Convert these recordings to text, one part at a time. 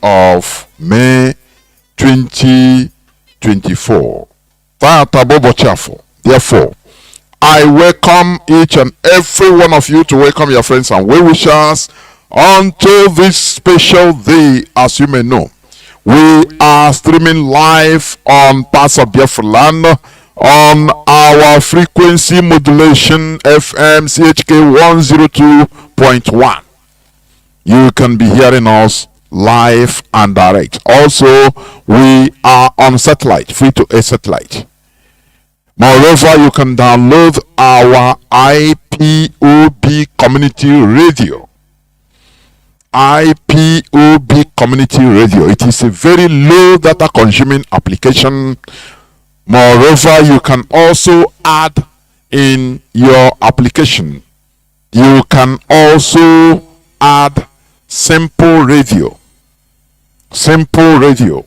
of May 2024. Therefore, I welcome each and every one of you to welcome your friends and well-wishers unto this special day. As you may know, we are streaming live on parts of Biafra land on our frequency modulation FM CHK 102.1. You can be hearing us live and direct. Also, we are on satellite, free to air satellite. Moreover, you can download our IPOB community radio. IPOB community radio. It is a very low data consuming application. Moreover, you can also add in your application. You can also add simple radio. Simple radio.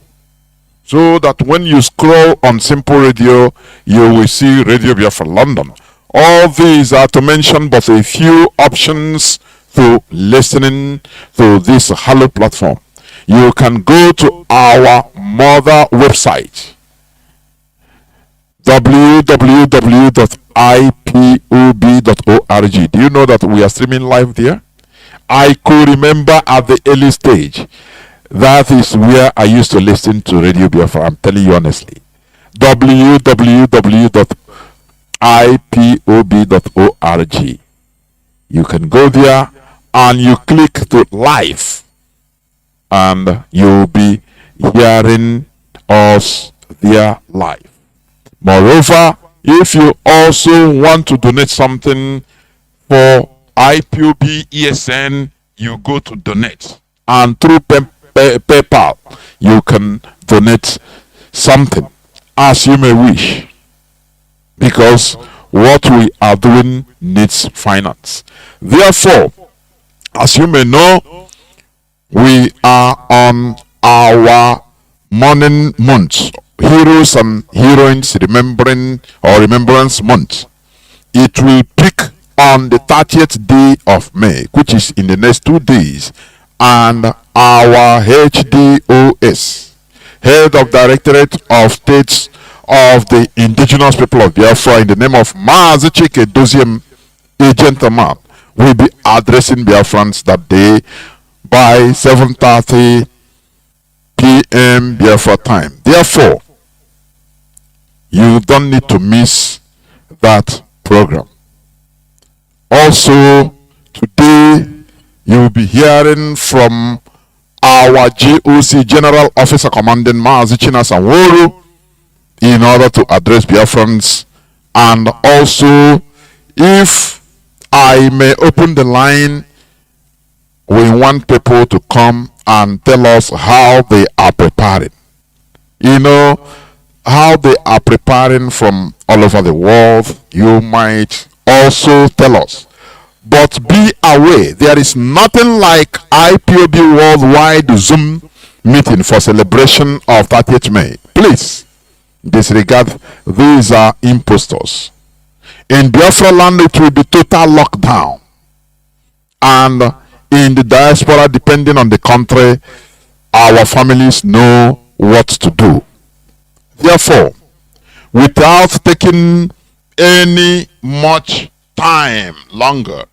So that when you scroll on simple radio, you will see Radio Biafra London. All these are to mention but a few options to listening to this Hello platform. You can go to our mother website, www.ipob.org. Do you know that we are streaming live there? I could remember at the early stage, that is where I used to listen to Radio Biafra. I'm telling you honestly. www.ipob.org. You can go there and you click to live, and you'll be hearing us there live. Moreover, if you also want to donate something for IPOB ESN, you go to donate, and through PayPal you can donate something as you may wish, because what we are doing needs finance. Therefore, as you may know, we are on our mourning month, Heroes and Heroines Remembrance Month. It will peak on the 30th day of May, which is in the next 2 days, and our HDOS, Head of Directorate of States of the Indigenous People of Biafra, in the name of Mazi Chinasa, a gentleman, will be addressing Biafrans that day by 7:30 p.m. Biafra time. Therefore, you don't need to miss that program. Also, today you will be hearing from our GOC General Officer Commanding Mazi Chinasa in order to address Biafrans. And also, if I may open the line, we want people to come and tell us how they are preparing. You know, how they are preparing from all over the world. You might also tell us. But be aware, there is nothing like IPOB Worldwide Zoom meeting for celebration of 30th May. Please disregard, these are impostors. In Biafra land, it will be total lockdown. And in the diaspora, depending on the country, our families know what to do. Therefore, without taking any much time longer,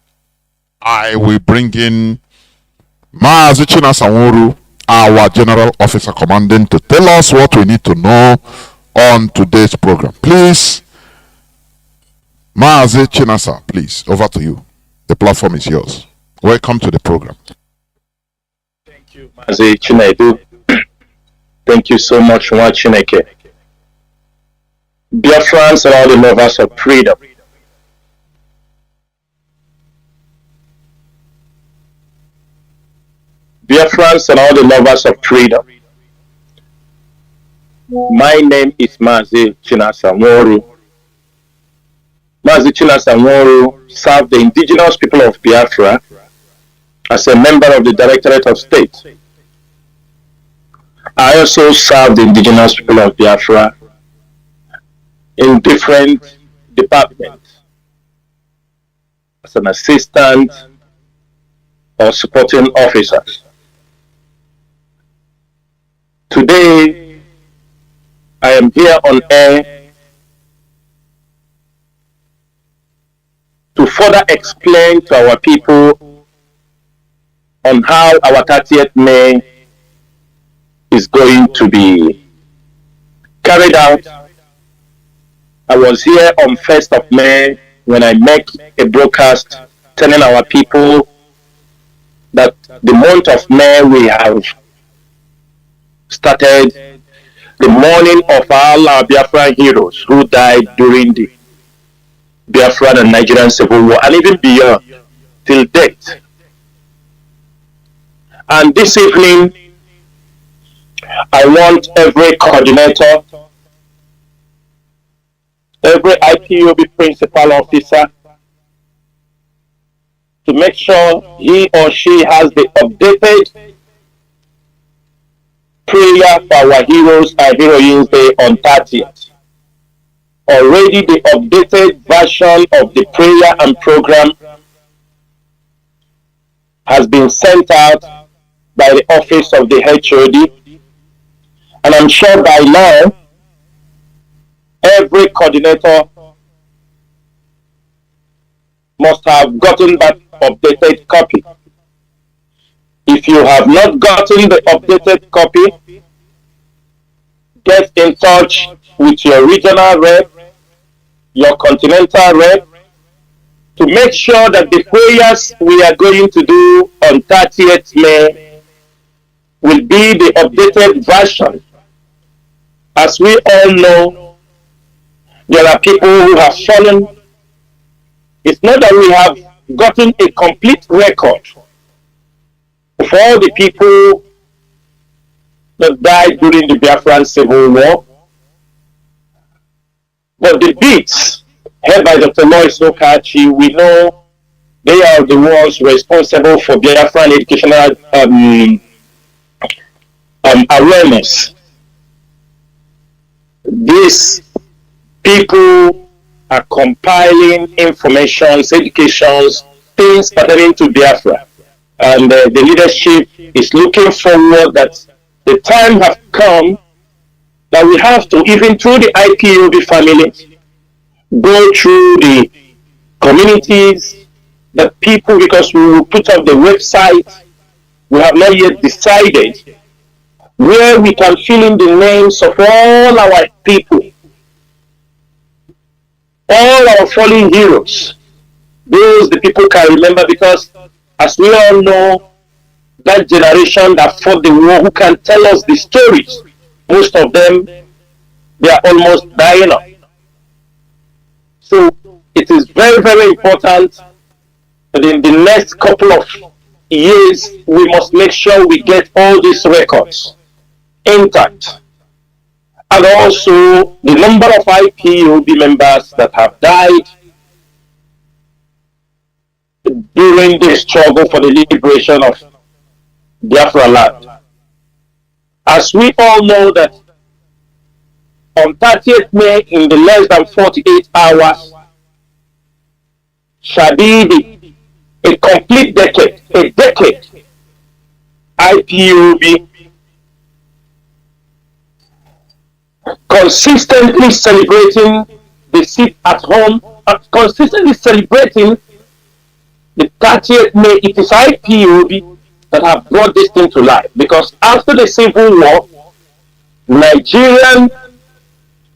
I will bring in Mazi Chinasa, our General Officer Commanding, to tell us what we need to know on today's program. Please, Mazi Chinasa, please, over to you. The platform is yours. Welcome to the program. Thank you, Mazi Chinasa. Thank you so much, Chineke. Biafrans and all the lovers of freedom. Biafrans and all the lovers of freedom. My name is Mazi Chinasa. Mazi Chinasa served the indigenous people of Biafra as a member of the Directorate of State. I also served the indigenous people of Biafra in different departments as an assistant or supporting officers. today I am here on air to further explain to our people on how our 30th May is going to be carried out. I was here on 1st of May when I make a broadcast telling our people that the month of May we have started the mourning of all our Biafran heroes who died during the Biafran and Nigerian Civil War, and even beyond, till date. And this evening, I want every coordinator, every IPOB principal officer to make sure he or she has the updated prayer for our heroes and heroines day on 30th. Already the updated version of the prayer and program has been sent out by the office of the HOD, and I'm sure by now every coordinator must have gotten that updated copy. If you have not gotten the updated copy, get in touch with your regional rep, your continental rep, to make sure that the prayers we are going to do on 30th May will be the updated version. As we all know, there are people who have fallen. It's not that we have gotten a complete record of all the people that died during the Biafran Civil War, but the beats held by Dr. Lois Okachi, we know they are the ones responsible for Biafran educational awareness. These people are compiling information, educations, things pertaining to Biafra. And the leadership is looking forward that the time has come that we have to, even through the IPOB family, go through the communities, the people, because we will put up the website. We have not yet decided where we can fill in the names of all our people, all our fallen heroes, those the people can remember, because as we all know, that generation that fought the war, who can tell us the stories, most of them, they are almost dying up. So it is very, very important that in the next couple of years, we must make sure we get all these records intact. And also the number of IPOB members that have died during the struggle for the liberation of Biafra land. As we all know that on 30th May, in the less than 48 hours, shall be a complete decade, IPOB consistently celebrating the sit at home, consistently celebrating the 30th May. It is IPOB that have brought this thing to life, because after the Civil War, Nigerian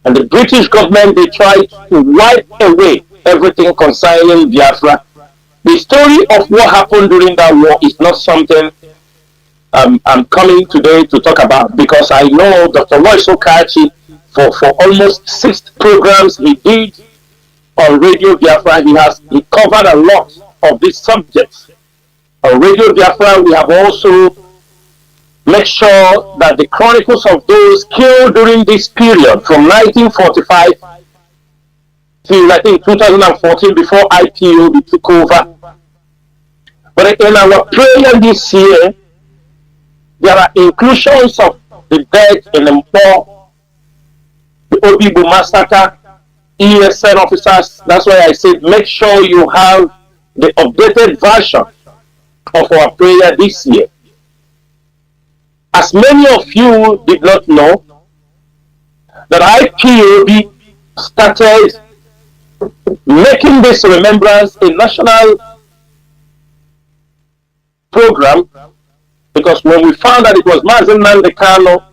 and the British government, they tried to wipe away everything concerning Biafra. The story of what happened during that war is not something I'm coming today to talk about, because I know Dr. Lois Okachi, for almost 6 programs he did on Radio Biafra, he covered a lot of these subjects. On Radio Biafra, we have also made sure that the chronicles of those killed during this period from 1945 to, I think, 2014, before IPOB took over. But in our prayer this year, there are inclusions of the dead in the Mpo, the Obibu massacre, ESN officers. That's why I said make sure you have the updated version of our prayer this year. As many of you did not know, that IPOB started making this remembrance a national program, because when we found that it was Mazi Kanu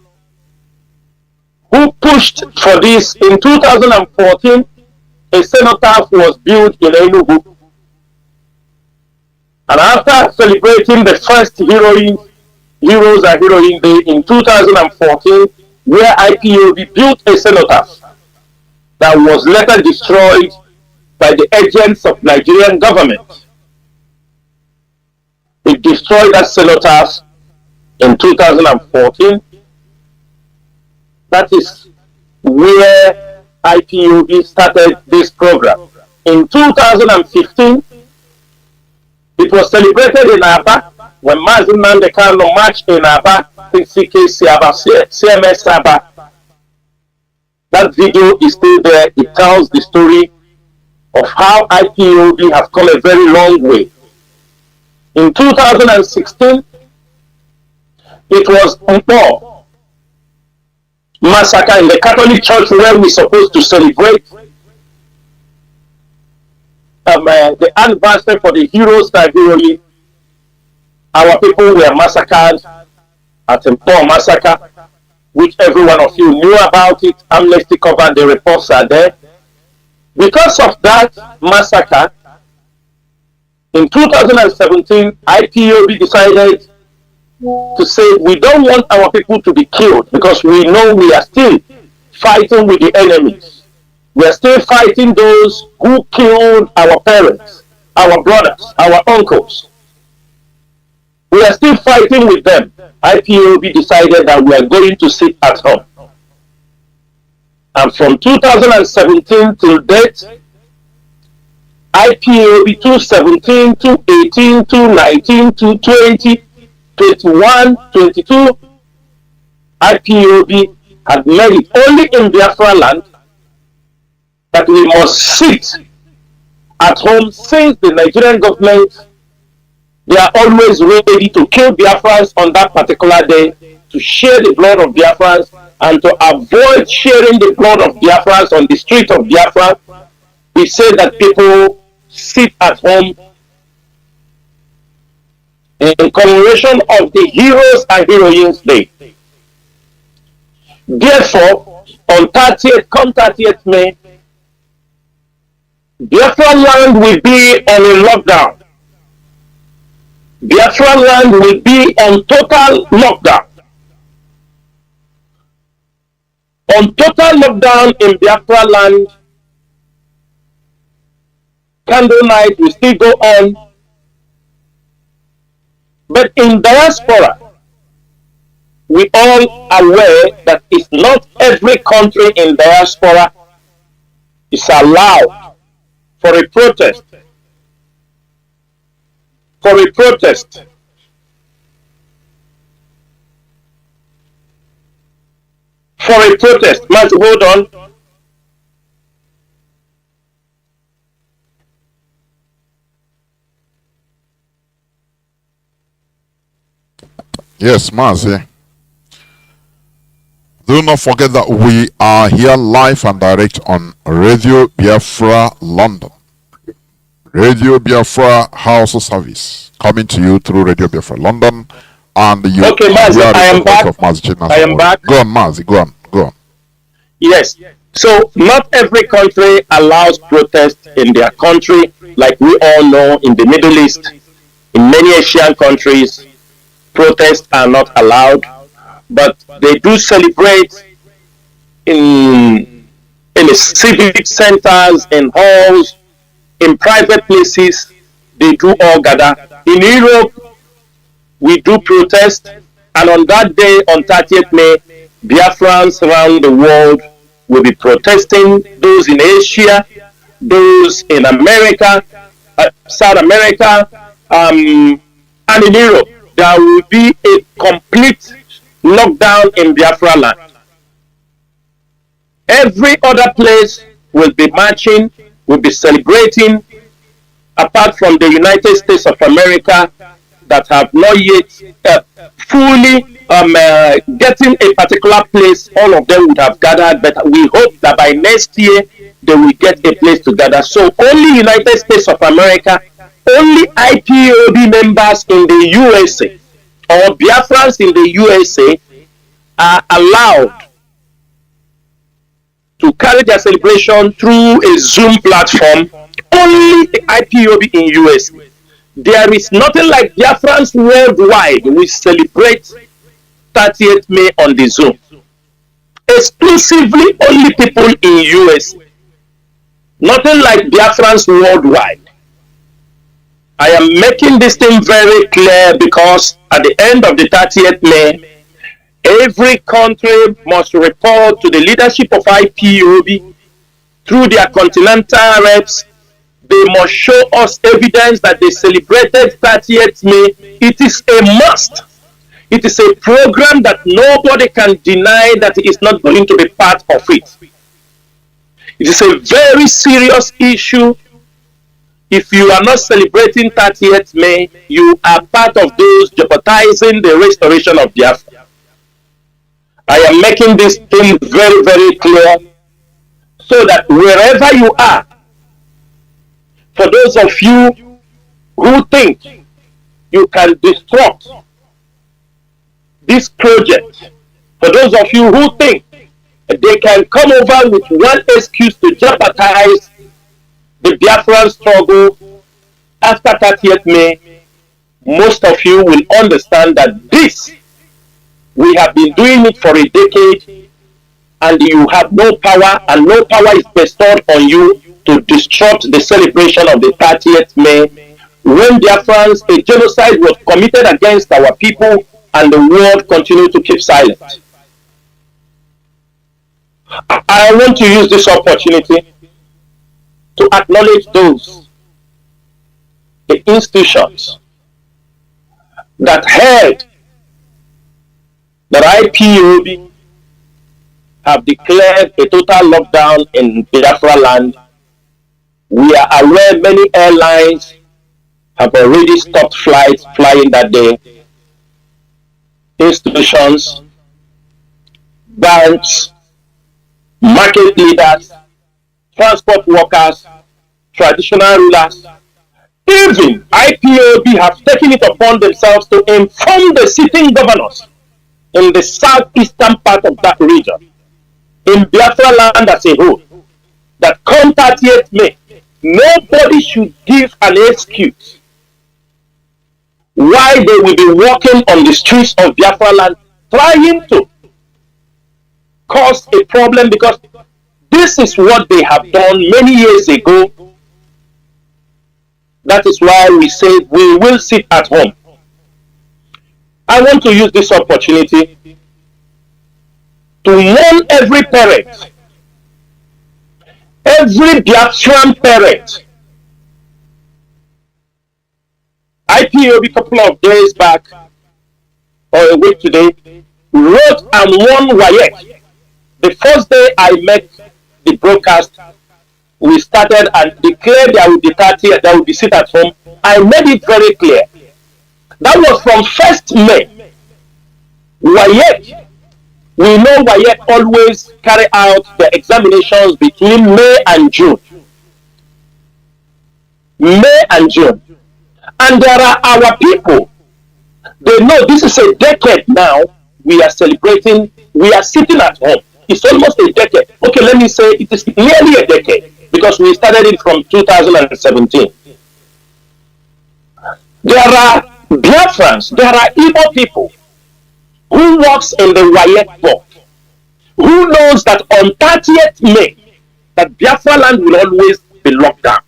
who pushed for this in 2014, a cenotaph was built in Enugu. And after celebrating the first Heroes and Heroine Day in 2014, where IPOB built a cenotaph that was later destroyed by the agents of Nigerian government. It destroyed that cenotaph in 2014. That is where IPOB started this program. In 2015, it was celebrated in Aba when Mazi Nnamdi marched in Aba, CMS Aba. That video is still there. It tells the story of how IPOB has come a very long way. In 2016, it was Mpo massacre in the Catholic Church where we're supposed to celebrate the anniversary for the Heroes and Heroine. Our people were massacred at Mpo massacre, which every one of you knew about it. Amnesty covered, the reports are there. Because of that massacre, in 2017, IPOB decided to say we don't want our people to be killed, because we know we are still fighting with the enemies. We are still fighting those who killed our parents, our brothers, our uncles. We are still fighting with them. IPOB decided that we are going to sit at home. And from 2017 till date, IPOB 217, 218, 219, 220, 21, 22, IPOB had made it only in Biafra land that we must sit at home, since the Nigerian government, they are always ready to kill Biafrans on that particular day, to share the blood of Biafrans, and to avoid sharing the blood of Biafrans on the street of Biafra. We say that people sit at home in commemoration of the Heroes and Heroines Day. Therefore, on 30th May, Biafra land will be on a lockdown. Biafra land will be on total lockdown. On total lockdown in Biafra land, candle night will still go on. But in diaspora, we all aware that it's not every country in diaspora is allowed for a protest. For a protest. For a protest. Mazi, hold on. Yes, Mazi. Do not forget that we are here live and direct on Radio Biafra London. Radio Biafra House Service coming to you through Radio Biafra London, and you okay, Mazi, I am back. Of Mazi Chinasa. I am back. Go on, Mazi. Go on. Yes. So not every country allows protest in their country, like we all know. In the Middle East, in many Asian countries, protests are not allowed, but they do celebrate in civic centers, in halls, in private places. They do all gather. In Europe, we do protest, and on that day, on 30th May, Biafrans around the world will be protesting. Those in Asia, those in America, South America, and in Europe. There will be a complete lockdown in Biafra land. Every other place will be marching, will be celebrating, apart from the United States of America that have not yet fully getting a particular place, all of them would have gathered, but we hope that by next year they will get a place to gather. So only United States of America, only IPOB members in the USA or Biafrans in the USA are allowed to carry their celebration through a Zoom platform. Only the IPOB in USA. There is nothing like Biafrans worldwide. We celebrate 30th May on the Zoom. Exclusively only people in US. Nothing like Biafrans worldwide. I am making this thing very clear because at the end of the 30th May, every country must report to the leadership of IPOB through their continental reps. They must show us evidence that they celebrated 30th May. It is a must. It is a program that nobody can deny that it is not going to be part of it. It is a very serious issue. If you are not celebrating 30th May, you are part of those jeopardizing the restoration of Biafra. I am making this thing very, very clear so that wherever you are, for those of you who think you can disrupt this project, for those of you who think they can come over with one excuse to jeopardize the Biafran struggle after 30th May, most of you will understand that this, we have been doing it for a decade, and you have no power, and no power is bestowed on you to disrupt the celebration of the 30th May, when Biafrans, a genocide was committed against our people, and the world continued to keep silent. I want to use this opportunity to acknowledge those, the institutions that heard that IPOB have declared a total lockdown in Biafra land. We are aware many airlines have already stopped flights flying that day. Institutions, banks, market leaders, transport workers, traditional rulers, even IPOB have taken it upon themselves to inform the sitting governors in the southeastern part of that region, in Biafra land as a whole, that come 30th May, nobody should give an excuse why they will be walking on the streets of Biafra land trying to cause a problem, because this is what they have done many years ago. That is why we say we will sit at home. I want to use this opportunity to warn every parent, every Biafran parent. IPOB a couple of days back, or a week today, wrote and warned Wayek. The first day I met the broadcast, we started and declared there will be 30, there will be sit at home. I made it very clear. That was from 1st May. Wayek, we know Wayek always carry out the examinations between May and June. May and June. And there are our people. They know this is a decade now. We are celebrating, we are sitting at home. It's almost a decade. Okay, let me say it is nearly a decade, because we started it from 2017. There are Biafrans, there are Igbo people who works in the Wayek board, who knows that on 30th May, that Biafra land will always be locked down.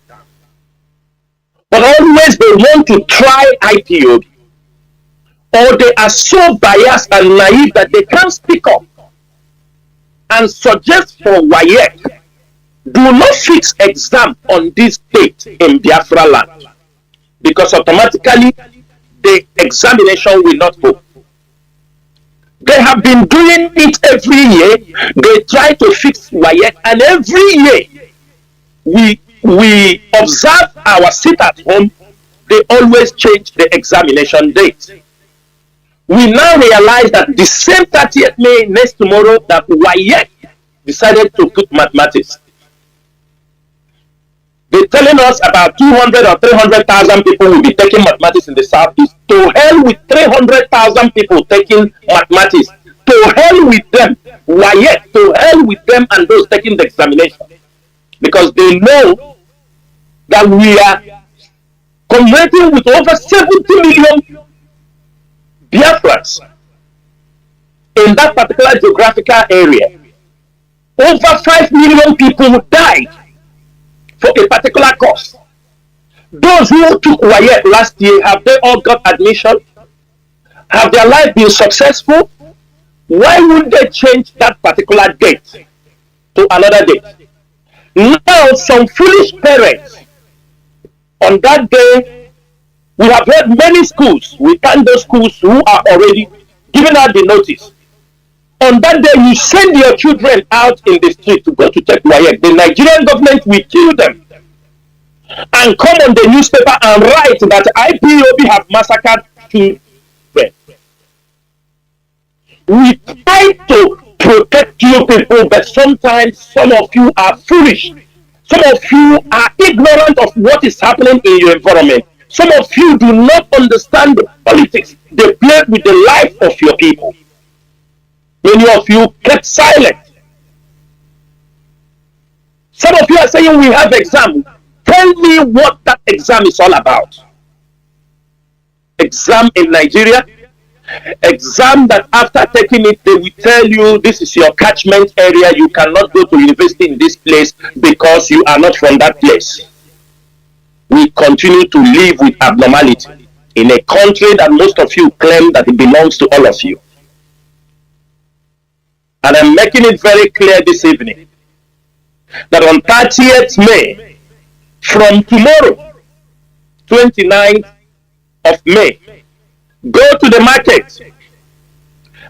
But always they want to try IPOB, or they are so biased and naive that they can't speak up and suggest for Wayek, do not fix exam on this date in Biafra land, because automatically the examination will not go. They have been doing it every year. They try to fix Wayek, and every year we observe our sit at home. They always change the examination date. We now realize that the same 30th May next tomorrow that WAEC decided to put mathematics. They're telling us about 200 or 300,000 people will be taking mathematics in the Southeast. To hell with 300,000 people taking mathematics. To hell with them. WAEC, to hell with them and those taking the examination. Because they know that we are communicating with over 70 million Biafrans in that particular geographical area. Over 5 million people died for a particular cause. Those who took WAEC last year, have they all got admission? Have their life been successful? Why would they change that particular date to another date? Now, some foolish parents, on that day, we have heard many schools, we thank those schools who are already giving out the notice. On that day, you send your children out in the street to go to take WAEC. The Nigerian government will kill them and come on the newspaper and write that IPOB have massacred children. We try to protect you people, but sometimes some of you are foolish. Some of you are ignorant of what is happening in your environment. Some of you do not understand the politics. They play with the life of your people. Many of you kept silent. Some of you are saying we have exam. Tell me what that exam is all about. Exam in Nigeria. Exam that after taking it, they will tell you this is your catchment area. You cannot go to university in this place because you are not from that place. We continue to live with abnormality in a country that most of you claim that it belongs to all of you. And I'm making it very clear this evening that on 30th May, from tomorrow, 29th of May, go to the market,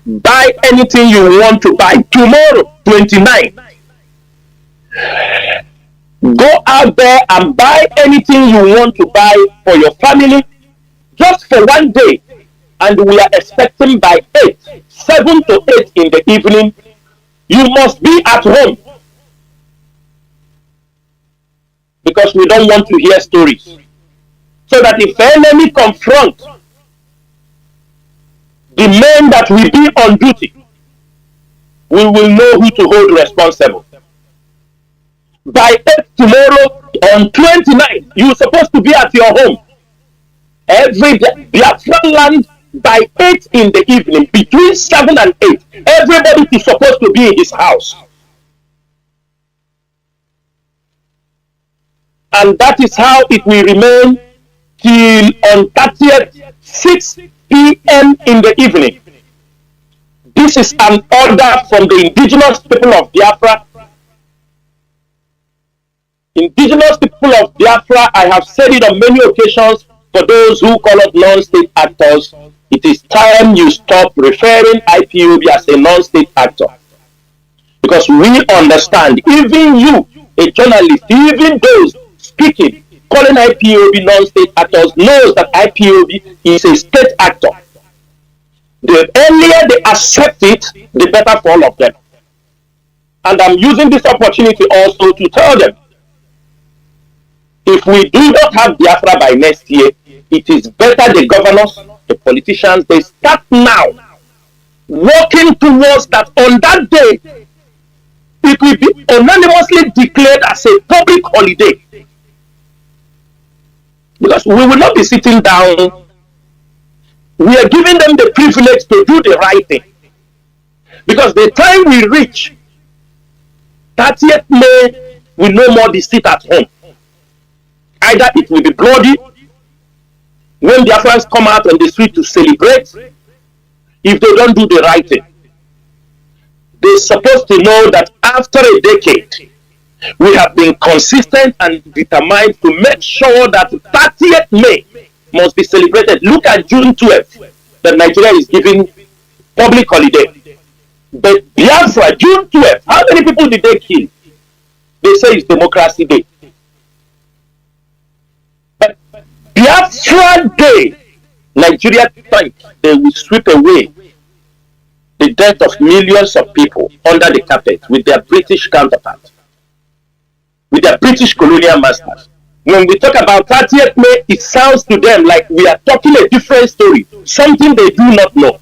buy anything you want to buy. Tomorrow, 29th, go out there and buy anything you want to buy for your family just for one day. And we are expecting by 7 to 8 in the evening, you must be at home. Because we don't want to hear stories. So that if enemy confront the men that will be on duty, we will know who to hold responsible. By 8 tomorrow, on 29th, you're supposed to be at your home. Every Biafra land by 8 in the evening, between 7 and 8, everybody is supposed to be in his house. And that is how it will remain till on 30th, 6 p.m. in the evening. This is an order from the indigenous people of Biafra. Indigenous people of Biafra, I have said it on many occasions, for those who call us non-state actors, it is time you stop referring IPOB as a non-state actor. Because we understand, even you, a journalist, even those speaking, calling IPOB non-state actors, knows that IPOB is a state actor. The earlier they accept it, the better for all of them. And I'm using this opportunity also to tell them, if we do not have Biafra by next year, it is better the governors, the politicians, they start now working towards that. On that day, it will be unanimously declared as a public holiday. Because we will not be sitting down. We are giving them the privilege to do the right thing. Because the time we reach 30th May, we no more be sit at home. Either it will be bloody when the Biafrans come out on the street to celebrate, if they don't do the right thing. They're supposed to know that after a decade, we have been consistent and determined to make sure that 30th May must be celebrated. Look at June 12th, that Nigeria is giving public holiday. But Biafra, June 12th, how many people did they kill? They say it's Democracy Day. But Biafra Day, Nigeria think they will sweep away the death of millions of people under the carpet with their British counterparts, with their British colonial masters. When we talk about 30th May, it sounds to them like we are talking a different story, something they do not know.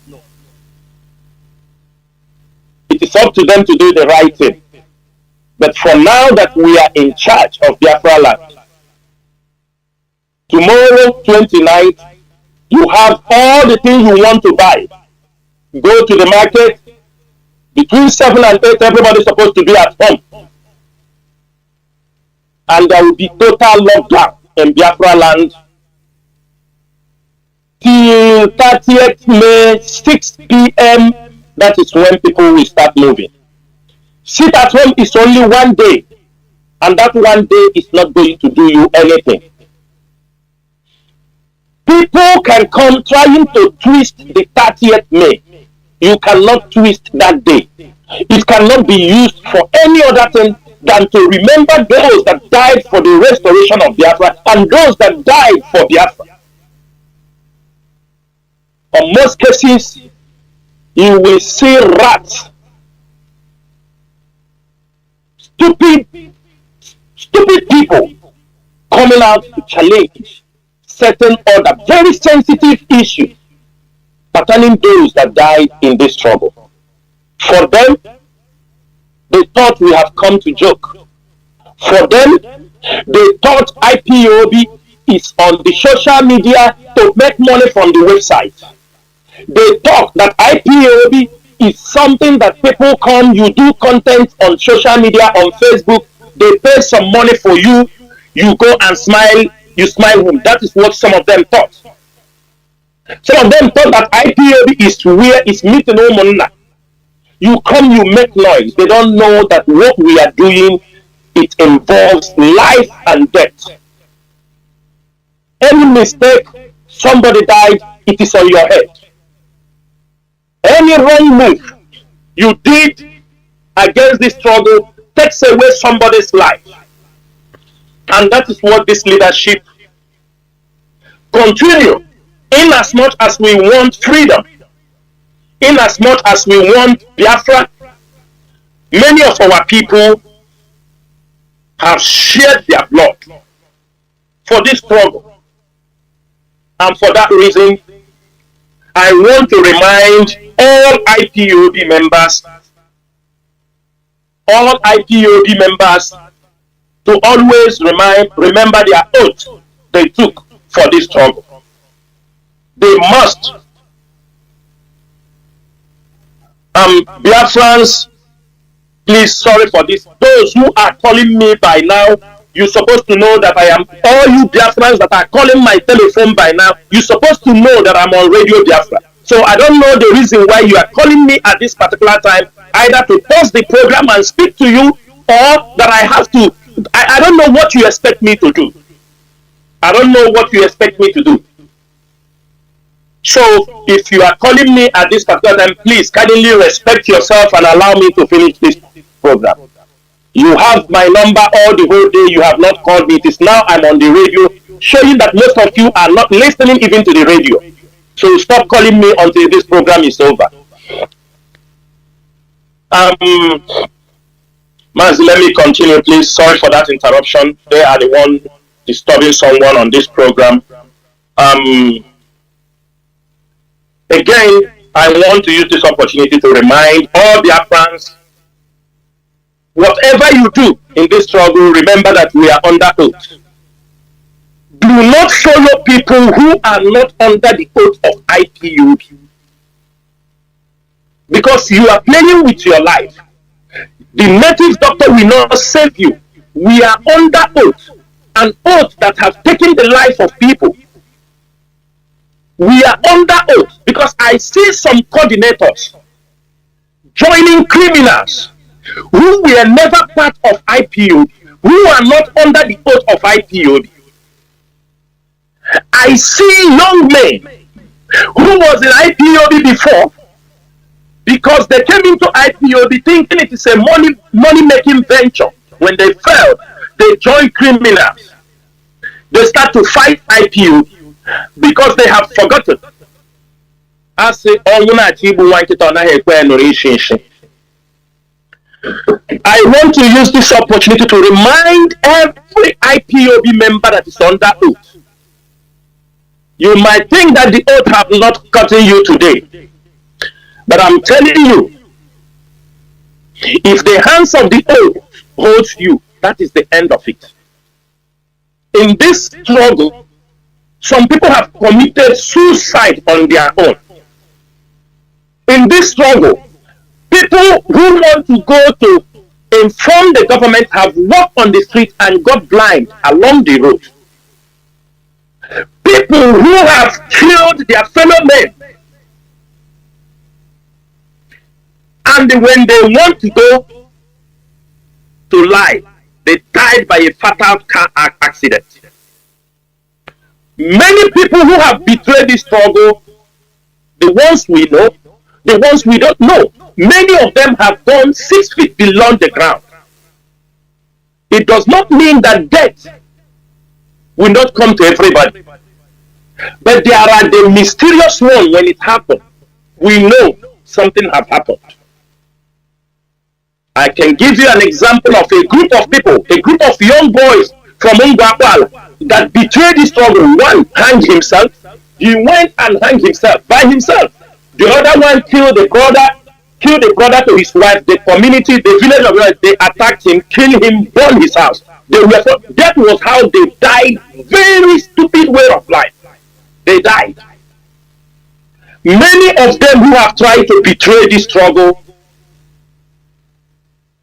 It is up to them to do the right thing. But for now that we are in charge of Biafra land, tomorrow, 29th, you have all the things you want to buy. Go to the market. Between 7 and 8, everybody is supposed to be at home. And there will be total lockdown in Biafra land till 30th May, 6 p.m. That is when people will start moving. Sit at home is only 1 day, and that 1 day is not going to do you anything. People can come trying to twist the 30th May. You cannot twist that day. It cannot be used for any other thing than to remember those that died for the restoration of Biafra and those that died for Biafra. In most cases, you will see rats, stupid people coming out to challenge certain other very sensitive issues pertaining those that died in this struggle. For them, they thought we have come to joke. For them, they thought IPOB is on the social media to make money from the website. They thought that IPOB is something that people come, you do content on social media, on Facebook, they pay some money for you, you go and smile, you smile with. That is what some of them thought. Some of them thought that IPOB is where it's meeting Omonna. You come, you make noise. They don't know that what we are doing, it involves life and death. Any mistake, somebody died, it is on your head. Any wrong move you did against this struggle takes away somebody's life. And that is what this leadership continue. In as much as we want freedom, in as much as we want Biafra, many of our people have shed their blood for this struggle. And for that reason, I want to remind all IPOB members to always remember their oath they took for this struggle. They must. Biafrans, please, sorry for this. Those who are calling me by now, you're supposed to know that I am, all you Biafrans that are calling my telephone by now, you're supposed to know that I'm on Radio Biafra. So I don't know the reason why you are calling me at this particular time, either to pause the program and speak to you, or that I have to, I don't know what you expect me to do. I don't know what you expect me to do. So if you are calling me at this particular time, please kindly respect yourself and allow me to finish this program. You have my number all the whole day. You have not called me. It is now I'm on the radio, showing that most of you are not listening even to the radio. So stop calling me until this program is over. Mazi, let me continue, please. Sorry for that interruption. They are the one disturbing someone on this program. Again, I want to use this opportunity to remind all Biafrans, whatever you do in this struggle, remember that we are under oath. Do not follow people who are not under the oath of IPOB, because you are playing with your life. The native doctor will not save you. We are under oath, an oath that has taken the life of people. We are under oath, because I see some coordinators joining criminals who were never part of IPOB, who are not under the oath of IPOB. I see young men who was in IPOB before, because they came into IPOB thinking it is a money-making venture. When they failed, they joined criminals. They start to fight IPOB, because they have forgotten Asị ọnwụ na-achọ igbu nwa nkịta ọ naghị ekwe nụrụ isi nshi. I want to use this opportunity to remind every IPOB member that is under oath. You might think that the oath have not gotten you today, but I'm telling you, if the hands of the oath holds you, that is the end of it. In this struggle, some people have committed suicide on their own. In this struggle, people who want to go to inform the government have walked on the street and got blind along the road. People who have killed their fellow men, and when they want to go to lie, they died by a fatal car accident. Many people who have betrayed this struggle, the ones we know, the ones we don't know, many of them have gone 6 feet below the ground. It does not mean that death will not come to everybody. But there are the mysterious ones. When it happened, we know something have happened. I can give you an example of a group of people, a group of young boys from Ngwakwala that betrayed the struggle. One hanged himself. He went and hanged himself by himself. The other one killed the brother to his wife. The community, the village of life, they attacked him, killed him, burned his house. That was how they died. Very stupid way of life. They died. Many of them who have tried to betray this struggle,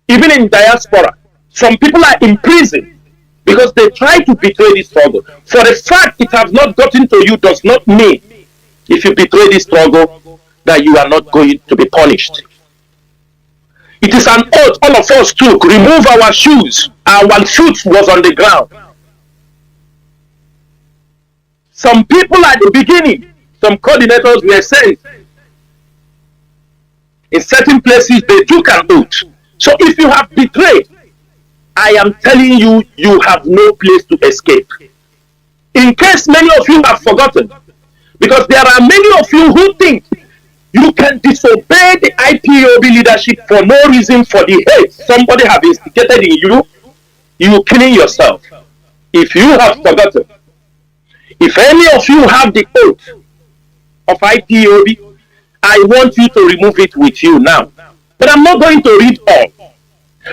even in diaspora, some people are in prison because they try to betray this struggle. For the fact it has not gotten to you does not mean, if you betray this struggle, that you are not going to be punished. It is an oath all of us took. Remove our shoes. Our foot was on the ground. Some people at the beginning, some coordinators were sent. In certain places, they took an oath. So if you have betrayed, I am telling you, you have no place to escape. In case many of you have forgotten, because there are many of you who think you can disobey the IPOB leadership for no reason, for the hate somebody have instigated in you, you killing yourself. If you have forgotten, if any of you have the oath of IPOB, I want you to remove it with you now. But I'm not going to read all.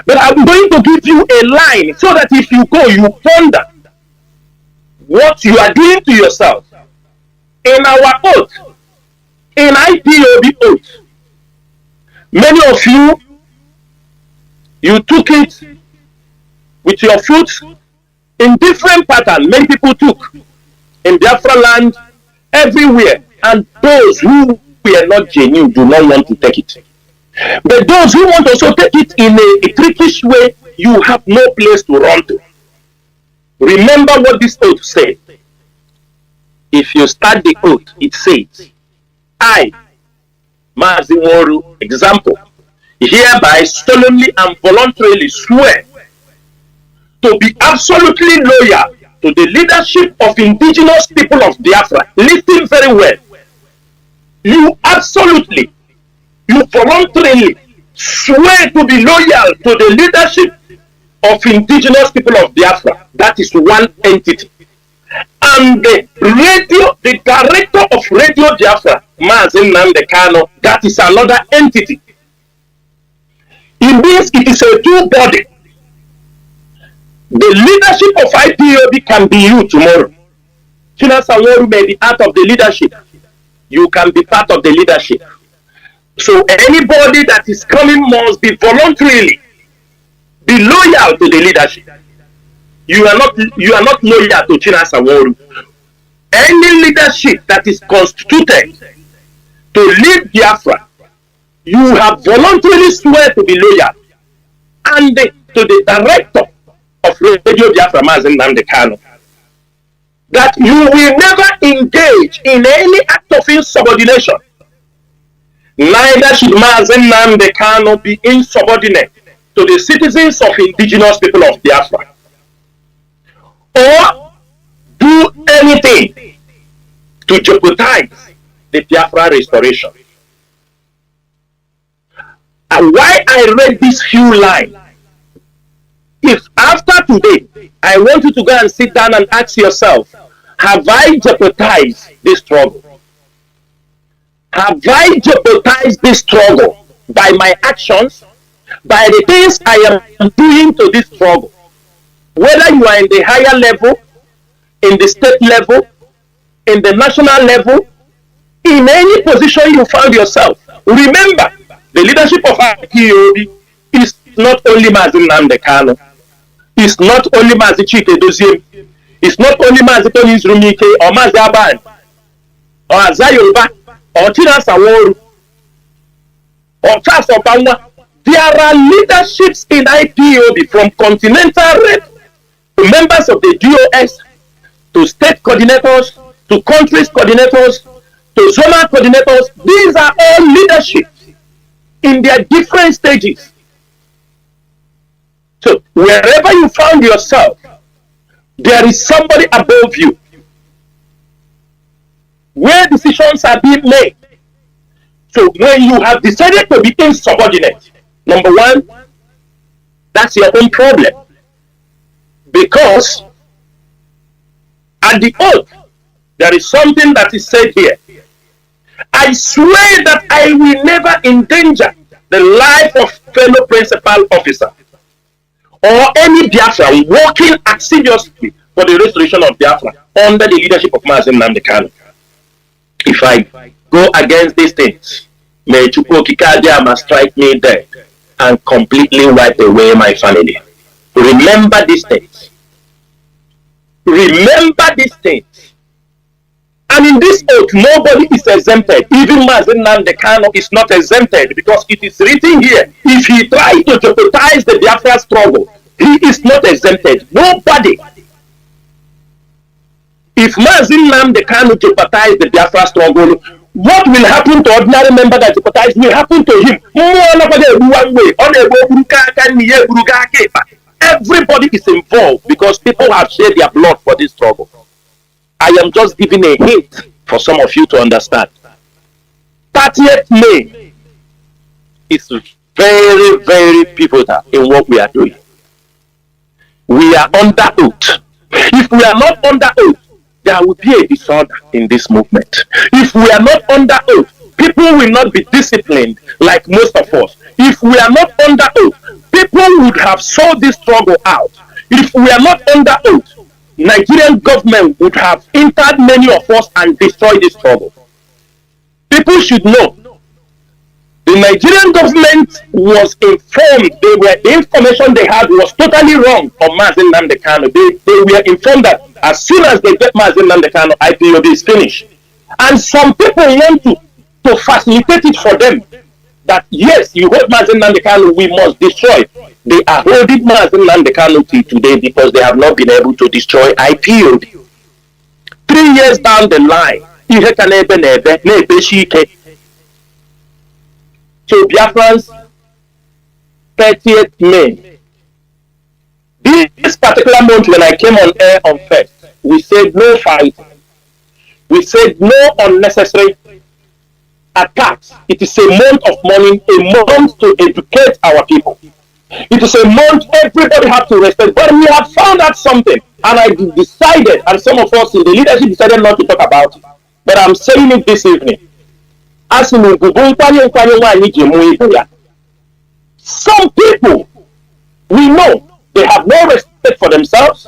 But I'm going to give you a line so that if you go, you ponder what you are doing to yourself. In our oath, in IPOB oath, many of you, you took it with your foot in different patterns. Many people took in Biafra land, everywhere, and those who were not genuine do not want to take it. But those who want to also take it in a trickish way, you have no place to run to. Remember what this oath said. If you start the oath, it says, I, Mazi Moru, example, hereby solemnly and voluntarily swear to be absolutely loyal to the leadership of indigenous people of Biafra. Listen very well. You absolutely, you voluntarily swear to be loyal to the leadership of indigenous people of Biafra. That is one entity. And the director of Radio Biafra, Mazi Nnamdi, that is another entity. It means it is a two-body. The leadership of IPOB can be you tomorrow. Chinasa may be part of the leadership. You can be part of the leadership. So anybody that is coming must be voluntarily be loyal to the leadership. You are not loyal to Chinasa Woru. Any leadership that is constituted to lead Biafra, you have voluntarily swear to be loyal. And to the director of Radio Biafra, Mazi Nnamdi, that you will never engage in any act of insubordination. Neither should Mazi Nnamdi be insubordinate to the citizens of indigenous people of Biafra, or do anything to jeopardize the Biafra restoration. And why I read this few lines, if after today, I want you to go and sit down and ask yourself, have I jeopardized this struggle? Have I jeopardized this struggle by my actions, by the things I am doing to this struggle? Whether you are in the higher level, in the state level, in the national level, in any position you found yourself, remember, the leadership of IPOB is not only Mazi Nnamdi, it's not only Mazi Chinasa, it's not only Mazi Rumike or Mazi Aban or Azayoba or Chinasa or Charles Obama. There are leaderships in IPOB from continental rep to members of the DOS to state coordinators to countries coordinators to zonal coordinators. These are all leaderships in their different stages. So wherever you found yourself, there is somebody above you. Where decisions are being made. So when you have decided to be insubordinate, number one, that's your own problem. Because at the oath, there is something that is said here. I swear that I will never endanger the life of fellow principal officer or any Biafra working assiduously for the restoration of Biafra under the leadership of Mazi Nnamdi. If I go against these things, may Chukwokikadia strike me dead and completely wipe away my family. Remember these things. Remember these things. And in this oath, nobody is exempted. Even Mazi Nnamdi is not exempted because it is written here. If he tries to jeopardize the Biafra struggle, he is not exempted. Nobody. If Mazi Nnamdi jeopardize the Biafra struggle, what will happen to ordinary member that jeopardize will happen to him. Everybody is involved because people have shed their blood for this struggle. I am just giving a hint for some of you to understand. 30th May is very, very pivotal in what we are doing. We are under oath. If we are not under oath, there will be a disorder in this movement. If we are not under oath, people will not be disciplined like most of us. If we are not under oath, people would have sold this struggle out. If we are not under oath, Nigerian government would have entered many of us and destroyed this struggle. People should know the Nigerian government was informed. The information they had was totally wrong on Mazi Nnamdi. They were informed that as soon as they get Mazi Nnamdi, IPOB is finished. And some people want to facilitate it for them. That yes, you hold Mazi Nnamdi, we must destroy. They are holding Mazi Nnamdi till today because they have not been able to destroy IPOB. 3 years down the line, so Biafrans, 30th May. This particular month when I came on air on 1st, we said no fighting. We said no unnecessary attacks. It is a month of mourning, a month to educate our people. It is a month everybody has to respect. But we have found out something, and I decided, and some of us in the leadership decided not to talk about it. But I'm saying it this evening. Some people, we know, they have no respect for themselves,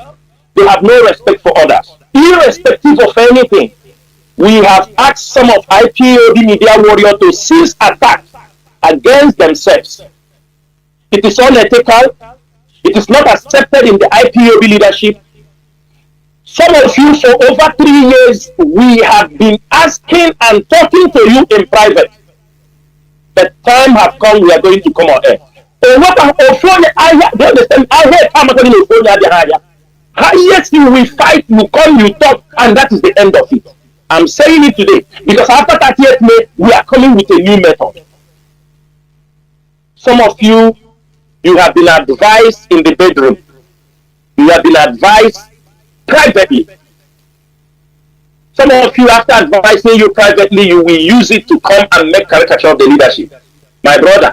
they have no respect for others. Irrespective of anything, we have asked some of IPOB media warriors to cease attacks against themselves. It is unethical. It is not accepted in the IPOB leadership. Some of you for over 3 years, we have been asking and talking to you in private. The time has come, we are going to come on air. Highest you will fight, you come, you talk, and that is the end of it. I'm saying it today because after 30th May, we are coming with a new method. Some of you, you have been advised in the bedroom. You have been advised privately. Some of you, after advising you privately, you will use it to come and make caricature of the leadership. My brother,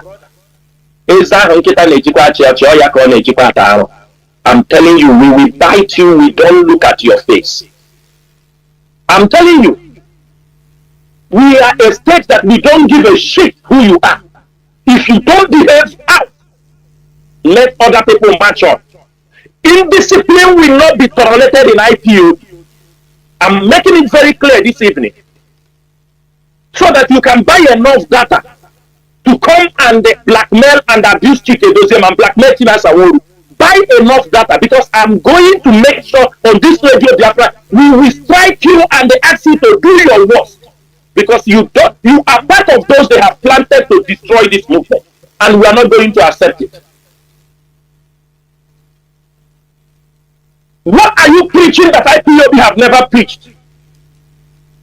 I'm telling you, we will bite you, we don't look at your face. I'm telling you, we are a state that we don't give a shit who you are. If you don't behave out, let other people match up. Indiscipline will not be tolerated in IPO. I'm making it very clear this evening, so that you can buy enough data to come and blackmail and abuse Chike and blackmail Chinasa. Buy enough data, because I'm going to make sure on this radio Biafra we will strike you and they ask you to do your worst, because you are part of those they have planted to destroy this movement, and we are not going to accept it. What are you preaching that IPOB have never preached?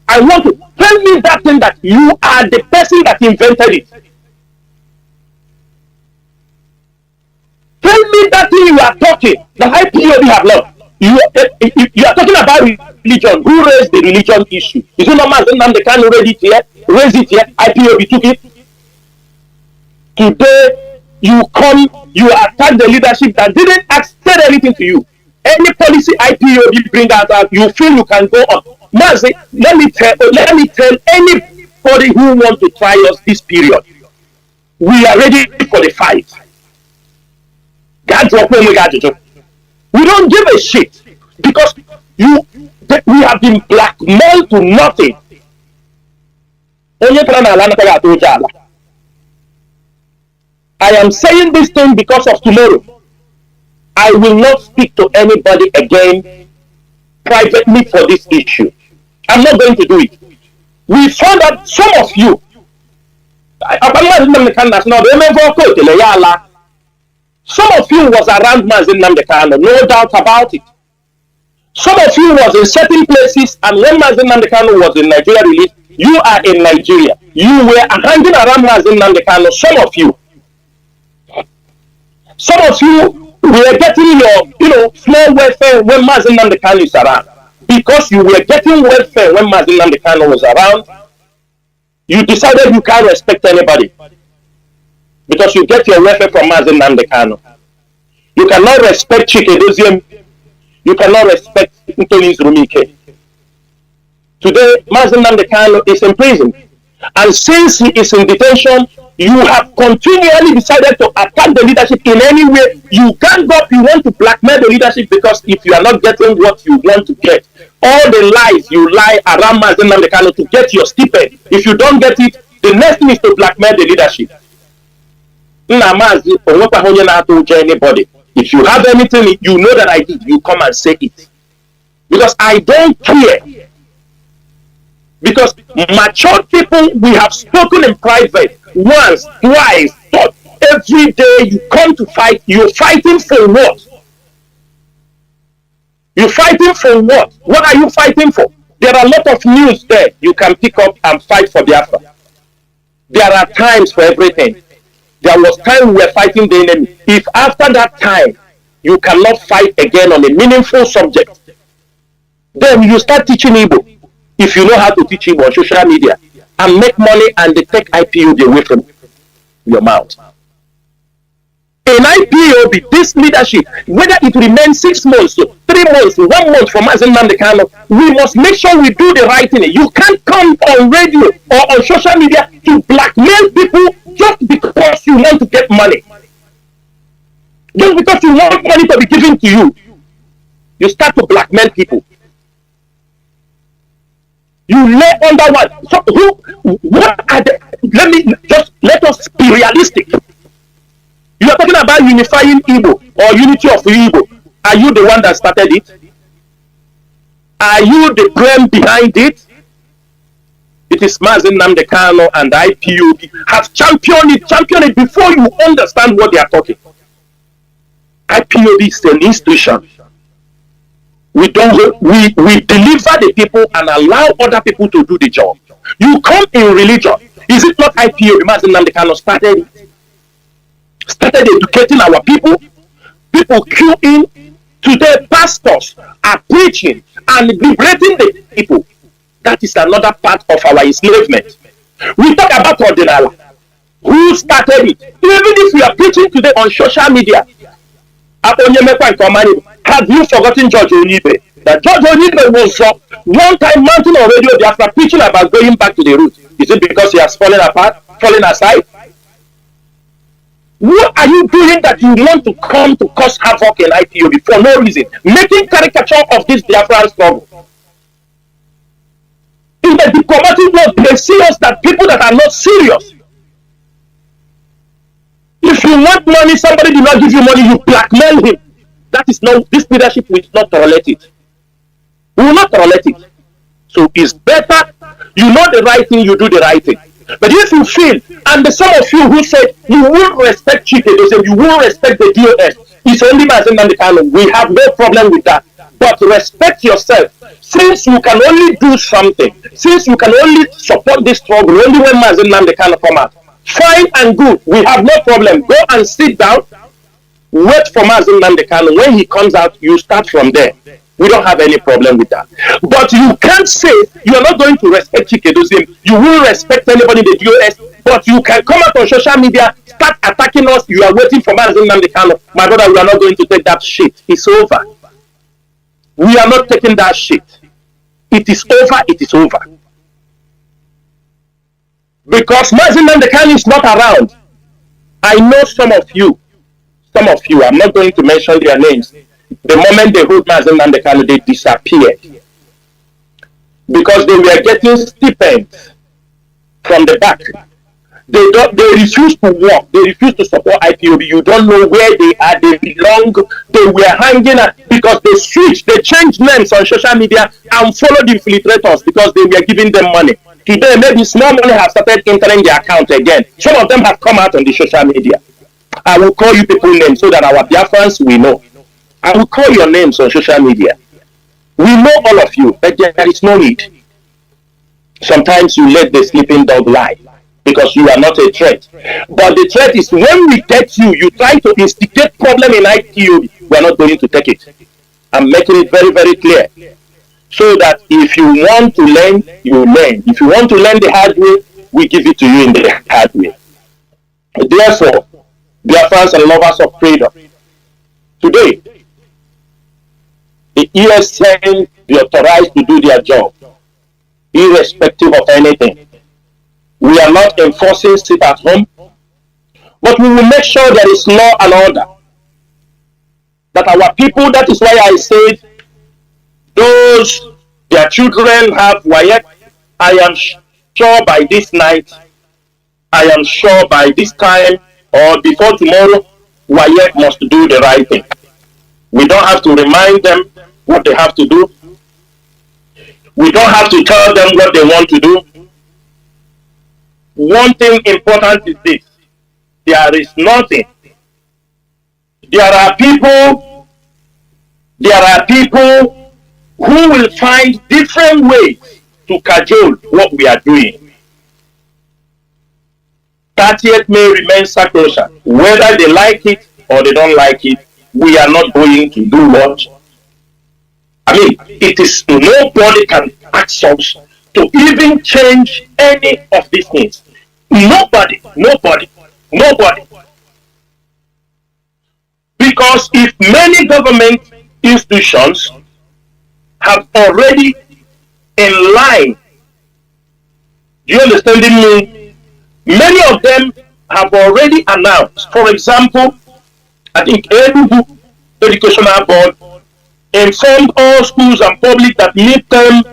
I want to tell me that thing that you are the person that invented it. Tell me that thing you are talking that IPOB have not. You are talking about religion. Who raised the religion issue? Is it not Nnamdi Kanu raise it here? IPOB took it. Today, you attack the leadership that didn't say anything to you. Any policy IPOB bring out, you feel you can go on. Mazi, let me tell anybody who wants to try us this period, we are ready for the fight. We don't give a shit, because we have been blackmailed to nothing. I am saying this thing because of tomorrow. I will not speak to anybody again privately for this issue. I'm not going to do it. We found that some of you, some of you was around Mazi Nnamdi Kanu, no doubt about it. Some of you was in certain places, and when Mazi Nnamdi Kanu was in Nigeria released, you are in Nigeria. You were hanging around Mazi Nnamdi Kanu. Some of you were getting your, small welfare when Mazi Nnamdi Kanu is around. Because you were getting welfare when Mazi Nnamdi Kanu was around, you decided you can't respect anybody. Because you get your welfare from Mazi Nnamdi Kanu. You cannot respect Chike. You cannot respect Ntoni's Rumike. Today, Mazi Nnamdi Kanu is in prison. And since he is in detention, you have continually decided to attack the leadership in any way. You can't go up, you want to blackmail the leadership, because if you are not getting what you want to get, all the lies you lie around Mazi Nnamdi Kanu to get your stipend, if you don't get it, the next thing is to blackmail the leadership. Anybody. If you have anything, you know that I did, you come and say it. Because I don't care. Because mature people, we have spoken in private once, twice, but every day you come to fight. You're fighting for what? You're fighting for what? What are you fighting for? There are a lot of news there you can pick up and fight for Biafra. There are times for everything. There was time we were fighting the enemy. If after that time you cannot fight again on a meaningful subject, then you start teaching Igbo. If you know how to teach Igbo on social media and make money, and they take IPOB away from your mouth. In IPOB, this leadership, whether it remains 6 months, 3 months, 1 month from Mazi Nnamdi Kanu, we must make sure we do the right thing. You can't come on radio or on social media to blackmail people just because you want to get money. Just because you want money to be given to you, you start to blackmail people. You lay under one. So what are the, let us be realistic. You are talking about unifying Igbo or unity of Igbo. Are you the one that started it? Are you the brain behind it? It is Mazi Nnamdi Kanu and IPOB have championed it before you understand what they are talking. IPOB is an institution. We deliver the people and allow other people to do the job. You come in religion. Is it not IPOB? Mazi Nnamdi Kanu started educating our people. People queue in. Today, pastors are preaching and liberating the people. That is another part of our enslavement. We talk about Ordinala. Who started it? Even if we are preaching today on social media, have you forgotten George Onibe? That George Onibe was one time mountain on radio Biafra preaching about going back to the root. Is it because he has fallen apart, fallen aside? What are you doing that you want to come to cause havoc in IPOB for no reason? Making caricature of this Biafran struggle. In the diplomatic world, they see us that people that are not serious. If you want money, somebody did not give you money, you blackmail him. That is not, this leadership will not tolerate it. We will not tolerate it. So it's better, you know the right thing, you do the right thing. But if you feel, and the some of you who said you will respect Chike, they say you will respect the DOS, it's only Mazi Chinasa. We have no problem with that. But respect yourself. Since you can only do something, since you can only support this struggle only when Mazi Chinasa come out, fine and good. We have no problem. Go and sit down. Wait for Mazi Chinasa. When he comes out, you start from there. We don't have any problem with that. But you can't say you are not going to respect Chike. You will respect anybody in the DOS, but you can come out on social media, start attacking us. You are waiting for Mazi Chinasa. My brother, we are not going to take that shit. It's over. We are not taking that shit. It is over. It is over. Because Mazi Chinasa is not around. I know some of you, I'm not going to mention their names. The moment they hold Mazi Chinasa, they disappeared. Because they were getting stipends from the back. They refuse to work. They refuse to support IPOB. You don't know where they are. They belong. They were hanging out because they switched. They changed names on social media and followed the infiltrators because they were giving them money. Today, maybe small money have started entering their account again. Some of them have come out on the social media. I will call you people names so that our Biafrans will know. I will call your names on social media. We know all of you, but there is no need. Sometimes you let the sleeping dog lie because you are not a threat. But the threat is when we get you, you try to instigate problem in IPOB, we are not going to take it. I'm making it very, very clear. So that if you want to learn, you learn. If you want to learn the hard way, we give it to you in the hard way. Therefore, Biafrans and lovers of freedom, today, the ESN be authorized to do their job, irrespective of anything. We are not enforcing sit at home, but we will make sure there is law and order. That our people, that is why I said, those, their children have WAEC, I am sure by this night, I am sure by this time, or before tomorrow, WAEC must do the right thing. We don't have to remind them what they have to do. We don't have to tell them what they want to do. One thing important is this. There is nothing. There are people who will find different ways to cajole what we are doing. 30th May remains sacrosanct. Whether they like it or they don't like it, we are not going to do what? I mean, it is nobody can ask us to even change any of these things. Nobody. Because if many government institutions have already in line, do you understand me? Many of them have already announced. For example, I think Enugu Educational Board informed all schools and public that midterm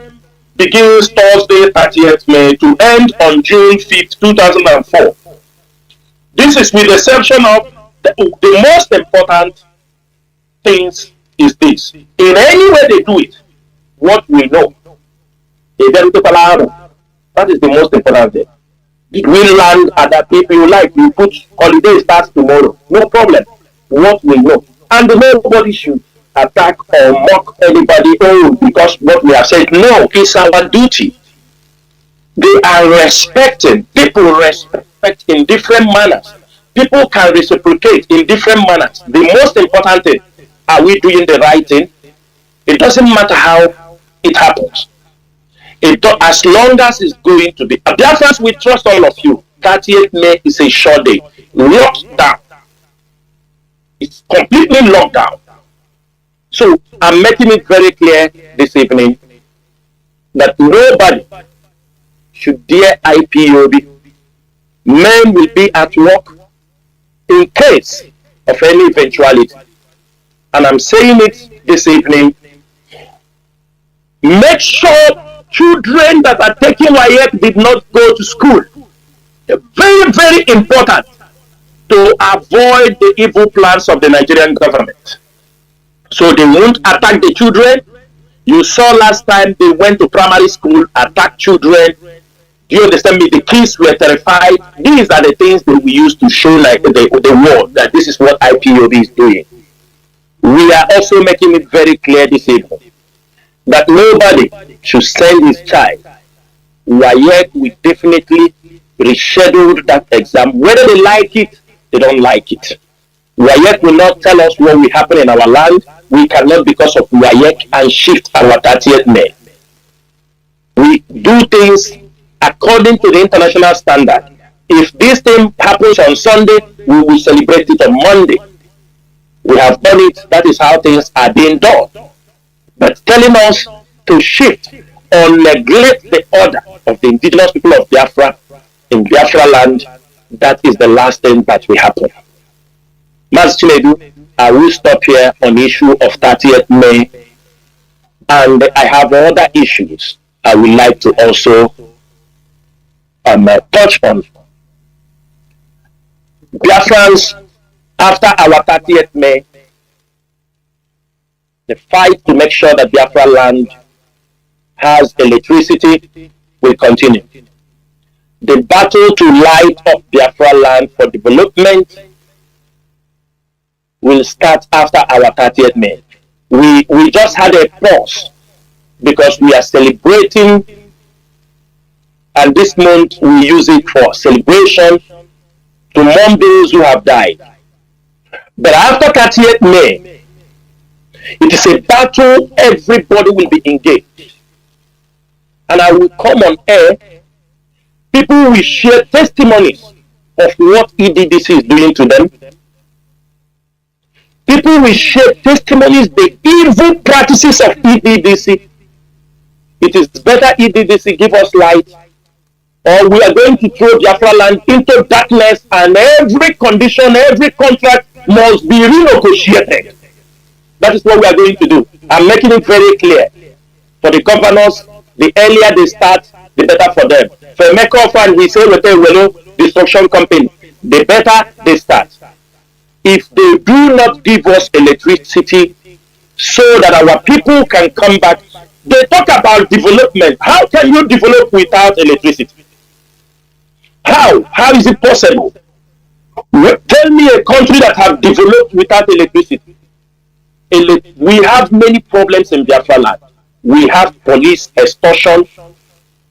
begins Thursday, 30th May to end on June 5th, 2004. This is with the exception of the most important things is this. In any way they do it, what we know. That is the most important thing. Did we land other people you like? We put holiday starts tomorrow. No problem. What we know. And nobody should attack or mock anybody because what we have said. No, it's our duty. They are respecting. People respect in different manners. People can reciprocate in different manners. The most important thing, are we doing the right thing? It doesn't matter how it happens. As long as it's going to be. Biafrans, we trust all of you. 30th May is a short day. Locked down. It's completely locked down. So I'm making it very clear this evening that nobody should dare IPOB. Men will be at work in case of any eventuality. And I'm saying it this evening. Make sure children that are taking WAEC did not go to school. Very, very important to avoid the evil plans of the Nigerian government. So they won't attack the children. You saw last time they went to primary school, attacked children. Do you understand me? The kids were terrified. These are the things that we use to show like the world that this is what IPOB is doing. We are also making it very clear this evening that nobody should send his child. WAEC, we definitely rescheduled that exam. Whether they like it, they don't like it. WAEC will not tell us what will happen in our land. We cannot, because of WAEC, and shift our 30th May. We do things according to the international standard. If this thing happens on Sunday, we will celebrate it on Monday. We have done it. That is how things are being done. But telling us to shift or neglect the order of the indigenous people of Biafra in Biafra land, that is the last thing that will happen. Mazi Chinasa, I will stop here on the issue of 30th May, and I have other issues I would like to also touch on. Biafrans, after our 30th May, the fight to make sure that Biafra land has electricity will continue. The battle to light up Biafra land for development will start after our 30th May. We just had a pause because we are celebrating, and this month we use it for celebration to mourn those who have died. But after 30th May, it is a battle everybody will be engaged. And I will come on air. People will share testimonies of what EDDC is doing to them. People will share testimonies, the evil practices of EDDC. It is better EDDC give us light, or we are going to throw Biafra land into darkness, and every condition, every contract must be renegotiated. That is what we are going to do. I'm making it very clear. For the governors, the earlier they start, the better for them. For Meko and we say, destruction company, the better they start. If they do not give us electricity so that our people can come back, they talk about development. How can you develop without electricity? How? How is it possible? Tell me a country that have developed without electricity. We have many problems in Biafra land. We have police extortion,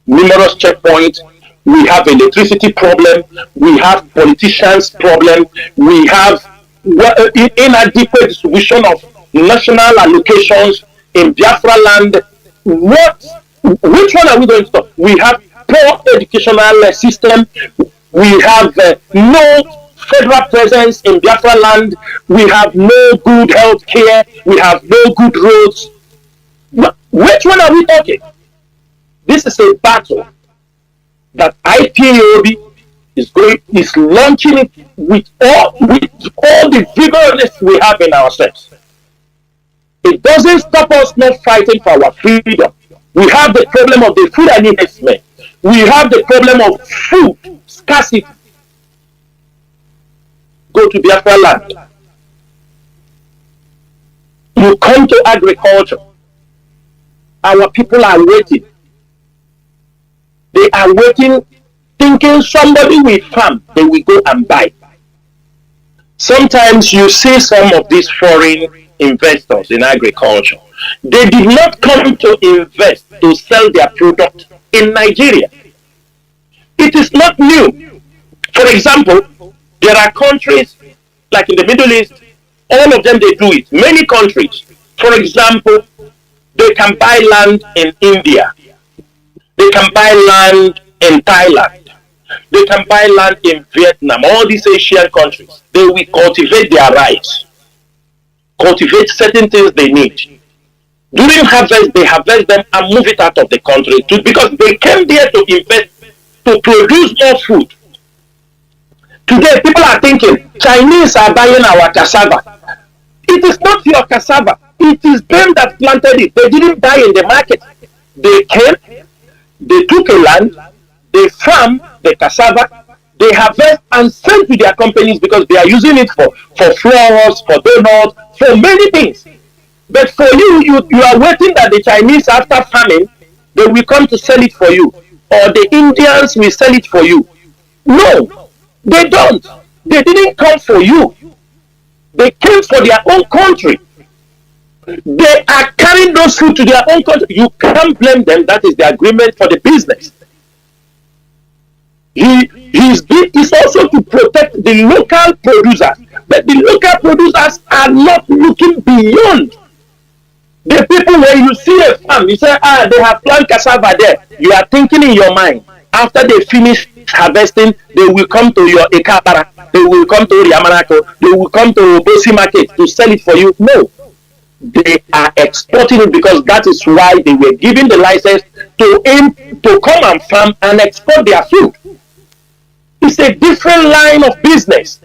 numerous checkpoints. We have electricity problem. We have politicians problem. We have inadequate distribution of national allocations in Biafra land. Which one are we going to stop? We have poor educational system. We have no federal presence in Biafra land. We have no good health care. We have no good roads. Which one are we talking? This is a battle that IPOB is launching it with all the vigorousness we have in ourselves. It doesn't stop us not fighting for our freedom. We have the problem of the food and investment. We have the problem of food scarcity. Go to Biafra land. You come to agriculture. Our people are waiting. They are waiting, thinking somebody will farm, they will go and buy. Sometimes you see some of these foreign investors in agriculture. They did not come to invest to sell their product in Nigeria. It is not new. For example, there are countries like in the Middle East, all of them they do it. Many countries, for example, they can buy land in India. They can buy land in Thailand. They can buy land in Vietnam, all these Asian countries. They will cultivate their rice, cultivate certain things they need. During harvest, they harvest them and move it out of the country because they came there to invest, to produce more food. Today, people are thinking Chinese are buying our cassava. It is not your cassava. It is them that planted it. They didn't buy in the market. They came, they took a land, they farm the cassava, they harvest and sell to their companies because they are using it for flours, for donuts, for many things. But for you are waiting that the Chinese, after farming, they will come to sell it for you. Or the Indians will sell it for you. No, they don't. They didn't come for you. They came for their own country. They are carrying those food to their own country. You can't blame them. That is the agreement for the business. His bid is also to protect the local producers. But the local producers are not looking beyond. The people, when you see a farm, you say, they have planted cassava there. You are thinking in your mind, after they finish harvesting, they will come to your Ekapara, they will come to Yamanako, they will come to Bosi Market to sell it for you. No. They are exporting it because that is why they were given the license to come and farm and export their food. It's a different line of business.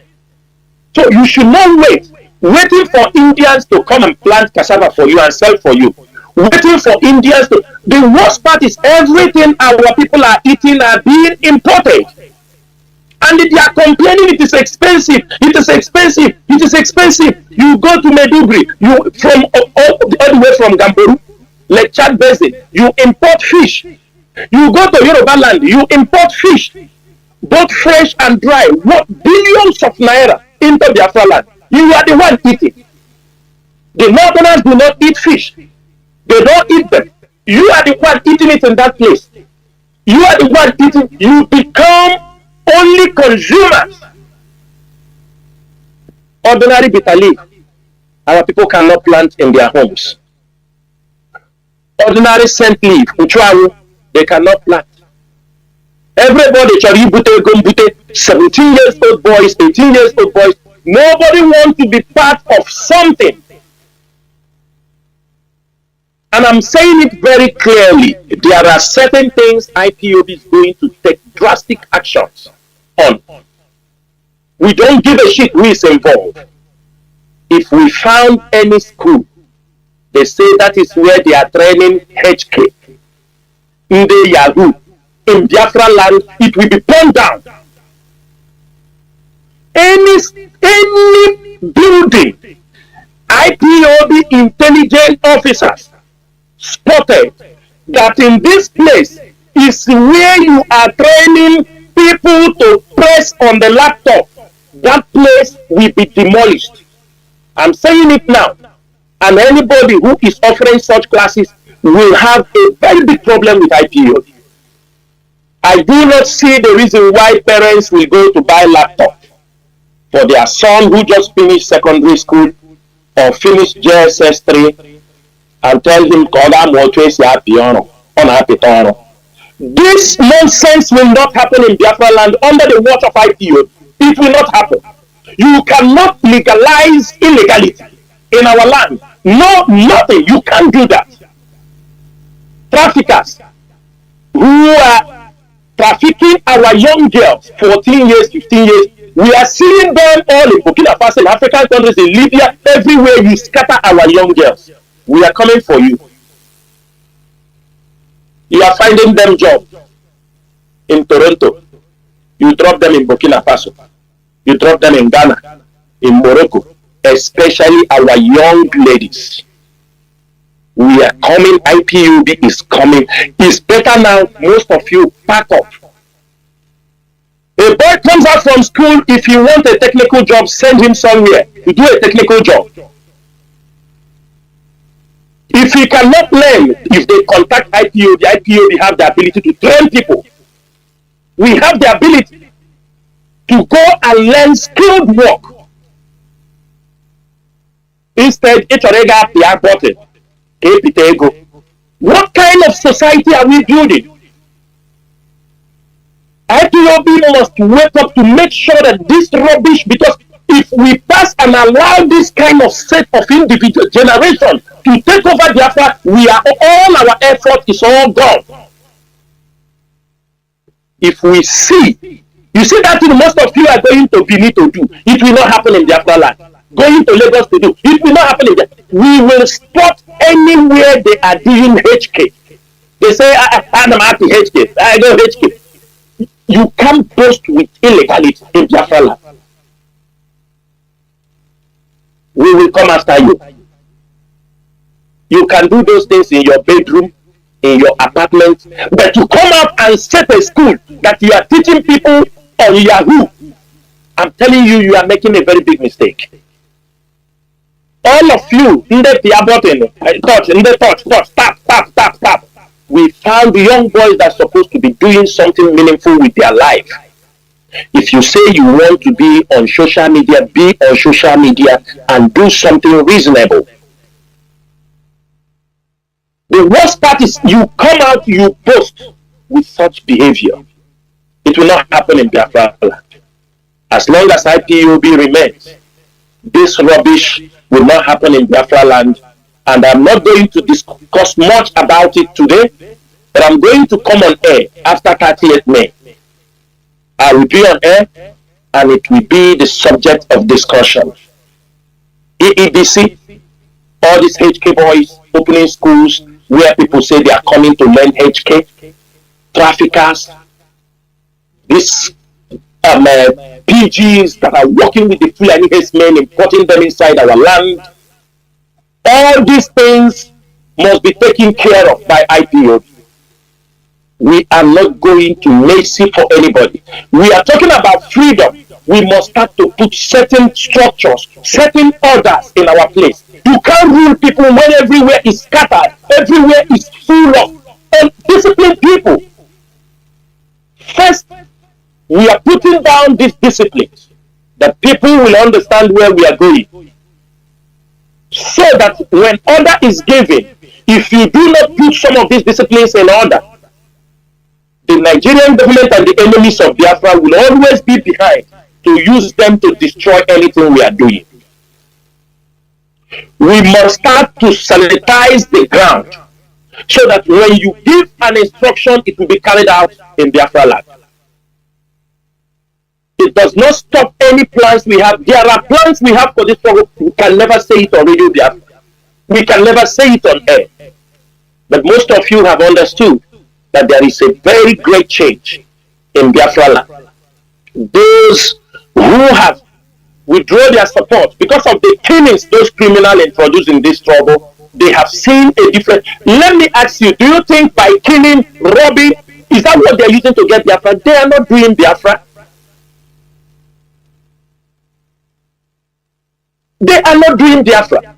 So you should not waiting for Indians to come and plant cassava for you and sell for you. Waiting for Indians to... The worst part is everything our people are eating are being imported. And they are complaining it is expensive. It is expensive. It is expensive. You go to Medugri, you from all the way from Gamboru, Lake Chad Basin, you import fish. You go to Yoruba land, you import fish, both fresh and dry. What billions of naira into Biafra land? You are the one eating. The Northerners do not eat fish. They don't eat them. You are the one eating it in that place. You are the one eating. You become only consumers. Ordinary bitter leaf, our people cannot plant in their homes. Ordinary scent leaf, uchuaru, they cannot plant. Everybody, charibute, gumbute, 17 years old boys, 18 years old boys, nobody wants to be part of something. And I'm saying it very clearly. There are certain things IPOB is going to take drastic actions on. We don't give a shit who is involved. If we found any school, they say that is where they are training HK. In the Yahoo, in Biafra land, it will be burned down. Any building, IPOB intelligence officers spotted that in this place is where you are training people to press on the laptop, that place will be demolished. I'm saying it now. And anybody who is offering such classes will have a very big problem with IPOB. I do not see the reason why parents will go to buy laptop for their son who just finished secondary school or finished JSS 3 and tell him, this nonsense will not happen in Biafra land under the watch of IPOB. It will not happen. You cannot legalize illegality in our land. No, nothing. You can't do that. Traffickers who are trafficking our young girls, 14 years, 15 years, we are seeing them all in Burkina Faso, in African countries, in Libya, everywhere you scatter our young girls. We are coming for you. You are finding them job in Toronto. You drop them in Burkina Faso. You drop them in Ghana, in Morocco, especially our young ladies. We are coming. IPUB is coming. It's better now, most of you pack up. A boy comes out from school, if you want a technical job, send him somewhere to do a technical job. If he cannot learn, if they contact IPOB, IPOB have the ability to train people. We have the ability to go and learn skilled work. Instead, what kind of society are we building? IPOB must wake up to make sure that this rubbish, because if we pass and allow this kind of set of individual generation to take over Biafra, we are all our effort is all gone. If we see, you see that thing most of you are going to Benin to do, it will not happen in Biafra land. Going to Lagos to do, it will not happen in Biafra. We will spot anywhere they are doing HK. They say, I'm happy HK, I go HK. You can't boast with illegality in Biafra land. We will come after you. You can do those things in your bedroom, in your apartment, but to come out and set a school that you are teaching people on Yahoo, I'm telling you, you are making a very big mistake. All of you, tap. We found young boys that are supposed to be doing something meaningful with their life. If you say you want to be on social media, be on social media and do something reasonable. The worst part is you come out, you post with such behavior. It will not happen in Biafra land. As long as IPOB remains, this rubbish will not happen in Biafra land. And I'm not going to discuss much about it today, but I'm going to come on air after 30th May. I will be on air and it will be the subject of discussion. EEDC, all these HK boys opening schools where people say they are coming to learn HK, traffickers, these PGs that are working with the Fulani men, importing them inside our land. All these things must be taken care of by IPOB. We are not going to lazy for anybody. We are talking about freedom. We must start to put certain structures, certain orders in our place. You can't rule people when everywhere is scattered, everywhere is full of undisciplined people. First, we are putting down these disciplines that people will understand where we are going. So that when order is given, if you do not put some of these disciplines in order, the Nigerian government and the enemies of Biafra will always be behind to use them to destroy anything we are doing. We must start to sanitize the ground so that when you give an instruction, it will be carried out in Biafra land. It does not stop any plans we have. There are plans we have for this program. We can never say it on Radio Biafra. We can never say it on air. But most of you have understood that there is a very great change in Biafra land. Those who have withdrawn their support because of the killings those criminals introduced in this trouble, they have seen a difference. Let me ask you, do you think by killing, robbing, is that what they're using to get Biafra? They are not doing Biafra. They are not doing Biafra.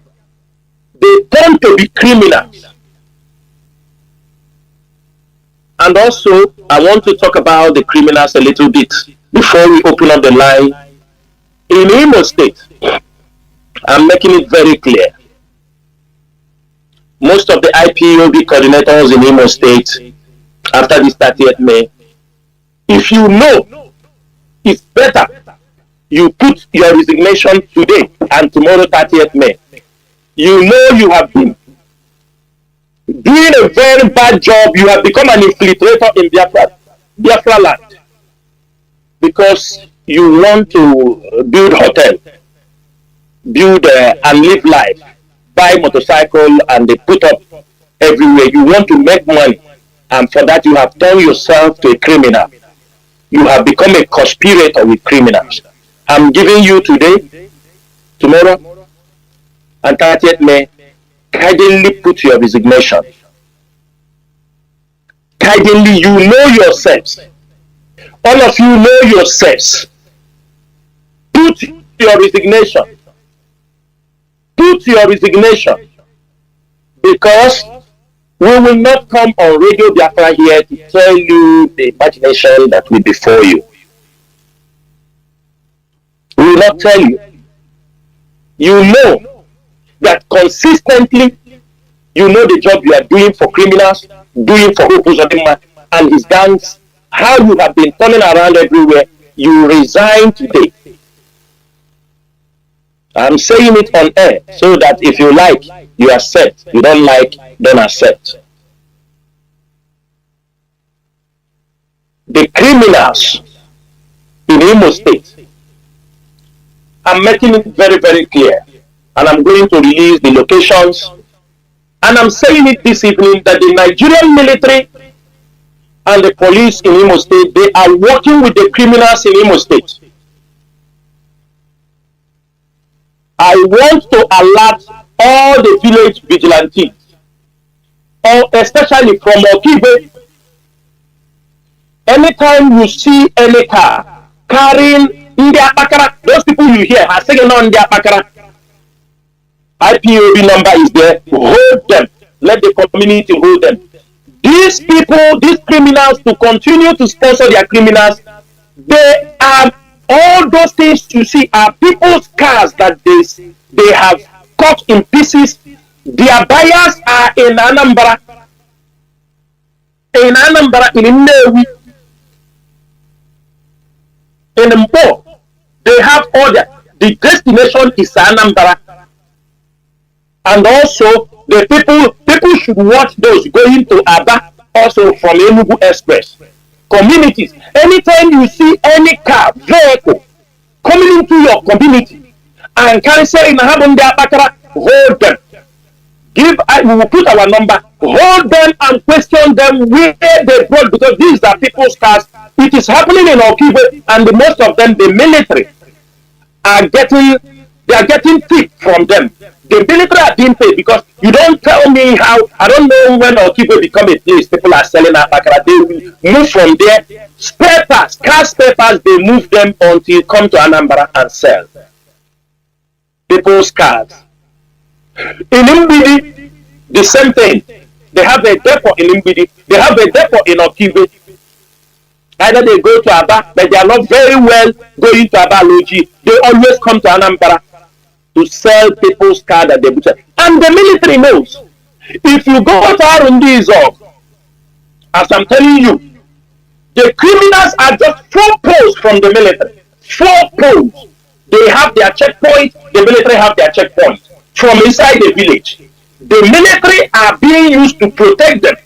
They tend to be criminals. And also, I want to talk about the criminals a little bit before we open up the line. In Imo State, I'm making it very clear. Most of the IPOB coordinators in Imo State, after this 30th May, if you know, it's better you put your resignation today and tomorrow 30th May. You know you have been doing a very bad job. You have become an infiltrator in Biafra land because you want to build hotel, build and live life, buy motorcycle and they put up everywhere. You want to make money, and for that you have turned yourself to a criminal. You have become a conspirator with criminals. I'm giving you today, tomorrow, and 30th May, kindly put your resignation. Kindly, you know yourselves. All of you know yourselves. Put your resignation. Put your resignation. Because we will not come on Radio Biafra here to tell you the imagination that will be before you. We will not tell you. You know that consistently, you know the job you are doing for criminals, doing for Opuzodima and his gangs, how you have been turning around everywhere, you resign today. I'm saying it on air so that if you like, you accept. You don't like, don't accept. The criminals in Imo State, I'm making it very, very clear. And I'm going to release the locations. And I'm saying it this evening that the Nigerian military and the police in Imo State, they are working with the criminals in Imo State. I want to alert all the village vigilantes, or especially from Okibe. Anytime you see any car carrying India Pakara, those people you hear are saying on India Pakara, IPOB number is there, hold them. Let the community hold them. These people, these criminals, to continue to sponsor their criminals, they are, all those things you see are people's cars that they have cut in pieces. Their buyers are in Anambra, in Nnewi, in Mpo. They have all that. The destination is Anambra. And also, the people should watch those going to Aba, also from Enugu Express. Communities, anytime you see any car, vehicle coming into your community and canceling Mahabunda Bakara, hold them. We will put our number, hold them and question them where they brought, because these are people's cars. It is happening in Okiwe, and most of them, the military, are getting tips from them. The military are being paid, because you don't tell me how. I don't know when Okiwe become a place. People are selling Abakara. They will move from there. Spare parts, car spare parts, they move them until come to Anambra and sell. People's cars. In Mbidi, the same thing. They have a depot in Mbidi. They have a depot in Okiwe. Either they go to Aba, but they are not very well going to Aba Loji. They always come to Anambra to sell people's car that they butcher. And the military knows. If you go to Arundizog, as I'm telling you, the criminals are just 4 posts from the military. 4 posts. They have their checkpoint, the military have their checkpoint from inside the village. The military are being used to protect them.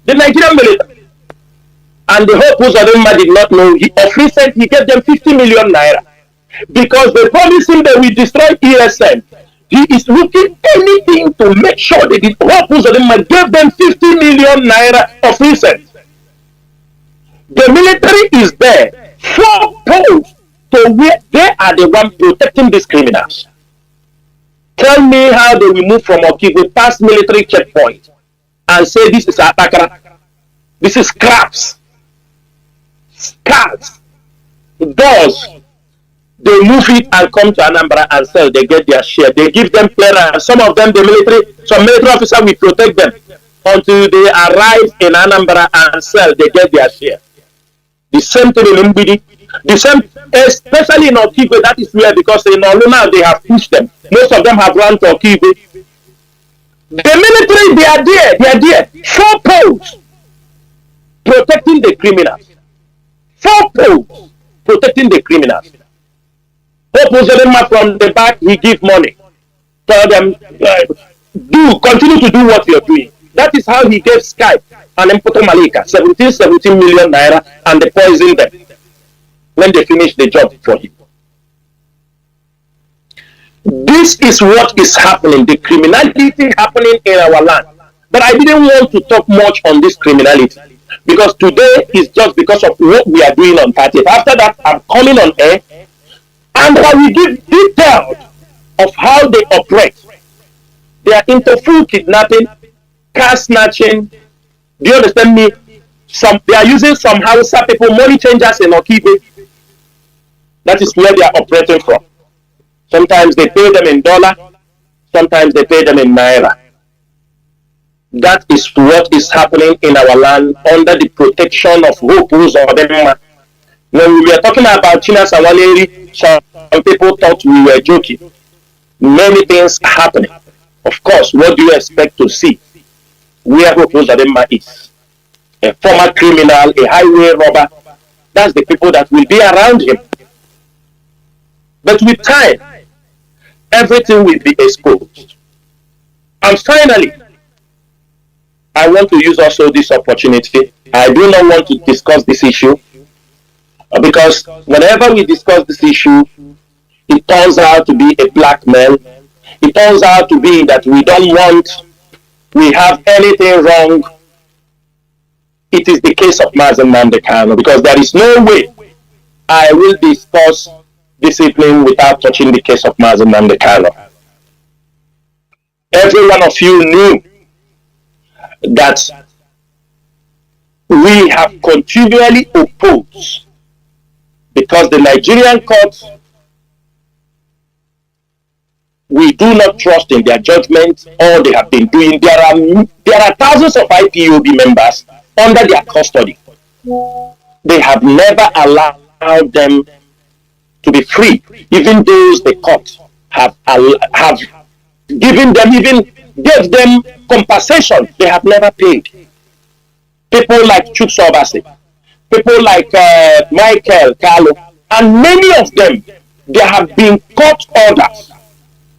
The Nigerian military. And the whole Uzadema did not know. He offered, he gave them 50 million naira. Because they promised him they will destroy ESN. He is looking anything to make sure that the whole Uzadema gave them 50 million naira of recent. The military is there. 4 posts to where they are the ones protecting these criminals. Tell me how they will move from Okiwe past military checkpoint and say this is Atakara. This is scraps. Cars. Doors. They move it and come to Anambra and sell. They get their share. They give them clearance. Some of them, the military, some military officer will protect them until they arrive in Anambra and sell. They get their share. The same thing in Mbidi. The same, especially in Okiwe, that is where, because in Oluna they have pushed them. Most of them have run to Okiwe. The military, they are there. They are there. 4 posts protecting the criminals. 4 posts protecting the criminals. Hope from the back, he give money. Tell them, continue to do what you're doing. That is how he gave Skype and Mpoto Malika 17 million naira, and they poisoned them when they finished the job for him. This is what is happening, the criminality happening in our land. But I didn't want to talk much on this criminality, because today is just because of what we are doing on 30th. After that, I'm coming on air, and I will give details of how they operate. They are into full kidnapping, car snatching. Do you understand me? They are using some Hausa people, money changers in Okibe. That is where they are operating from. Sometimes they pay them in dollar, sometimes they pay them in naira. That is what is happening in our land under the protection of Hope Uzodema. When we were talking about Chinasa Waleri, some people thought we were joking. Many things are happening. Of course, what do you expect to see where Hope Uzodema is? a former criminal, a highway robber. That's the people that will be around him. But with time, everything will be exposed. And finally, I want to use also this opportunity. I do not want to discuss this issue because whenever we discuss this issue, it turns out to be a blackmail. It turns out to be that we have anything wrong. It is the case of Mazi Nnamdi Kanu, because there is no way I will discuss discipline without touching the case of Mazi Nnamdi Kanu. Every one of you knew that we have continually opposed, because the Nigerian courts, we do not trust in their judgment. All they have been doing, there are thousands of IPOB members under their custody. They have never allowed them to be free. Even those the court have given them, even gave them compensation, they have never paid. People like Chukso Obasi, people like Michael Kanu, and many of them, there have been court orders.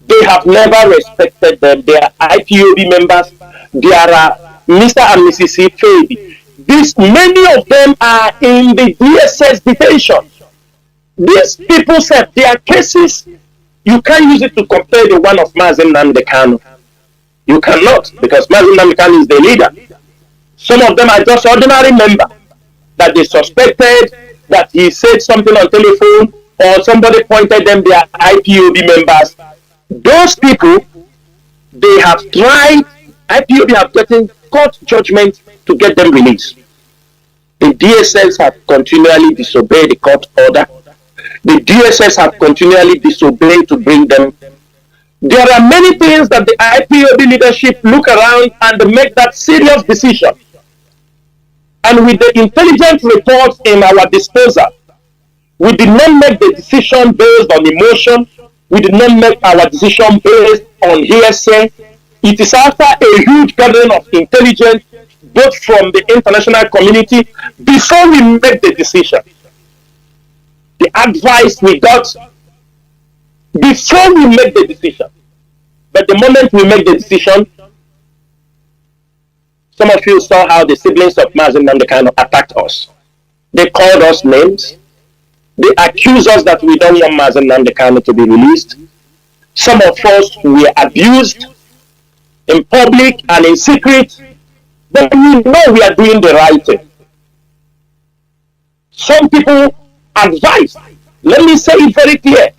They have never respected them. They are IPOB members. There are Mr. and Mrs. Fedi. Many of them are in the DSS detention. These people said their cases, you can't use it to compare the one of Mazi Nnamdi Kanu. You cannot, because Mazi Nnamdi Kanu is the leader. Some of them are just ordinary members that they suspected that he said something on telephone, or somebody pointed them, they are IPOB members. Those people, they have tried, IPOB have gotten court judgment to get them released. The DSS have continually disobeyed the court order. The DSS have continually disobeyed to bring them. There are many things that the IPOB leadership look around and make that serious decision. And with the intelligence reports in our disposal, we did not make the decision based on emotion. We did not make our decision based on hearsay. It is after a huge gathering of intelligence, both from the international community, before we make the decision. The advice we got before we make the decision. But the moment we make the decision, some of you saw how the siblings of Mazi Nnamdi Kanu attacked us. They called us names. They accuse us that we don't want Mazi Nnamdi Kanu to be released. Some of us were abused in public and in secret, but we know we are doing the right thing. Some people advise, let me say it very clear,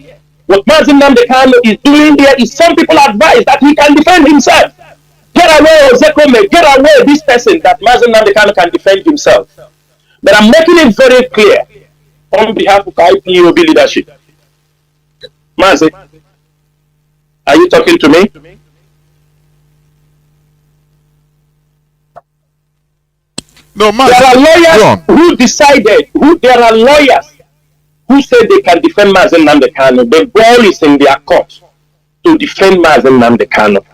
what Mazi Nnamdi Kanu is doing here is some people advise that he can defend himself. Get away, Ozekome, get away this person, that Mazi Nnamdi Kanu can defend himself. But I'm making it very clear on behalf of IPOB leadership. Mazi, are you talking to me? No, Mazi, there are lawyers who decided, there are lawyers who said they can defend Mazi Nnamdi Kanu. The ball is in their court to defend Mazi Nnamdi Kanu.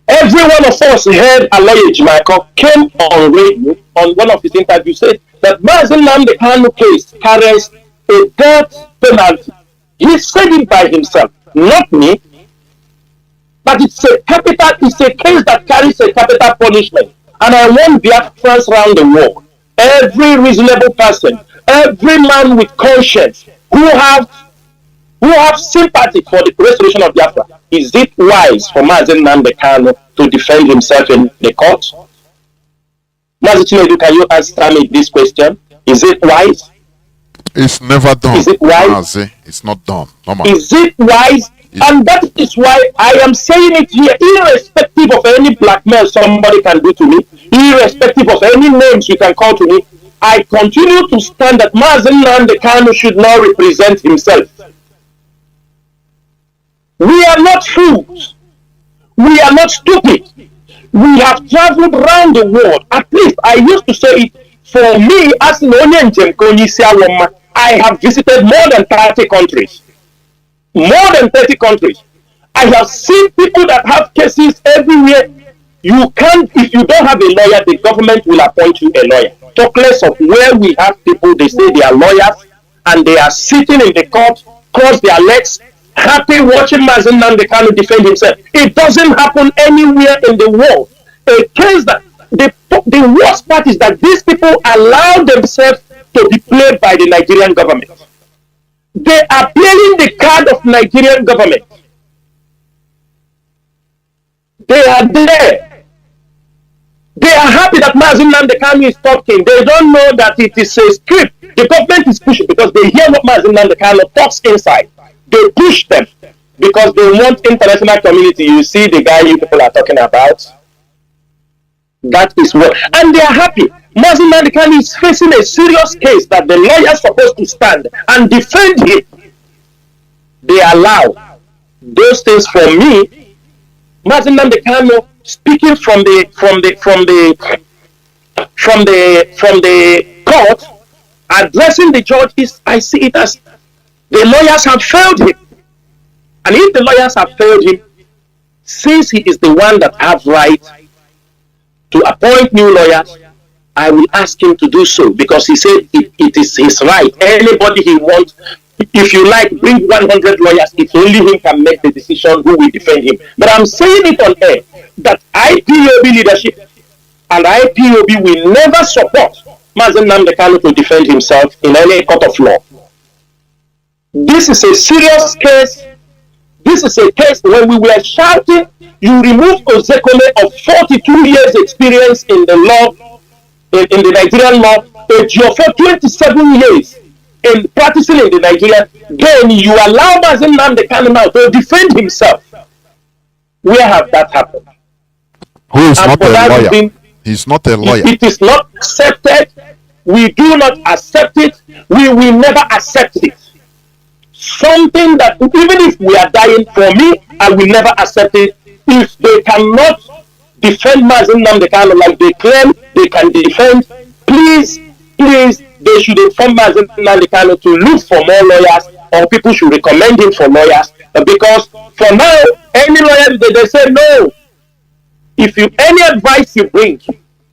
Every one of us heard a lawyer, Michael, came on radio on one of his interviews, said that Mazi Nnamdi Kanu case carries a death penalty. He said it by himself, not me. But it's a case that carries a capital punishment. And I want Biafrans around the world, every reasonable person, every man with conscience who have sympathy for the restoration of Biafra. Is it wise for Mazi Nnamdi Kanu to defend himself in the court? Mazi Chinasa, can you answer me this question? Is it wise? It's never done. Is it wise? Mazi, it's not done. No, is it wise? And that is why I am saying it here, irrespective of any blackmail somebody can do to me, irrespective of any names you can call to me, I continue to stand that Mazi Nnamdi Kanu should not represent himself. We are not fools. We are not stupid. We have traveled around the world. At least I used to say it, for me, as I have visited more than 30 countries. More than 30 countries. I have seen people that have cases everywhere. You can't, if you don't have a lawyer, the government will appoint you a lawyer. Talk less of where we have people, they say they are lawyers, and they are sitting in the court, cross their legs, happy watching Mazi Nnamdi Kanu defend himself. It doesn't happen anywhere in the world. A case that the worst part is that these people allow themselves to be played by the Nigerian government. They are playing the card of Nigerian government. They are there. They are happy that Mazi Nnamdi Kanu is talking. They don't know that it is a script. The government is pushing because they hear what Mazi Nnamdi Kanu talks inside. They push them because they want international community. You see the guy you people are talking about. That is what, and they are happy. Mazi Nnamdi Kanu is facing a serious case that the lawyer is supposed to stand and defend him. They allow those things from me. Mazi Nnamdi Kanu speaking from the court, addressing the judges. I see it as the lawyers have failed him, and if the lawyers have failed him, since he is the one that have right to appoint new lawyers, I will ask him to do so because he said it is his right. Anybody he wants, if you like, bring 100 lawyers. If only him can make the decision who will defend him. But I'm saying it on air that IPOB leadership and IPOB will never support Mazi Nnamdi Kanu to defend himself in any court of law. This is a serious case. This is a case when we were shouting, you remove Ozekole of 42 years experience in the law, in the Nigerian law, for 27 years in practicing in the Nigerian, then you allow Mazi Nnamdi Kanu now to defend himself. Where have that happened? Who is not a lawyer? Reason, he's not a lawyer. It is not accepted. We do not accept it. We will never accept it. Something that even if we are dying, for me, I will never accept it. If they cannot defend Mazi Nnamdi Kanu like they claim they can defend, please, they should inform Mazi Nnamdi Kanu to look for more lawyers, or people should recommend him for lawyers. Because for now, any lawyer, they say no. If you any advice you bring,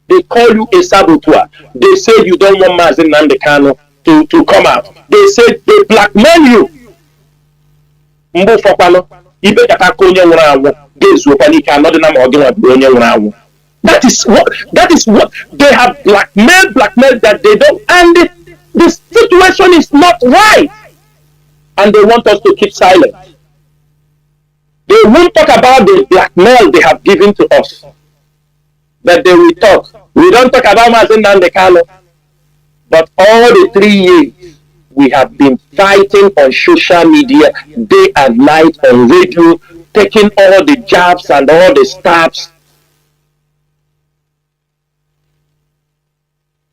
they call you a saboteur. They say you don't want Mazi Nnamdi Kanu to come out. They say they blackmail you. That is what they have blackmailed that they don't, and the situation is not right, and they want us to keep silent. They won't talk about the blackmail they have given to us, but they will talk. We don't talk about Mazi Nnamdi Kanu, but all the 3 years we have been fighting on social media, day and night, on radio, taking all the jabs and all the stabs.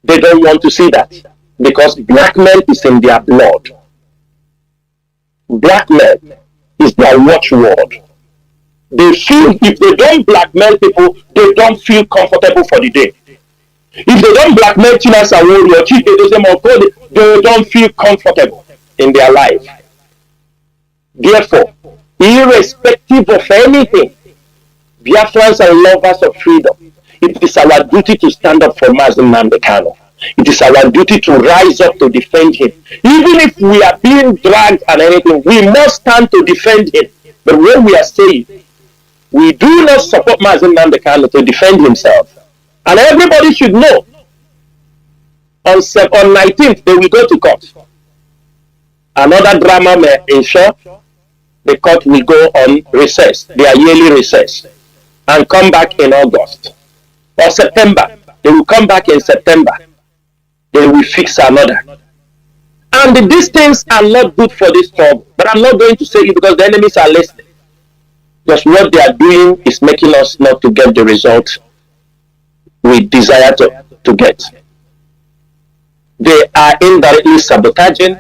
They don't want to see that because blackmail is in their blood. Blackmail is their watchword. They feel if they don't blackmail people, they don't feel comfortable for the day. If they don't blackmail Chinasa or they don't feel comfortable in their life. Therefore, irrespective of anything, Biafrans are lovers of freedom. It is our duty to stand up for Mazi Nnamdi Kanu. It is our duty to rise up to defend him. Even if we are being dragged and anything, we must stand to defend him. But when we are saying, we do not support Mazi Nnamdi Kanu to defend himself. And everybody should know, on 19th, they will go to court. Another drama may ensure the court will go on recess, their yearly recess, and come back in August or September. They will come back in September. They will fix another. And these things are not good for this trouble. But I'm not going to say it because the enemies are listening. Because what they are doing is making us not to get the result we desire to get. They are indirectly sabotaging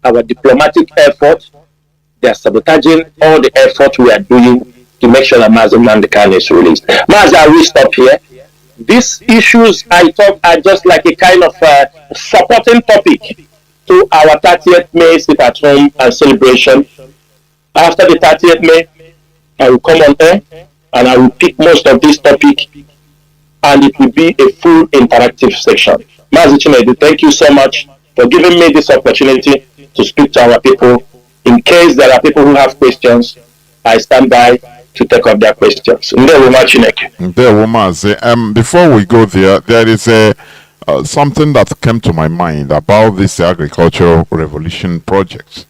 our diplomatic effort. They are sabotaging all the effort we are doing to make sure that Mazi Nnamdi Kanu is released. Mazi, I will stop here. These issues I talk are just like a kind of supporting topic to our 30th May sit at home and celebration. After the 30th May, I will come on air and I will pick most of this topic, and it will be a full interactive section. Mazi Chinasa, thank you so much for giving me this opportunity to speak to our people. In case there are people who have questions, I stand by to take up their questions. Before we go there, there is something that came to my mind about this agricultural revolution project.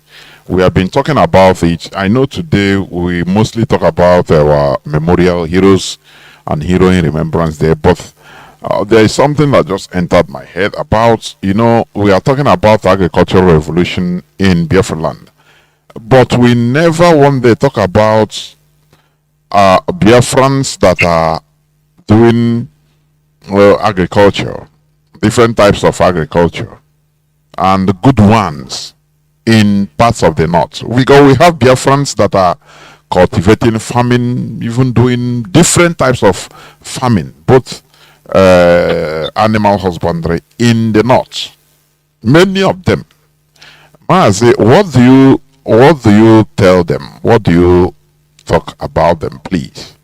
We have been talking about it. I know today we mostly talk about our memorial heroes and heroine remembrance day, but there is something that just entered my head about, we are talking about agricultural revolution in Biafra land, but we never one day talk about Biafrans that are doing agriculture, different types of agriculture, and the good ones in parts of the north. We have Biafrans that are cultivating, farming, even doing different types of farming, both animal husbandry in the north. Many of them. Mazi, what do you tell them? What do you talk about them, please?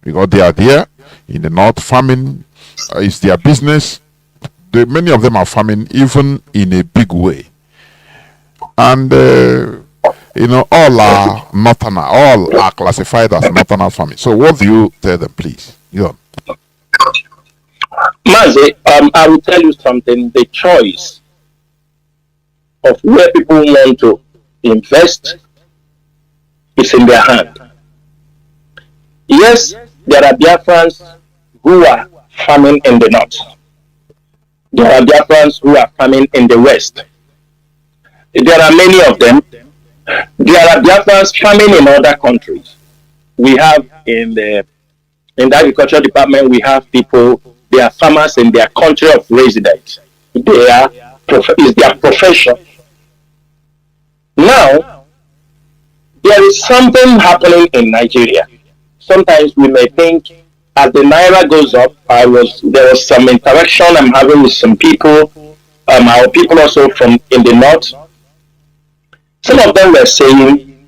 Because they are there in the north, farming is their business. Many of them are farming even in a big way. And all are northerners, all are classified as northerners farming. So what do you tell them, please? Yeah. Mazi, I will tell you something. The choice of where people want to invest is in their hand. Yes, there are Biafrans who are farming in the north. There are Biafrans who are farming in the west. There are many of them. There are Biafrans farming in other countries. We have in the agriculture department, we have people, they are farmers in their country of residence. It's their profession. Now, there is something happening in Nigeria. Sometimes we may think as the Naira goes up, there was some interaction I'm having with some people, our people also from in the north. Some of them were saying,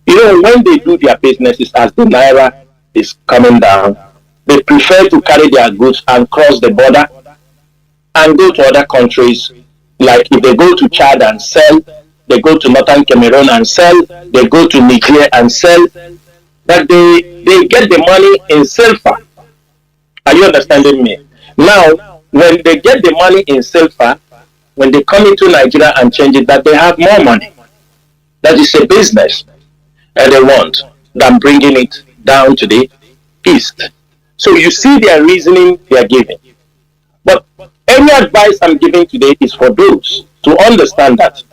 when they do their businesses as the Naira is coming down, they prefer to carry their goods and cross the border and go to other countries. Like if they go to Chad and sell, they go to Northern Cameroon and sell, they go to Nigeria and sell, but they get the money in silver. Are you understanding me? Now, when they get the money in silver, when they come into Nigeria and change it, that they have more money. That is a business that they want than bringing it down to the east. So you see their reasoning they are giving. But any advice I'm giving today is for those to understand that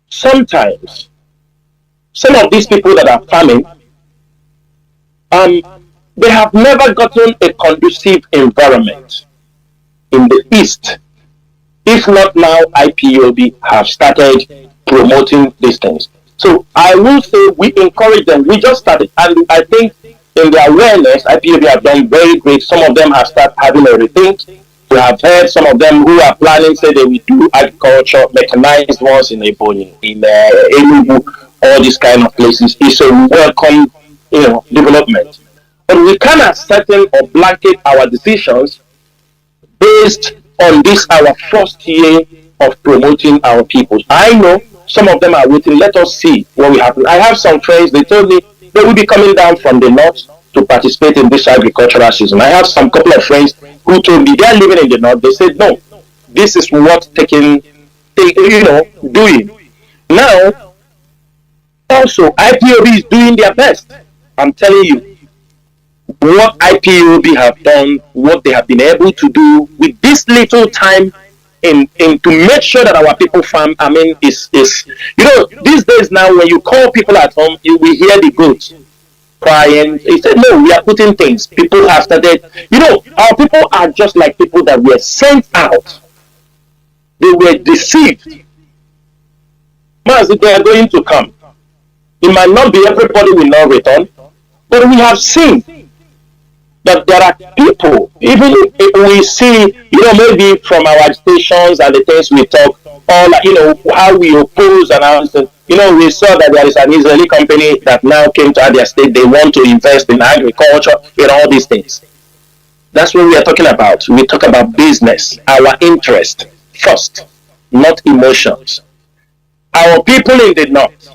sometimes some of these people that are farming, they have never gotten a conducive environment in the east. If not now, IPOB have started promoting these things. So I will say we encourage them. We just started, and I think in their awareness, IPOB have done very great. Some of them have started having a rethink. We have heard some of them who are planning, say they will do agriculture, mechanized ones in Ebonyi, in Enugu, all these kind of places. It's a welcome, development. But we cannot settle or blanket our decisions based on this our first year of promoting our people. I know some of them are waiting. Let us see what will happen. I have some friends, they told me they will be coming down from the north to participate in this agricultural season. I have some couple of friends who told me they are living in the north. They said, no, this is what doing. Now, also, IPOB is doing their best. I'm telling you, what IPOB have done, what they have been able to do with this little time in to make sure that our people farm, is these days now when you call people at home, we hear the goats crying. He said, no, we are putting things. People have started, our people are just like people that were sent out. They were deceived. Mazi, they are going to come. It might not be everybody will not return, but we have seen that there are people, even if we see, maybe from our stations and the things we talk, all, how we oppose and everything, You know, we saw that there is an Israeli company that now came to Abia State. They want to invest in agriculture, in all these things. That's what we are talking about. We talk about business, our interest first, not emotions. Our people in the north,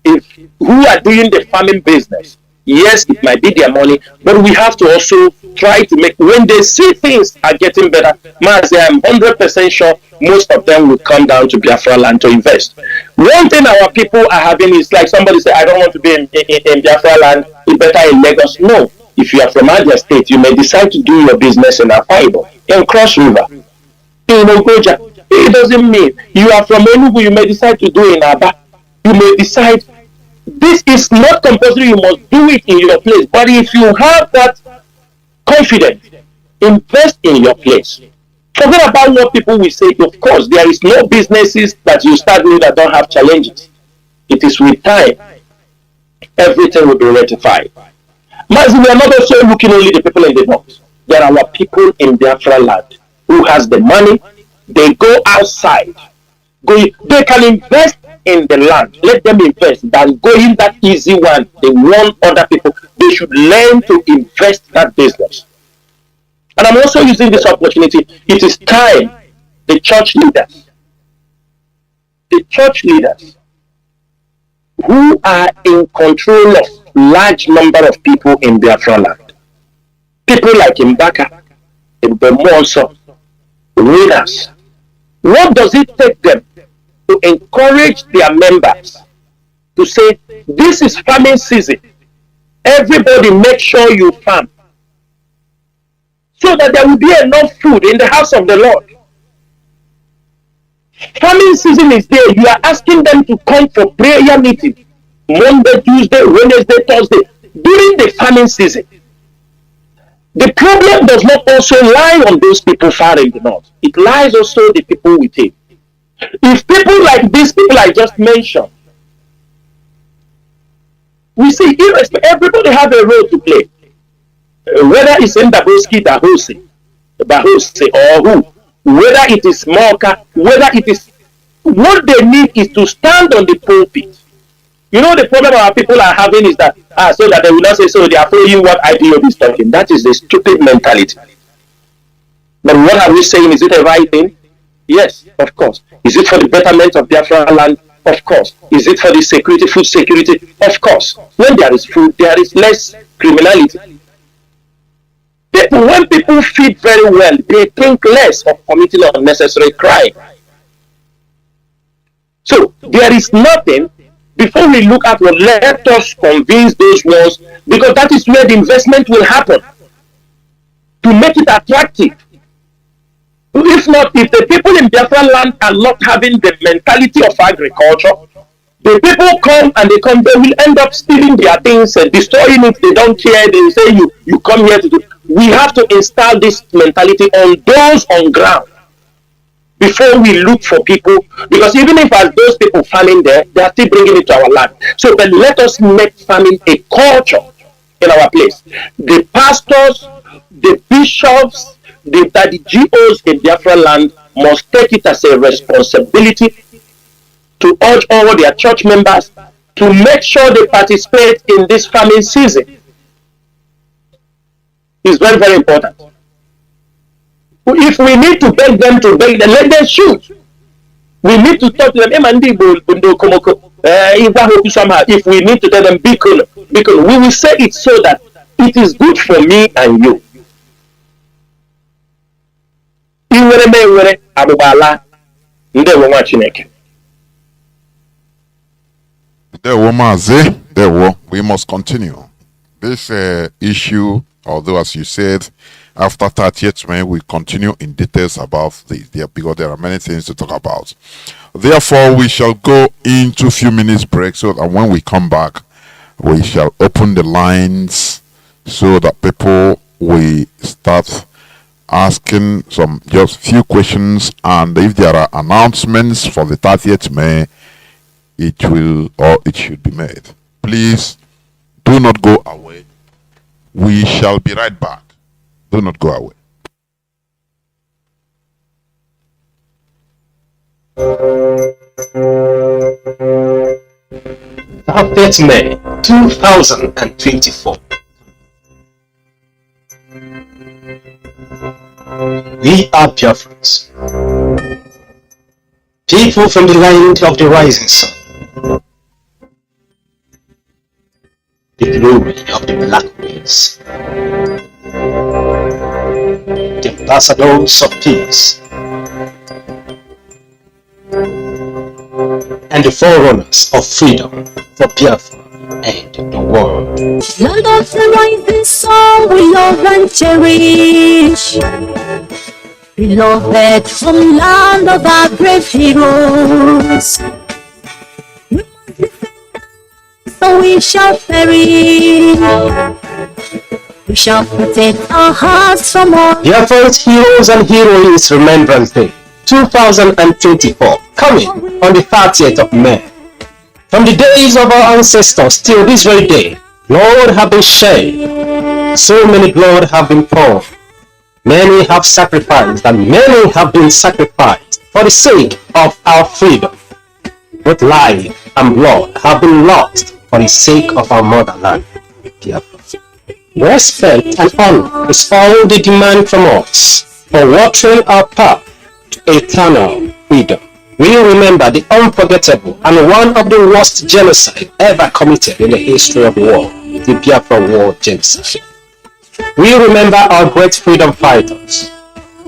if who are doing the farming business, yes, it might be their money, but we have to also try to make, when they see things are getting better, Mazi, I'm 100% sure most of them will come down to Biafra land to invest. One thing our people are having is like somebody say, I don't want to be in Biafra land, it's better in Lagos. No, if you are from Abia State, you may decide to do your business in Akwa in Cross River, in Ogoja. It doesn't mean you are from Enugu, you may decide to do in Aba. You may decide. This is not compulsory, you must do it in your place. But if you have that confidence, invest in your place. Forget about what people will say. Of course, there is no businesses that you start with that don't have challenges. It is with time, everything will be rectified. Mazi, we are not also looking only the people in the north. There are our people in Biafra land who has the money. They go outside. They can invest in the land. Let them invest than going that easy one. They want other people. They should learn to invest that business. And I'm also using this opportunity. It is time the church leaders who are in control of large number of people in Biafra land, people like Mbaka, Mbemonso, leaders, what does it take them to encourage their members to say, this is farming season. Everybody make sure you farm so that there will be enough food in the house of the Lord. Farming season is there. You are asking them to come for prayer meeting Monday, Tuesday, Wednesday, Thursday during the farming season. The problem does not also lie on those people far in the north. It lies also the people within. If people like these people I just mentioned, we see everybody have a role to play. Whether it's in Daboski, Bahose, or who, whether it is Moka, whether it is, what they need is to stand on the pulpit. You know, the problem our people are having is that, so that they will not say, so they are following what IPOB is talking. That is a stupid mentality. But what are we saying? Is it a right thing? Yes, of course. Is it for the betterment of Biafra land? Of course. Is it for the security, food security? Of course. When there is food, there is less criminality. When people feed very well, they think less of committing unnecessary crime. So there is nothing, before we look at what, let us convince those ones, because that is where the investment will happen, to make it attractive. If not, if the people in Biafra land are not having the mentality of agriculture, the people come and they will end up stealing their things and destroying it. They don't care. They say you come here to do. We have to install this mentality on those on ground before we look for people, because even if as those people farming there, they are still bringing it to our land. So then let us make farming a culture in our place. The pastors, the bishops, the GOs in Biafra land must take it as a responsibility to urge all their church members to make sure they participate in this farming season. It's very, very important. If we need to beg them, let them shoot. We need to talk to them. If we need to tell them, because we will say it so that it is good for me and you. We must continue this issue, although as you said, after 30th May, we continue in details about this, because there are many things to talk about. Therefore, we shall go into a few minutes break, so that when we come back, we shall open the lines so that people will start asking some just few questions, and if there are announcements for the 30th May, it will or it should be made. Please do not go away. We shall be right back. Do not go away. 30th May 2024. We are Biafrans, people from the land of the rising sun, the glory of the black race, the ambassadors of peace, and the forerunners of freedom for Biafra and the world. Land of the rising sun, we love and cherish. Beloved from land of our brave heroes. We must defend, so we shall perish. We shall protect our hearts from all. Biafrans Heroes and Heroines Remembrance Day 2024, coming on the 30th of May. From the days of our ancestors till this very day, blood have been shed, so many blood have been poured. Many have sacrificed and many have been sacrificed for the sake of our freedom. Both life and blood have been lost for the sake of our motherland. Respect and honor is all they demand from us for watering our path to eternal freedom. We remember the unforgettable and one of the worst genocide ever committed in the history of war, the Biafra War genocide. We remember our great freedom fighters,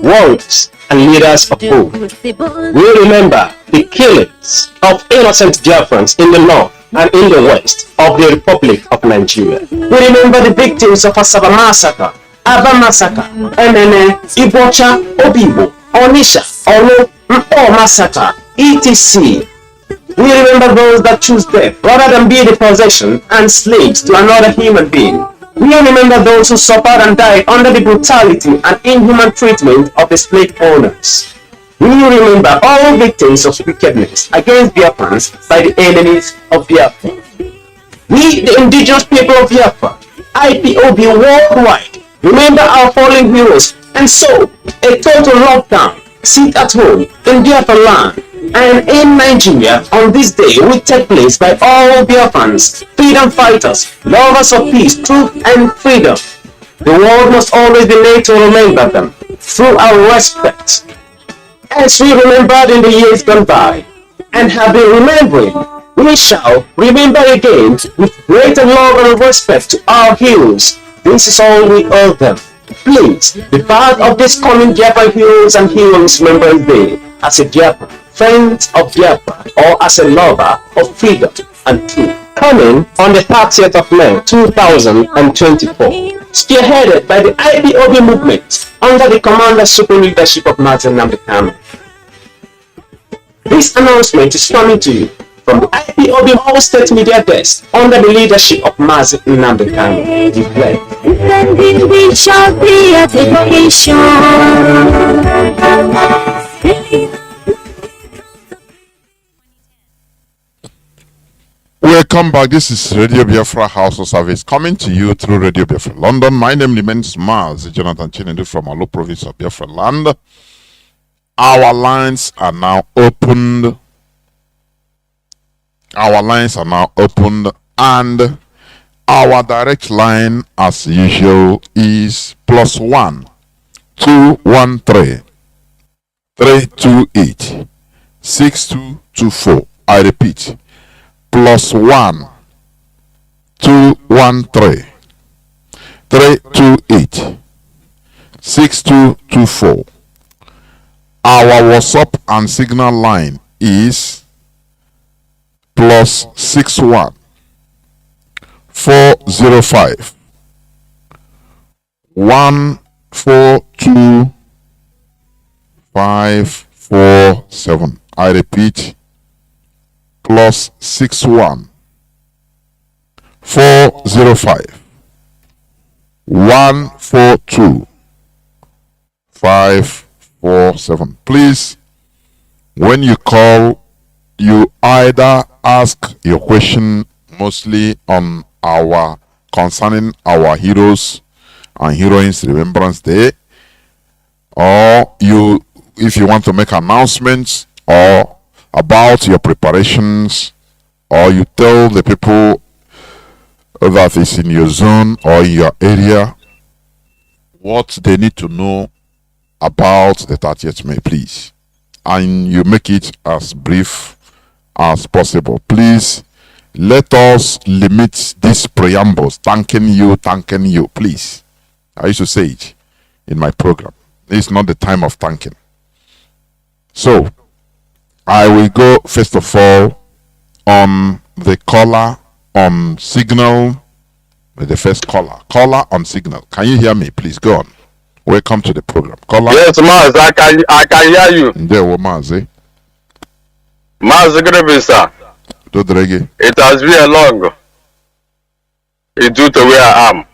warriors, and leaders of hope. We remember the killings of innocent Biafrans in the north and in the west of the Republic of Nigeria. We remember the victims of Asaba Massacre, Aba Massacre, Emene, Ibocha, Obibo, Onisha, Olo, Mpo Massacre, etc. We remember those that choose death rather than be the possession and slaves to another human being. We remember those who suffered and died under the brutality and inhuman treatment of the slave owners. We remember all victims of wickedness against Biafrans by the enemies of Biafra. We, the indigenous people of Biafra, IPOB worldwide, remember our fallen heroes, and so a total lockdown, sit at home in Biafra land and in Nigeria on this day will take place by all Biafrans, freedom fighters, lovers of peace, truth and freedom. The world must always be made to remember them through our respect. As we remembered in the years gone by and have been remembering, we shall remember again with greater love and respect to our heroes. This is all we owe them. Please be part of this coming Biafra Heroes and Heroines Remembrance Day as a Biafra, friend of Biafra, or as a lover of freedom and truth. Coming on the 30th of May 2024, spearheaded by the IPOB movement under the Commander-Supreme leadership of Mazi Nnamdi. This announcement is coming to you from the IPOB All State Media Desk under the leadership of Mazi Nnamdi. Defending we shall be at education. Welcome back. This is Radio Biafra House of Service coming to you through Radio Biafra London. My name remains Mazi Chinasa from Alo province of Biafra land. Our lines are now opened. Our lines are now opened, and our direct line, as usual, is +1 213 328 6224. I repeat, +1 213 328 6224. Our WhatsApp and Signal line is +61 405 142 547. I repeat, +61 405 142 547. Please, when you call, you either ask your question mostly on our concerning our heroes and heroines Remembrance Day, or you, if you want to make announcements or about your preparations, or you tell the people that is in your zone or in your area what they need to know about the 30th May, please. And you make it as brief as possible. Please let us limit these preambles. Thanking you, please. I used to say it in my program. It's not the time of thanking. So, I will go first of all on the caller on signal. The first caller on signal. Can you hear me? Please go on. Welcome to the program. Caller. Yes, Maz, I can hear you. There, Mazi. Maz, good evening, sir. It has been a long. It's due to where I am.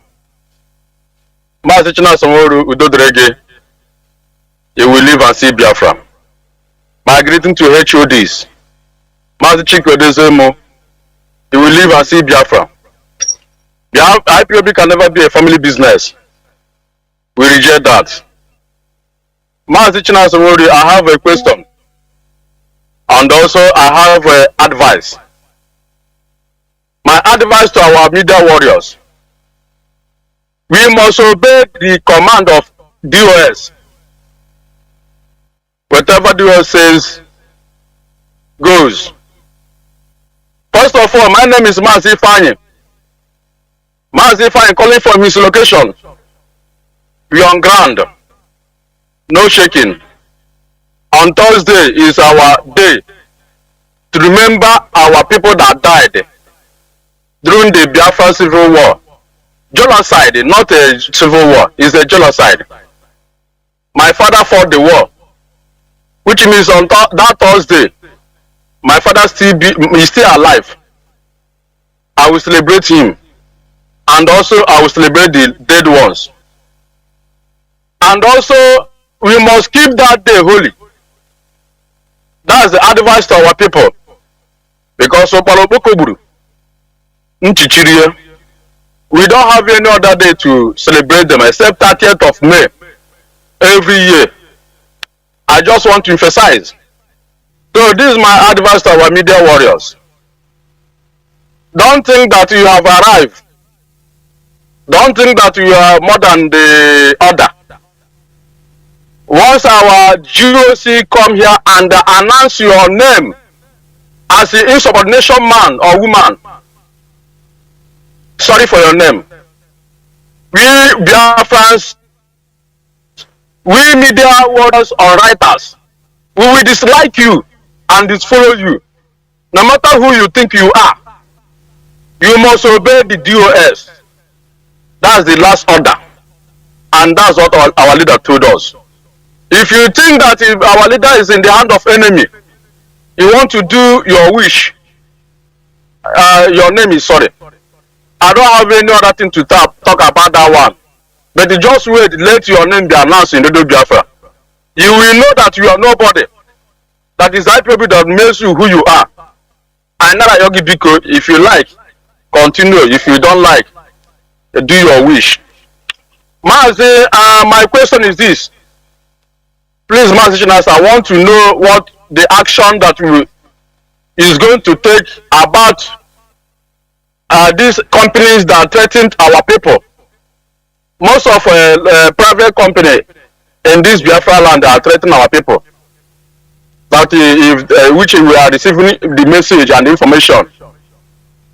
Mazi Chinasa, you will live and see Biafra. My greeting to HODs. Mazi Chinasa, you will live and see Biafra. IPOB can never be a family business. We reject that. Mazi Chinasa, I have a question. And also I have advice. My advice to our media warriors. We must obey the command of DOS. Whatever DOS says goes. First of all, my name is Mazi Fanyi. Mazi Fanyi calling from his location. We are on ground. No shaking. On Thursday is our day to remember our people that died during the Biafra civil war. Genocide, not a civil war, it's a genocide. My father fought the war, which means on that Thursday, my father is still alive. I will celebrate him, and also I will celebrate the dead ones. And also, we must keep that day holy. That's the advice to our people. Because we don't have any other day to celebrate them except 30th of May every year. I just want to emphasize. So this is my advice to our media warriors. Don't think that you have arrived. Don't think that you are more than the other. Once our GOC come here and announce your name as an insubordination man or woman, sorry for your name. We Biafrans, we media warriors or writers, we will dislike you and disfollow you. No matter who you think you are, you must obey the DOS. That's the last order. And that's what our leader told us. If you think that if our leader is in the hand of enemy, you want to do your wish, your name is sorry. I don't have any other thing to talk about that one. But you just wait, let your name be announced in the Biafra. You will know that you are nobody. That is IPOB that makes you who you are. And now Yogi Biko, if you like, continue. If you don't like, do your wish. Mazi, my question is this. Please, Mazi Chinasa, I want to know what the action that is going to take about these companies that threatened our people. Most of private company in this Biafra land are threatening our people. That which we are receiving the message and information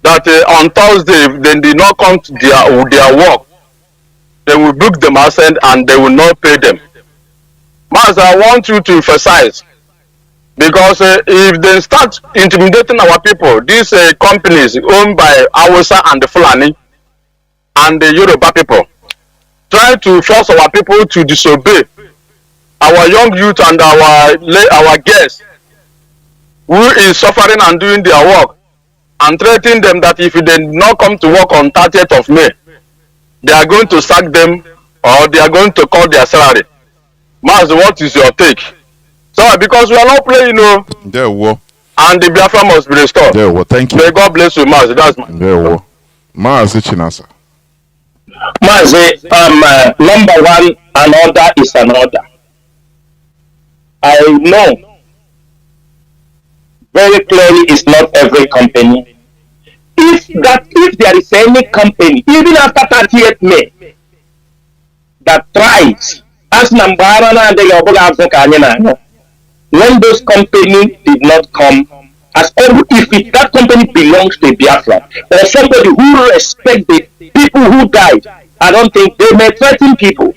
that on Thursday they did not come to their work. They will book them outside and they will not pay them. Mas, I want you to emphasize, because if they start intimidating our people, these companies owned by Hausa and the Fulani and the Yoruba people, try to force our people to disobey our young youth and our guests who is suffering and doing their work, and threatening them that if they did not come to work on 30th of May, they are going to sack them or they are going to cut their salary. Maz, what is your take? So, because we are not playing, There we and the Biafra must be restored. There we thank you. May God bless you, Maz. That's my. There we Mazi Chinasa. Mazi, number one, an order is an order. I know very clearly it's not every company. If there is any company, even after 30th May, that tries, as Nambara na de Africa, when those companies did not come, if that company belongs to Biafra or somebody who respects the people who died, I don't think they may threaten people.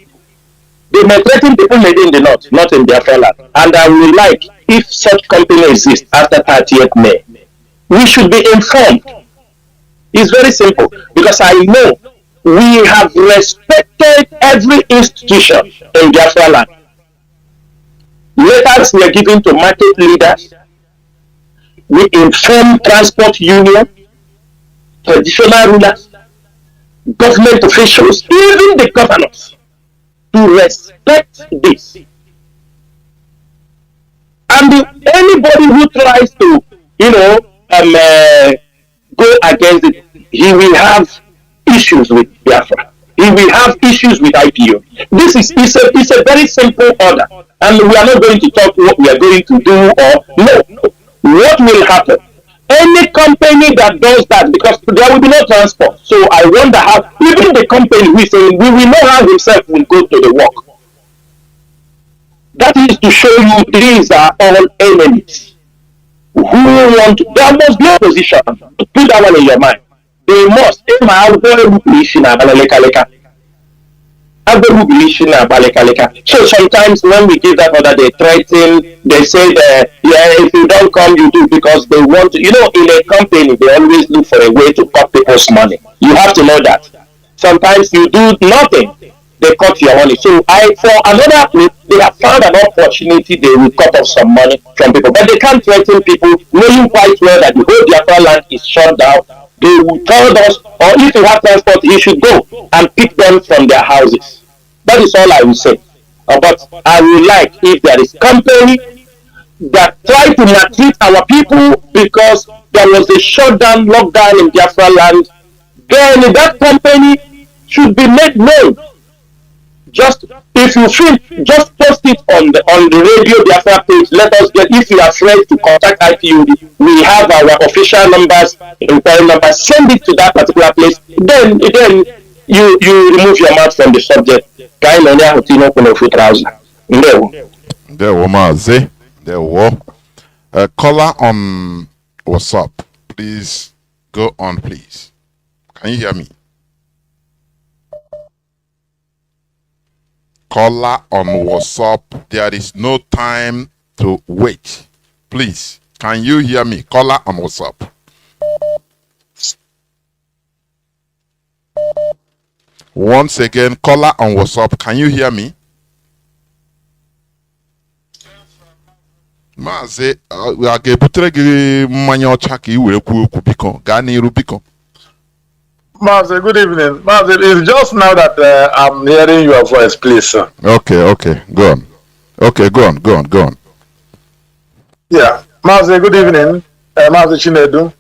They may threaten people maybe in the north, not in Biafra land. And I would like, if such company exists after 30th May, we should be informed. It's very simple because I know we have respected every institution in Biafra land. Letters were given to market leaders. We informed transport union, traditional rulers, government officials, even the governors, to respect this. And anybody who tries to, go against it, he will have issues with Biafra. He will have issues with IPO. This is it's a very simple order, and we are not going to talk what we are going to do or no. What will happen? Any company that does that, because there will be no transport. So I wonder how even the company we say we will know how himself will go to the work. That is to show you these are all enemies who want. There must be opposition. Put that one in your mind. They must. So sometimes when we give that order, they threaten, they say that, if you don't come, you do, because they want to, in a company, they always look for a way to cut people's money. You have to know that. Sometimes you do nothing, they cut your money. So for another place, they have found an opportunity, they will cut off some money from people. But they can't threaten people, knowing quite well that the whole Biafra land is shut down. They will tell us, or if you have transport, you should go and pick them from their houses. That is all I will say. But I would like, if there is company that try to maltreat our people because there was a shutdown, lockdown in Biafra land, then that company should be made known. Just if you feel, just post it on the radio Biafra page. Let us get. If you are afraid to contact IPUD, we have our official numbers, inquiry numbers. Send it to that particular place. Then you remove your mouth from the subject. There were Mazi. There were caller on WhatsApp. Please go on, please. Can you hear me? Caller on WhatsApp. There is no time to wait. Please, can you hear me? Caller on WhatsApp. Once again, caller on WhatsApp. Can you hear me? Mazi, we are going to manyo chaki we biko gani rubiko. Mazi, good evening. Mazi, it's just now that I'm hearing your voice, please, sir. Okay, go on. Okay, go on. Yeah, Mazi, good evening. Mazi Chinedu.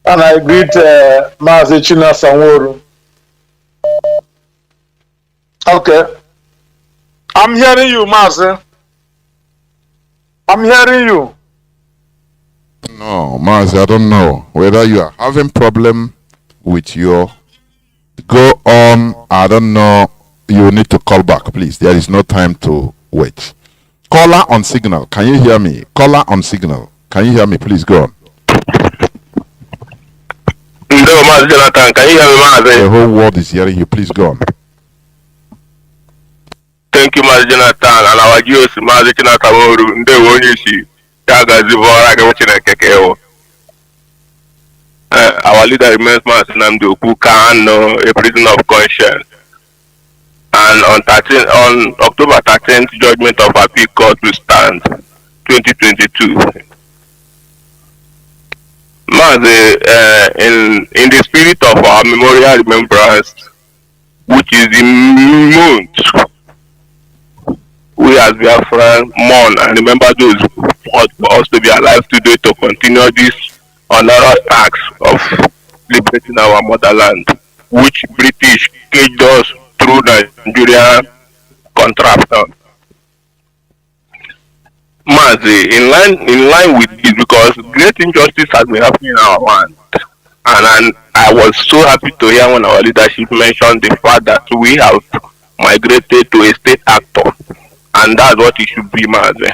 And I greet Mazi Chinasa. Okay. I'm hearing you, Mazi. I'm hearing you. No, Mazi, I don't know whether you are having problem with your go on. I don't know. You need to call back, please. There is no time to wait. Caller on signal. Can you hear me? Caller on signal. Can you hear me? Please go on. No, Mazi Jonathan, can you hear me, Mazi? The whole world is hearing you. Please go on. Thank you, Mazi Jonathan, and our GOC, Mazi Chinasa, Nde Wonyushi, Kaga Zivora, Gawachina Kekeo. Our leader remains Mazi Nnamdi, Kanu, a prisoner of conscience. And on October 13th, judgment of appeal court will stand, 2022. Mazi, in the spirit of our memorial remembrance, which is the month we as Biafrans mourn and remember those who fought for us to be alive today to continue this honorable task of liberating our motherland, which British caged us through Nigerian contractor. Mazi, in line with this, because great injustice has been happening in our land, and I was so happy to hear when our leadership mentioned the fact that we have migrated to a state actor, and that's what it should be, Mazi.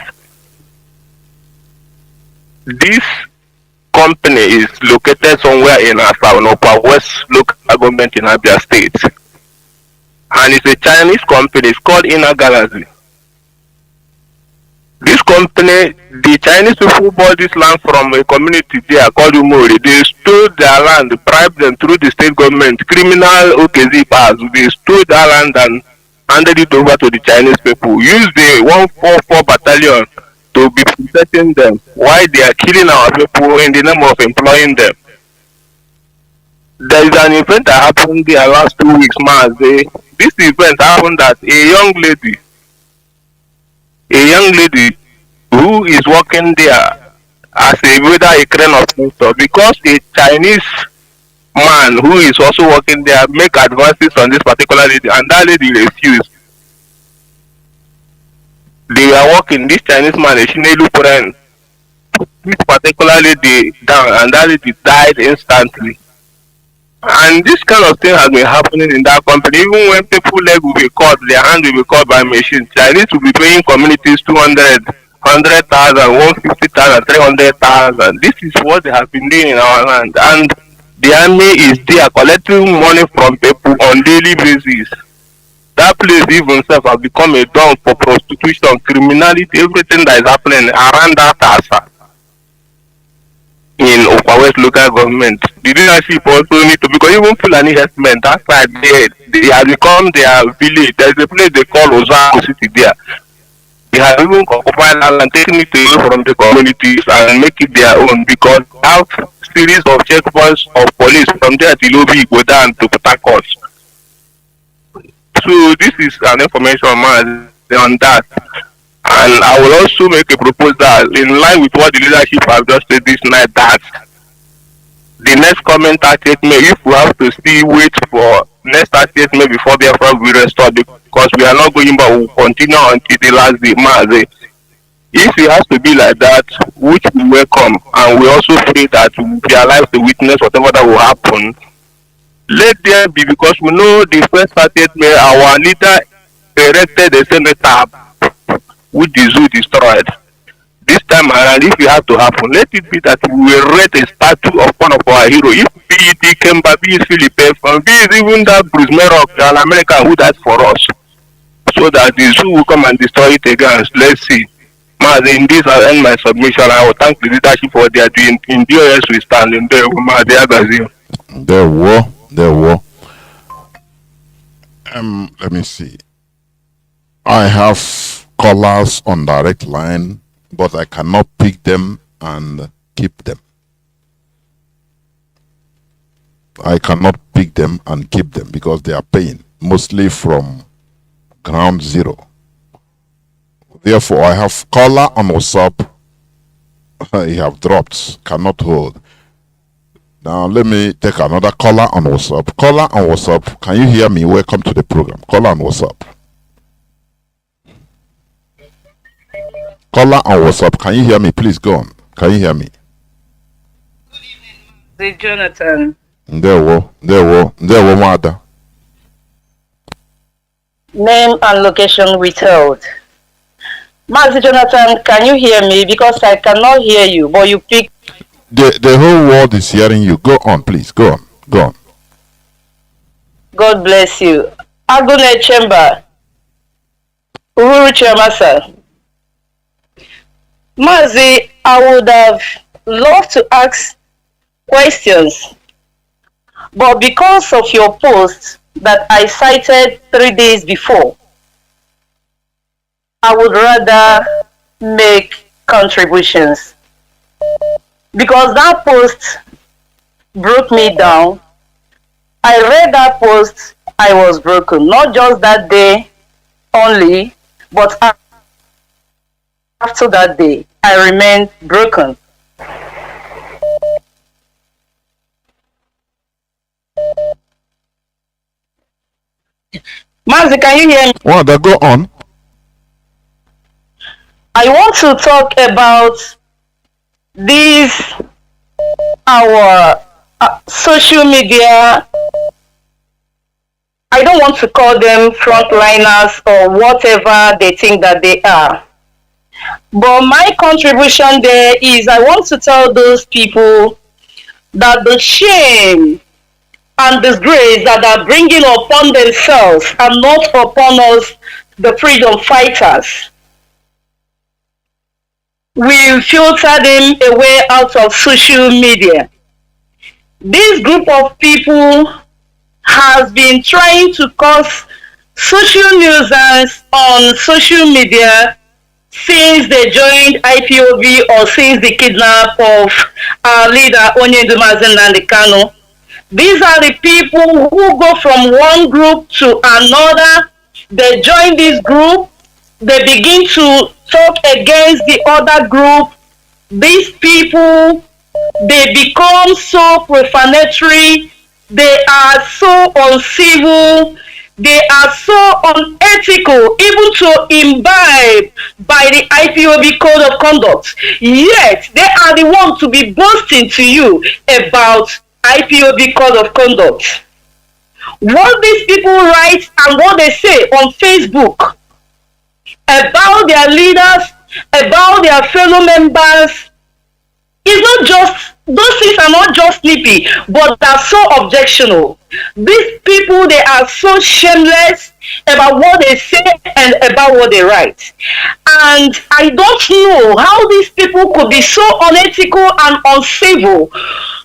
This company is located somewhere in Asawanopa West local government in Abia State, and it's a Chinese company. It's called Inner Galaxy. This company, the Chinese people bought this land from a community there called Umori. They stole their land, bribed them through the state government, criminal OKZ pass. They stole their land and handed it over to the Chinese people. Used the 144 battalion to be protecting them while they are killing our people in the name of employing them. There is an event that happened there last 2 weeks, Mars. This event happened that a young lady who is working there as whether a crane operator, because a Chinese man who is also working there make advances on this particular lady, and that lady refused. They were working, this Chinese man, a Shinelu friend, this particular lady down, and that lady died instantly. And this kind of thing has been happening in that company. Even when people leg will be cut, their hand will be cut by machine. Chinese will be paying communities 200, 100,000, 150,000, 300,000. This is what they have been doing in our land. And the army is there collecting money from people on daily basis. That place even self has become a dump for prostitution, criminality, everything that is happening around that asa in Upper West local government. The leadership also need to, because even Fulani herdsmen, that side there, they have become their village. There is a place they call Ozako City there. They have even occupied land and taken it away from the communities and make it their own, because they have series of checkpoints of police from there to Lobi go down to Port Harcourt. So this is an information on that. And I will also make a proposal in line with what the leadership have just said this night, that the next comment 30th May, if we have to still wait for next 30th May before Biafra will be restored, because we are not going back, we will continue until the last day, Mazi. If it has to be like that, which we welcome, and we also pray that we will be alive to witness whatever that will happen, let there be, because we know the first 30th May, our leader erected a senator which the zoo destroyed. This time around, if it has to happen, let it be that we will erect a statue of one of our heroes. If be it Kemba, be it Philippe, and be it even that Bruce Merrock, an American who died for us, so that the zoo will come and destroy it again. Let's see. In this, I end my submission. I will thank the leadership for their doing. In DOS, we stand in there. There were. Let me see. I have callers on direct line, but I cannot pick them and keep them. I cannot pick them and keep them because they are paying, mostly from ground zero. Therefore, I have caller on WhatsApp. I have dropped, cannot hold. Now, let me take another caller on WhatsApp. Caller on WhatsApp, can you hear me? Welcome to the program. Caller on WhatsApp. Caller on WhatsApp, can you hear me? Please go on. Can you hear me? Good evening, Jonathan. There were, mother. Name and location withheld. Mazi Jonathan, can you hear me? Because I cannot hear you, but you pick. The whole world is hearing you. Go on, please. Go on. God bless you. Agune Chamber. Uhuru Chamasa. Mazi, I would have loved to ask questions, but because of your post that I cited 3 days before, I would rather make contributions. Because that post broke me down. I read that post, I was broken. Not just that day only, but after that day, I remained broken. Mazi, can you hear me? Well, go on. I want to talk about these our social media. I don't want to call them frontliners or whatever they think that they are. But my contribution there is I want to tell those people that the shame and disgrace that are bringing upon themselves and not upon us, the freedom fighters, will filter them away out of social media. This group of people has been trying to cause social nuisance on social media since they joined IPOB or since the kidnap of our leader Mazi Nnamdi Kanu. These are the people who go from one group to another. They join this group, they begin to talk against the other group. These people, they become so profanatory, they are so uncivil, they are so unethical, even to imbibe by the IPOB code of conduct. Yet they are the ones to be boasting to you about IPOB code of conduct. What these people write and what they say on Facebook about their leaders, about their fellow members, is not just, those things are not just snippy, but they're so objectionable. These people, they are so shameless about what they say and about what they write. And I don't know how these people could be so unethical and uncivil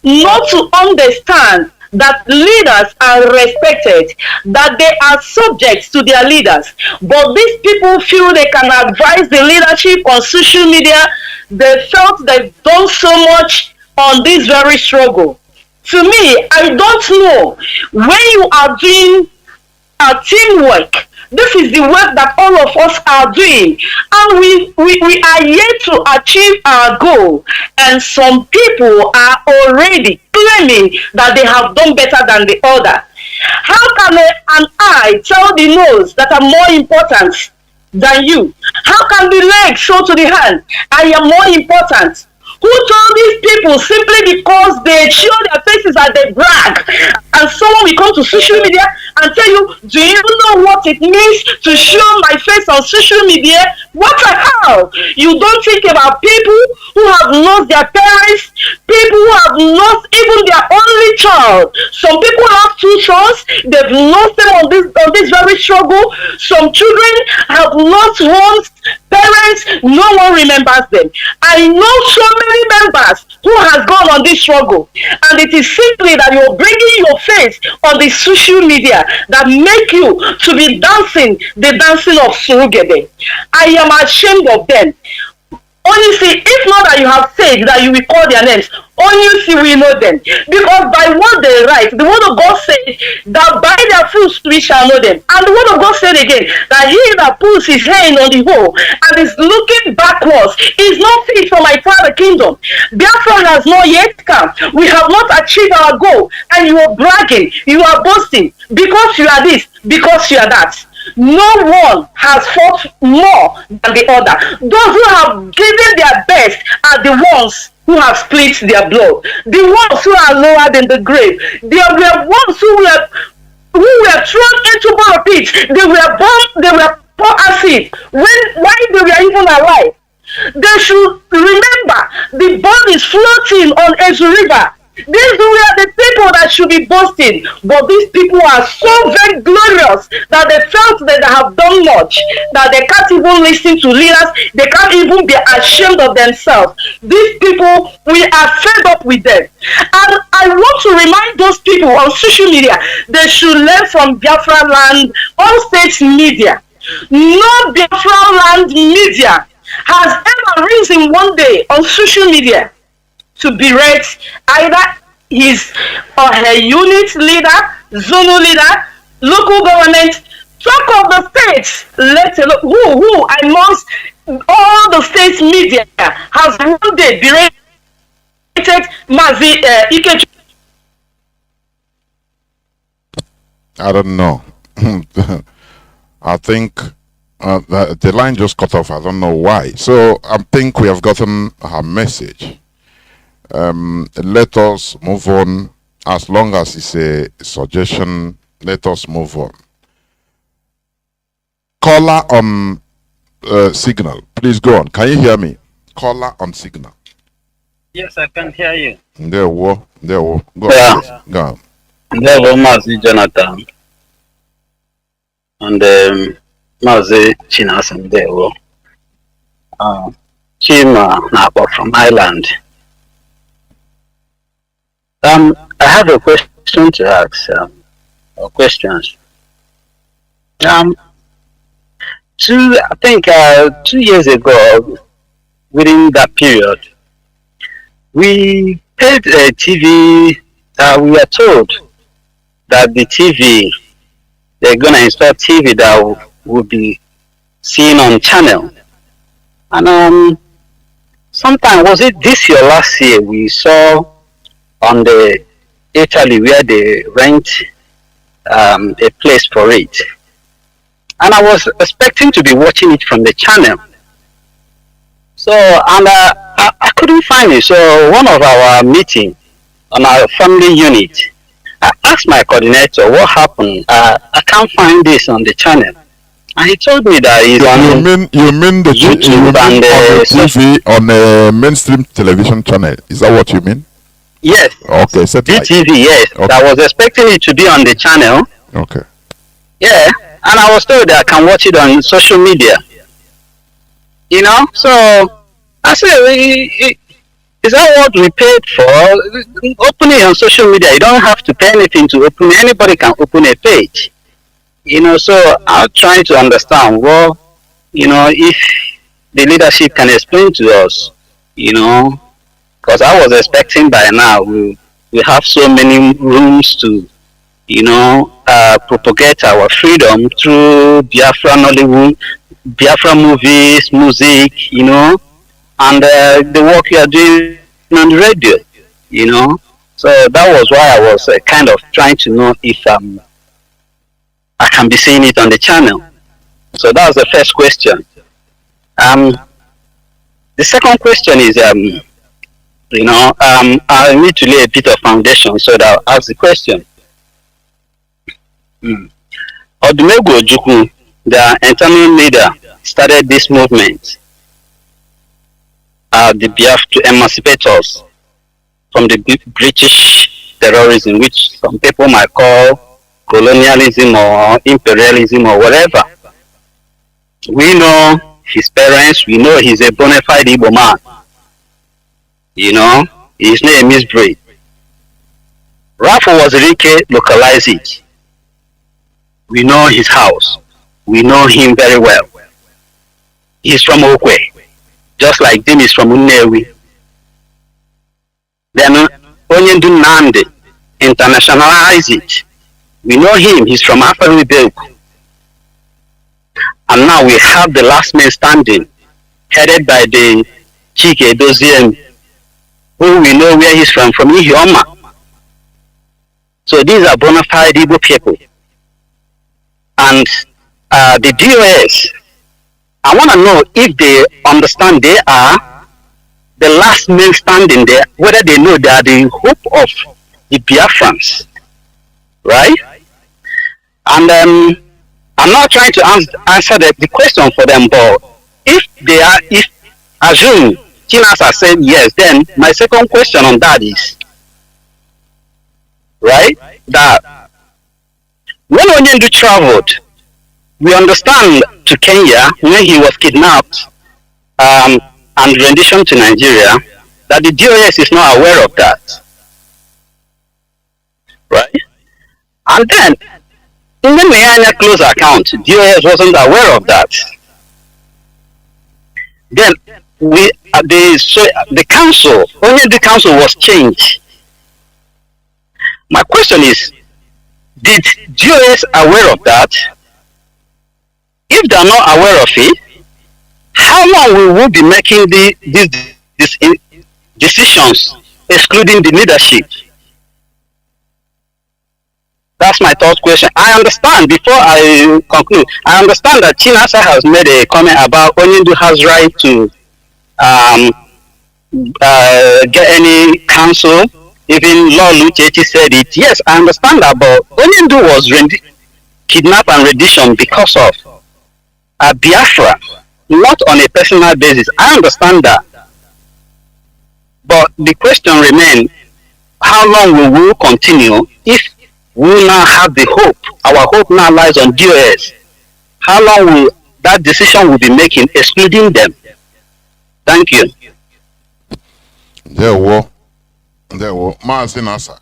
not to understand that leaders are respected, that they are subject to their leaders. But these people feel they can advise the leadership on social media. They felt they've done so much on this very struggle. To me, I don't know, when you are doing a teamwork, this is the work that all of us are doing, and we are yet to achieve our goal, and some people are already claiming that they have done better than the other. How can an eye tell the nose that I'm more important than you? How can the leg show to the hand I am more important? Who told these people simply because they show their faces and they brag? And someone will come to social media and tell you, do you know what it means to show my face on social media? What the hell? You don't think about people who have lost their parents, people who have lost even their only child. Some people have two sons, they've lost them on this very struggle. Some children have lost homes, parents, no one remembers them. I know so many members who has gone on this struggle, and it is simply that you're bringing your face on the social media that make you to be dancing the dancing of Surugede. I am ashamed of them. Only see, if not that you have said that you will call their names, only see we know them. Because by what they write, the word of God says that by their fruits we shall know them. And the word of God said again that he that puts his hand on the hole and is looking backwards is not fit for my Father kingdom. Biafra has not yet come. We have not achieved our goal. And you are bragging, you are boasting because you are this, because you are that. No one has fought more than the other. Those who have given their best are the ones who have split their blood. The ones who are lower than the grave. They were ones who were thrown into borrow pits. They were bombed, they were poured acid while they were even alive. They should remember the bodies floating on a river. These were the people that should be boasting, but these people are so very glorious that they felt that they have done much, that they can't even listen to leaders, they can't even be ashamed of themselves. These people, we are fed up with them. And I want to remind those people on social media, they should learn from Biafra land, all states media. No Biafra land media has ever risen one day on social media to berate either his or her unit leader, zonal leader, local government, talk of the states, let alone who amongst all the states media has one day berated Mazi Ikechu. I don't know. I think The line just cut off. I don't know why. So I think we have gotten her message. Let us move on. As long as it's a suggestion, let us move on. Caller on signal. Please go on. Can you hear me? Caller on signal. Yes, I can hear you. There we go. Yeah. Go on. There was Mazi Jonathan and Mazi Chinasa. There were Chima Napa from Ireland. I have a question to ask. Or questions. I think 2 years ago, within that period, we paid TV. We were told that the TV, they're going to install TV that will be seen on channel. And sometime, was it this year, last year, we saw on the Italy where they rent a place for it. And I was expecting to be watching it from the channel. So, and I couldn't find it. So one of our meeting on our family unit, I asked my coordinator what happened. I can't find this on the channel. And he told me that it's on you mean the YouTube on the TV on a mainstream television channel? Is that what you mean? Yes. Okay, satellite. DTV, yes. Okay. I was expecting it to be on the channel. Okay. Yeah. And I was told that I can watch it on social media. You know? So I said, is that what we paid for? Opening on social media, you don't have to pay anything to open. Anybody can open a page. You know, so I'm trying to understand what, you know, if the leadership can explain to us, you know, because I was expecting by now we have so many rooms to, you know, propagate our freedom through Biafra Nollywood, Biafra movies, music, you know, and the work you are doing on the radio, you know. So that was why I was kind of trying to know if I can be seeing it on the channel. So that was the first question. The second question is, you know, I need to lay a bit of foundation, so that I'll ask the question. Odumegwu Ojukwu, the internal leader, started this movement, the Biafra, to emancipate us from the British terrorism, which some people might call colonialism or imperialism or whatever. We know his parents, we know he's a bona fide Igbo man. You know, his name is Bray. Rafa was Rike, localize it. We know his house. We know him very well. He's from Okwe, just like Dim is from Unewi. Then Onyendu Nnamdi, internationalize it. We know him, he's from Afaribeku. And now we have the last man standing, headed by the Chike Doziem, who we know where he's from Ihioma. So these are bona fide Igbo people. And the DOS, I want to know if they understand they are the last men standing there, whether they know they are the hope of the Biafrans, right? And I'm not trying to answer the question for them, but if they are, if assume Chinasa said yes, then my second question on that is, right, that when Onyendu traveled, we understand to Kenya when he was kidnapped and rendition to Nigeria, that the DOS is not aware of that, right? And then in the Mayanya close account, DOS wasn't aware of that. Then the council, only the council was changed. My question is, did DOS aware of that? If they are not aware of it, how long will we be making these decisions, excluding the leadership? That's ask my third question. I understand, before I conclude, I understand that Chinasa has made a comment about Onyendu has right to um, get any counsel. Even Lord Luchechi said it. Yes, I understand that, but Onyendu was kidnapped and rendition because of Biafra, not on a personal basis. I understand that. But the question remains, how long will we continue if we now have the hope? Our hope now lies on DOS. How long will that decision will be making, excluding them? Thank you. There were Mazi Chinasa.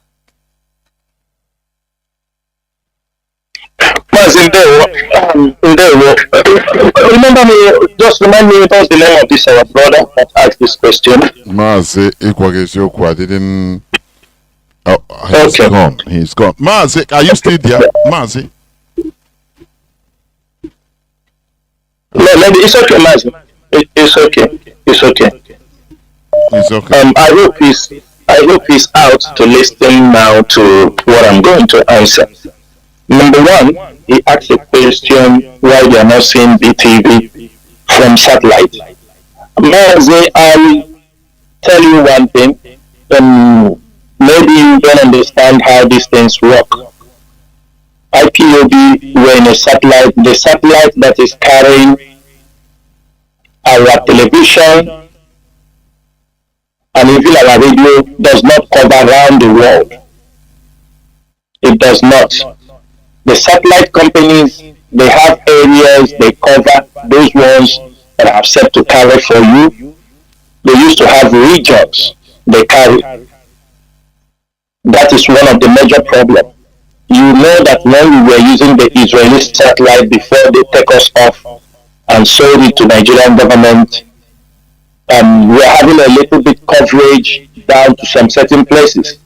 Remember me, just remind me what's the name of this our brother that asked this question. Mazi Ikwagesioku, I didn't. Oh, he's Okay. gone. He's gone. Mazi, are you still there? Mazi? No, it's okay, Mazi. It's okay. It's okay. It's okay. I hope he's out to listen now to what I'm going to answer. Number one, he asked a question why they are not seeing BTV from satellite. Mazi, I'll tell you one thing. Maybe you don't understand how these things work. IPOB were in a satellite, the satellite that is carrying our television and even our radio does not cover around the world. It does not. The satellite companies, they have areas they cover, those ones that are set to carry for you. They used to have regions they carry. That is one of the major problems. You know that when we were using the Israeli satellite before they take us off and sold it to Nigerian government, we were having a little bit coverage down to some certain places.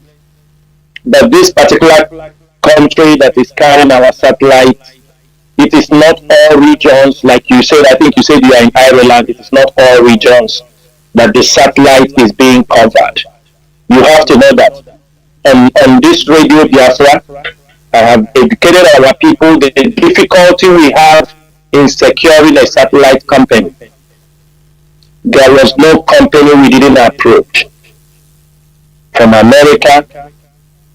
But this particular country that is carrying our satellite, it is not all regions, like you said, I think you said you are in Ireland, it is not all regions that the satellite is being covered. You have to know that. On this radio Biafra, I have educated our people the difficulty we have in securing a satellite company. There was no company we didn't approach. From America,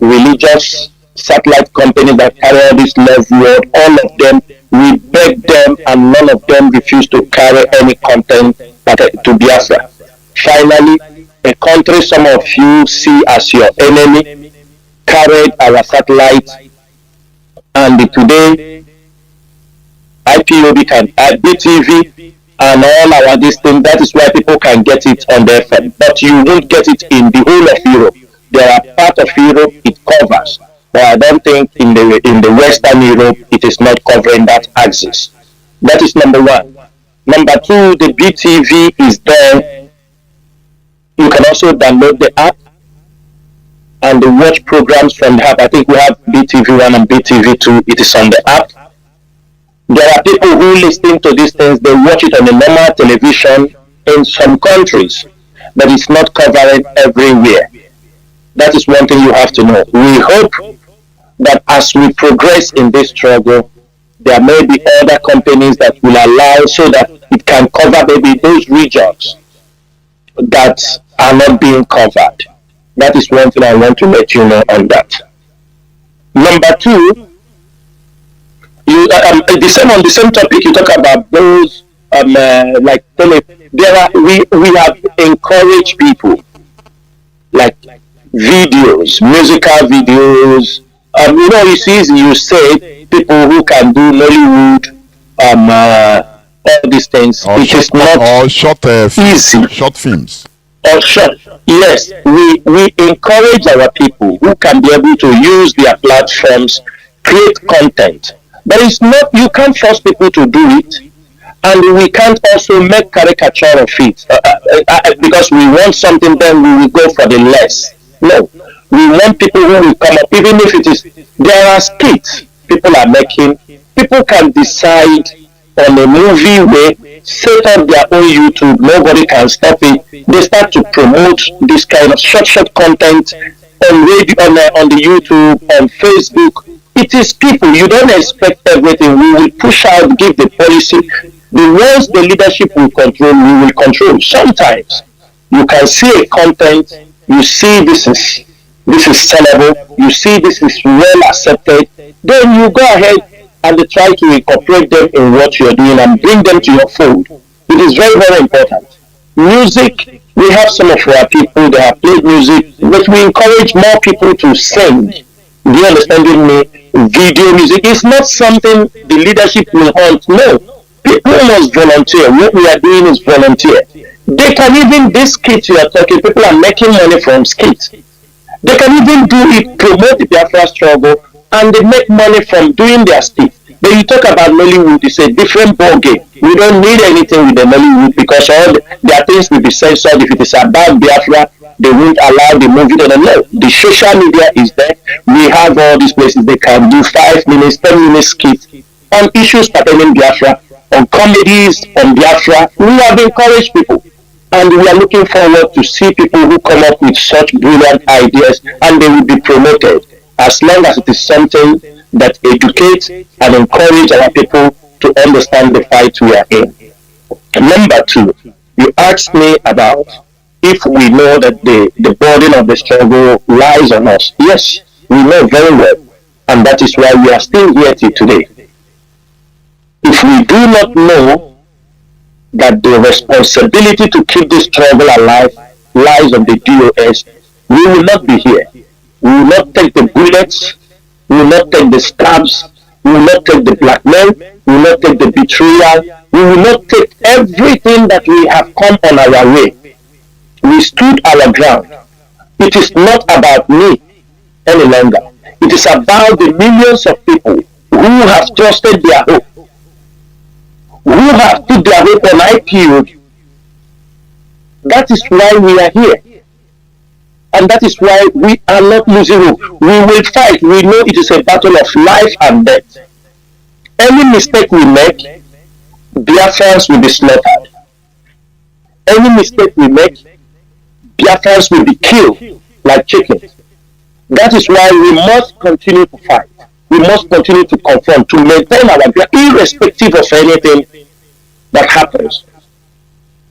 religious satellite companies that carry all this love word, all of them, we begged them and none of them refused to carry any content to Biafra. Finally, a country some of you see as your enemy carried our satellite, and today IPOB can BTV and all our this thing. That is why people can get it on their phone, but you won't get it in the whole of Europe. There are parts of Europe it covers, but I don't think in the Western Europe it is not covering that axis. That is number one. Number two, the BTV is there. You can also download the app and watch programs from the app. I think we have BTV1 and BTV2. It is on the app. There are people who listen to these things. They watch it on a normal television in some countries, but it's not covering everywhere. That is one thing you have to know. We hope that as we progress in this struggle, there may be other companies that will allow so that it can cover maybe those regions that are not being covered. That is one thing I want to let you know on that. Number two, on the same topic, you talk about those like we have encouraged people like videos, musical videos. It's easy. You say people who can do Nollywood, all these things. It is not easy. Short films. Short. Yes, we encourage our people who can be able to use their platforms, create content. But it's not. You can't force people to do it, and we can't also make caricature of it because we want something. Then we will go for the less. No, we want people who will come up, even if it is. There are skits people are making. People can decide on a movie way, set up their own YouTube. Nobody can stop it. They start to promote this kind of short content on radio, on the YouTube, on Facebook. It is people. You don't expect everything. We will push out, give the policy. The ones the leadership will control, we will control. Sometimes you can see a content, you see this is sellable, you see this is well accepted, then you go ahead and try to incorporate them in what you're doing and bring them to your fold. It is very, very important. Music, we have some of our people that have played music, but we encourage more people to sing. Do you understand me? Video music is not something the leadership will want. No. People must volunteer. What we are doing is volunteer. They can even, this skit you are talking, people are making money from skits. They can even do it, promote the Biafra struggle, and they make money from doing their skit. But you talk about Nollywood, it's a different ball game. We don't need anything with the Nollywood because all their things will be censored. If it is about Biafra, they won't allow the movie to know. The social media is there. We have all these places they can do 5 minutes, 10 minutes skits on issues pertaining Biafra, on comedies, on Biafra. We have encouraged people. And we are looking forward to see people who come up with such brilliant ideas and they will be promoted as long as it is something that educates and encourages our people to understand the fight we are in. Number 2, you asked me about if we know that the burden of the struggle lies on us. Yes, we know very well, and that is why we are still here till today. If we do not know that the responsibility to keep this struggle alive lies on the DOS, we will not be here. We will not take the bullets, we will not take the stabs, we will not take the blackmail, we will not take the betrayal, we will not take everything that we have come on our way. We stood our ground. It is not about me any longer. It is about the millions of people who have trusted their hope, who have put their hope on IPO. That is why we are here. And that is why we are not losing hope. We will fight. We know it is a battle of life and death. Any mistake we make, Biafrans will be slaughtered. Any mistake we make, Biafrans will be killed like chickens. That is why we must continue to fight. We must continue to confront, to maintain our ground, irrespective of anything that happens.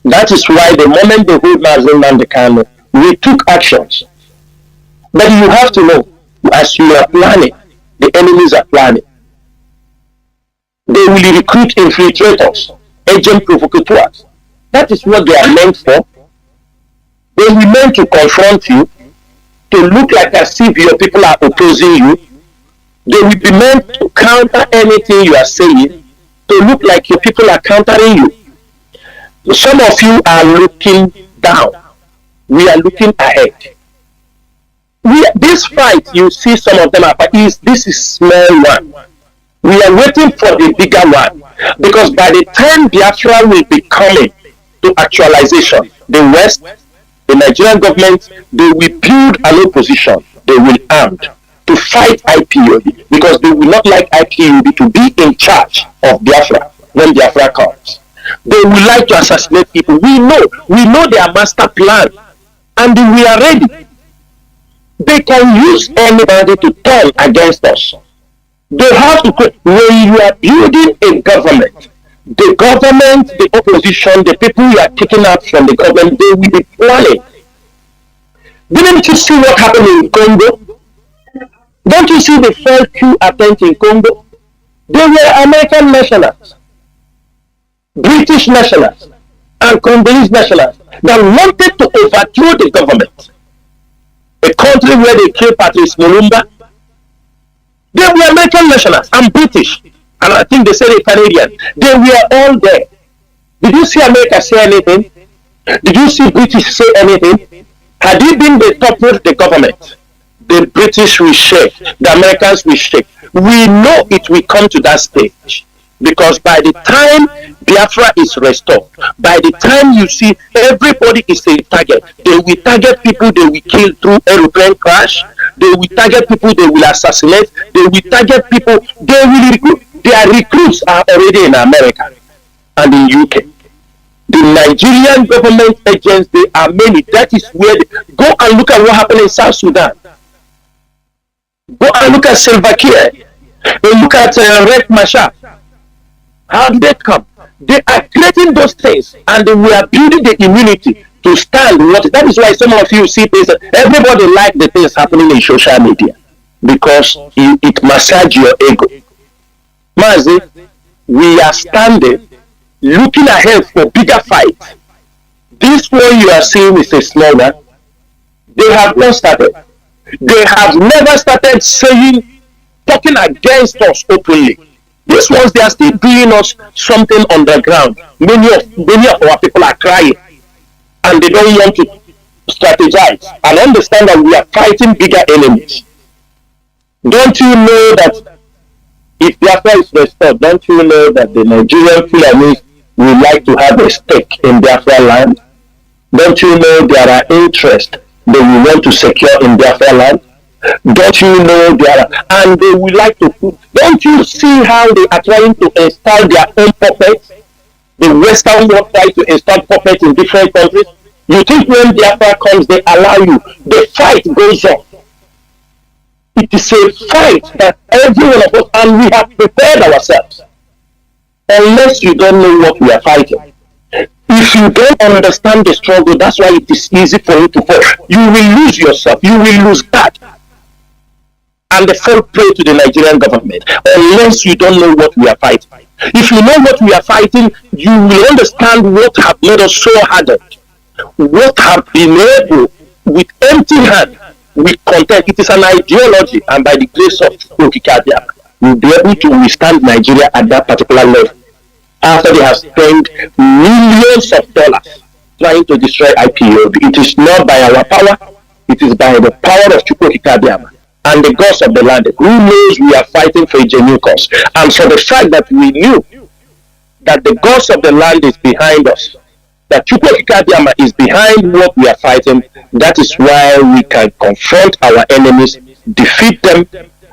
That is why the moment they hold Nnamdi Kanu, we took actions. But you have to know, as you are planning, the enemies are planning. They will recruit infiltrators, agent provocateurs. That is what they are meant for. They will meant to confront you, to look like as if your people are opposing you. They will be meant to counter anything you are saying, to look like your people are countering you. Some of you are looking down. We are looking ahead. This fight, you see some of them are, this is small one. We are waiting for the bigger one. Because by the time Biafra will be coming to actualization, the West, the Nigerian government, they will build an opposition. They will armed to fight IPOB because they will not like IPOB to be in charge of Biafra when Biafra comes. They will like to assassinate people. We know their master plan, and we are ready. They can use anybody to turn against us. They have to, when you are building a government, the opposition, the people you are taking out from the government, they will be planning. Didn't you see what happened in Congo? Don't you see the first coup attempt in Congo? They were American nationals, British nationals, and Congolese nationals that wanted to overthrow the government. A country where they killed Patrice Lumumba. They were American nationals and British, and I think they said a Canadian. They were all there. Did you see America say anything? Did you see British say anything? Had it been the top of the government, the British will shake, the Americans will shake. We know it will come to that stage. Because by the time Biafra is restored, by the time you see everybody is a target, they will target people they will kill through aeroplane crash, they will target people they will assassinate, they will target people they will recruit. Their recruits are already in America and in UK. The Nigerian government agents, they are many. That is where go and look at what happened in South Sudan. Go and look at Salva Kiir. Look at Red Masha. How did they come? They are creating those things, and we are building the immunity to stand. What that is why some of you see things. Everybody like the things happening in social media because it massages your ego. Mazi, we are standing, looking ahead for bigger fights. This one you are seeing is a small one. They have not started. They have never started talking against us openly. These ones, they are still doing us something on the ground. Many of our people are crying, and they don't want to strategize and understand that we are fighting bigger enemies. Don't you know that if Biafra is restored, don't you know that the Nigerian Fulanis would like to have a stake in Biafra land? Don't you know there are interests they will want to secure in Biafra land? Don't you know and they would like to put, don't you see how they are trying to install their own puppets? The Western world try to install puppets in different countries. You think when Biafra comes, they allow you. The fight goes on. It is a fight that every one of us, and we have prepared ourselves. Unless you don't know what we are fighting. If you don't understand the struggle, that's why it is easy for you to fall. You will lose yourself. You will lose God. And they fall prey to the Nigerian government unless you don't know what we are fighting. If you know what we are fighting, you will understand what have made us so hardened. What have been able, with empty hand, with content. It is an ideology, and by the grace of Okikadia, we'll be able to withstand Nigeria at that particular level. After they have spent millions of dollars trying to destroy IPOB, it is not by our power, it is by the power of Chukwukikabiama and the gods of the land. Who knows we are fighting for a genuine cause? And for the fact that we knew that the gods of the land is behind us, that Chukwukikabiama is behind what we are fighting, that is why we can confront our enemies, defeat them,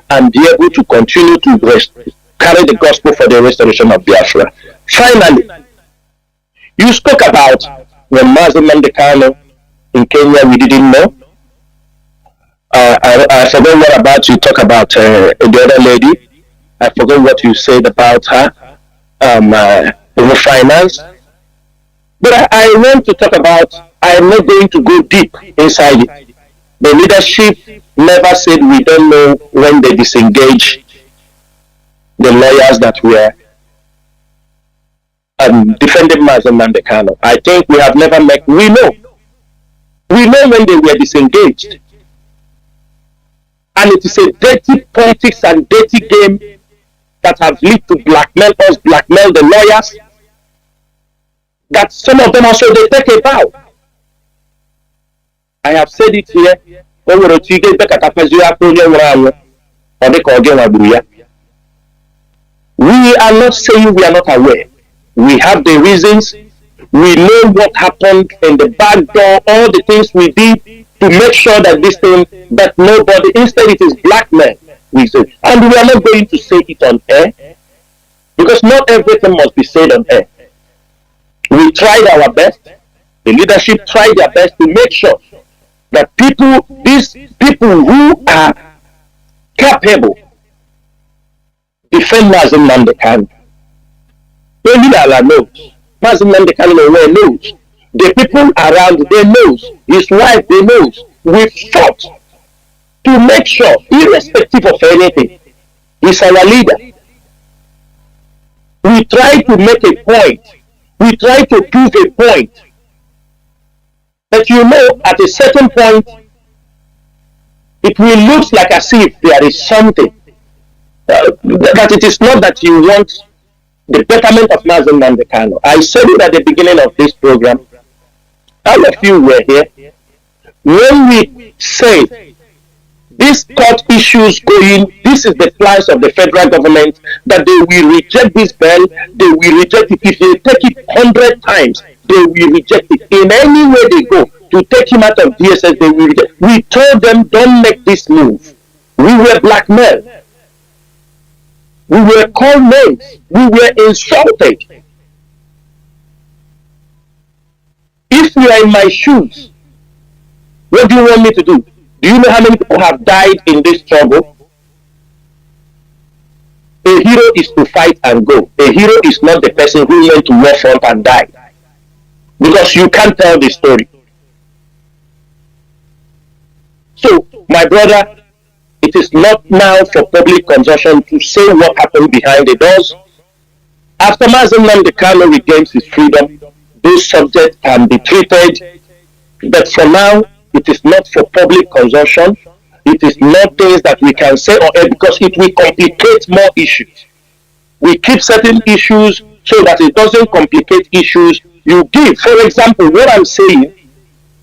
and be able to continue to carry the gospel for the restoration of Biafra. Finally, you spoke about when Mazi Chinasa in Kenya, we didn't know. I forgot what about you talk about the other lady. I forgot what you said about her, finance. But I want to talk about, I'm not going to go deep inside it. The leadership never said we don't know when they disengage the lawyers that were defending Mazi Chinasa. I think we have never met, we know when they were disengaged. And it is a dirty politics and dirty game that have led to blackmail us, blackmail the lawyers, that some of them also they take a vow. I have said it here. We are not saying we are not aware. We have the reasons. We know what happened in the back door, all the things we did to make sure that this thing, that nobody, instead it is blackmail. We say, and we are not going to say it on air, because not everything must be said on air. We tried our best. The leadership tried their best to make sure that these people who are capable, defend Mazi Chinasa. Only knows. Mazi Chinasa knows. The people around, they knows. His wife, they knows. We fought to make sure, irrespective of anything, he's our leader. We try to make a point. We try to prove a point. But you know, at a certain point, it will look like as if there is something. That it is not that you want the betterment of Mazi Chinasa. I said it at the beginning of this program. All of you were here. When we say these court issues going, this is the plans of the federal government, that they will reject this bill, they will reject it. If they take it 100 times, they will reject it. In any way they go to take him out of DSS, they will reject. We told them, don't make this move. We were blackmailed. We were called names. We were insulted. If you are in my shoes, what do you want me to do? Do you know how many people have died in this struggle? A hero is to fight and go. A hero is not the person who went to war front and died. Because you can't tell the story. So, my brother, it is not now for public consumption to say what happened behind the doors. After Mazi Chinasa regains his freedom, those subjects can be treated. But for now, it is not for public consumption. It is not things that we can say or because it will complicate more issues. We keep certain issues so that it doesn't complicate issues. You give, for example, what I'm saying.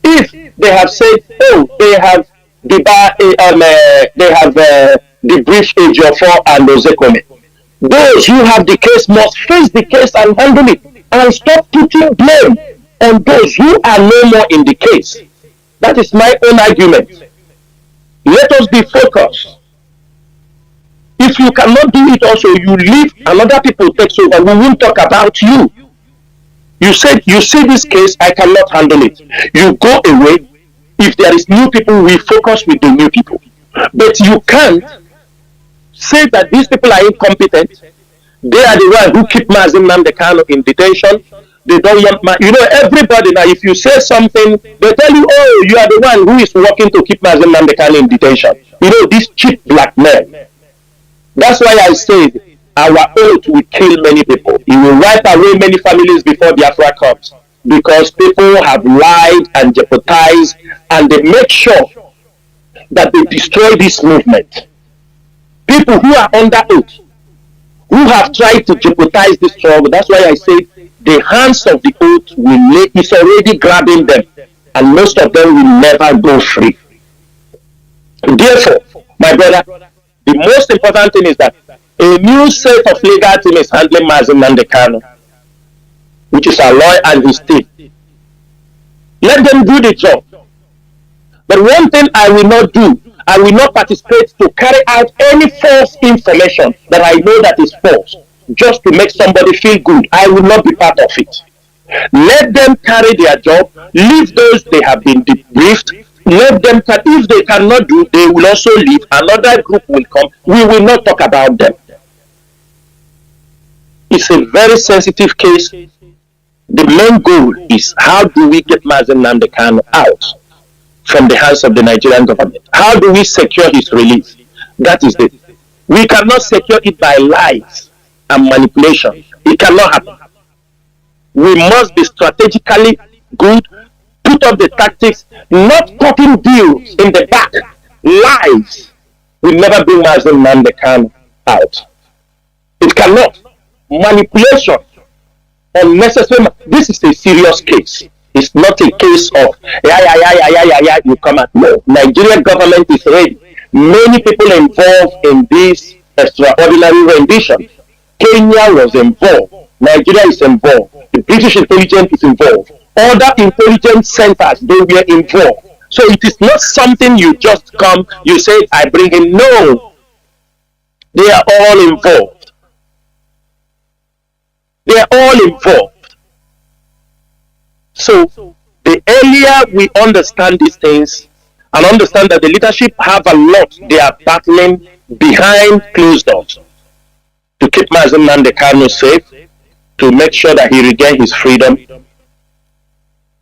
If they have said, oh, they have debriefed Ejiofor and Ozekome, those who have the case must face the case and handle it, and stop putting blame on those who are no more in the case. That is my own argument. Let us be focused. If you cannot do it also, you leave and other people take over. We won't talk about you. You said, you see this case, I cannot handle it. You go away. If there is new people, we focus with the new people. But you can't say that these people are incompetent. They are the ones who keep Mazi Chinasa in detention. They don't want, everybody now, if you say something, they tell you, oh, you are the one who is working to keep Mazi Chinasa in detention. This cheap black man. That's why I said our oath will kill many people. It will wipe away many families before Biafra comes. Because people have lied and jeopardized, and they make sure that they destroy this movement. People who are under oath, who have tried to jeopardize this struggle, that's why I say the hands of the oath is already grabbing them, and most of them will never go free. Therefore, my brother, the most important thing is that a new set of legal team is handling Mazi Chinasa, which is our lawyer and his team. Let them do the job. But one thing I will not do, I will not participate to carry out any false information that I know that is false, just to make somebody feel good. I will not be part of it. Let them carry their job, leave those they have been debriefed, let them, if they cannot do, they will also leave, another group will come, we will not talk about them. It's a very sensitive case. The main goal is how do we get Mazi Chinasa out from the hands of the Nigerian government? How do we secure his release? That is it. We cannot secure it by lies and manipulation. It cannot happen. We must be strategically good, put up the tactics, not cutting deals in the back. Lies will never bring Mazi Chinasa out. It cannot. Manipulation, unnecessary. This is a serious case. It's not a case of you come out. No, Nigerian government is ready. Many people involved in this extraordinary rendition. Kenya was involved. Nigeria is involved. The British intelligence is involved. Other intelligence centers, they were involved. So it is not something you just come, you say, I bring in. No. They are all involved. They are all involved. So the earlier we understand these things and understand that the leadership have a lot they are battling behind closed doors to keep Mazi Chinasa safe, to make sure that he regains his freedom,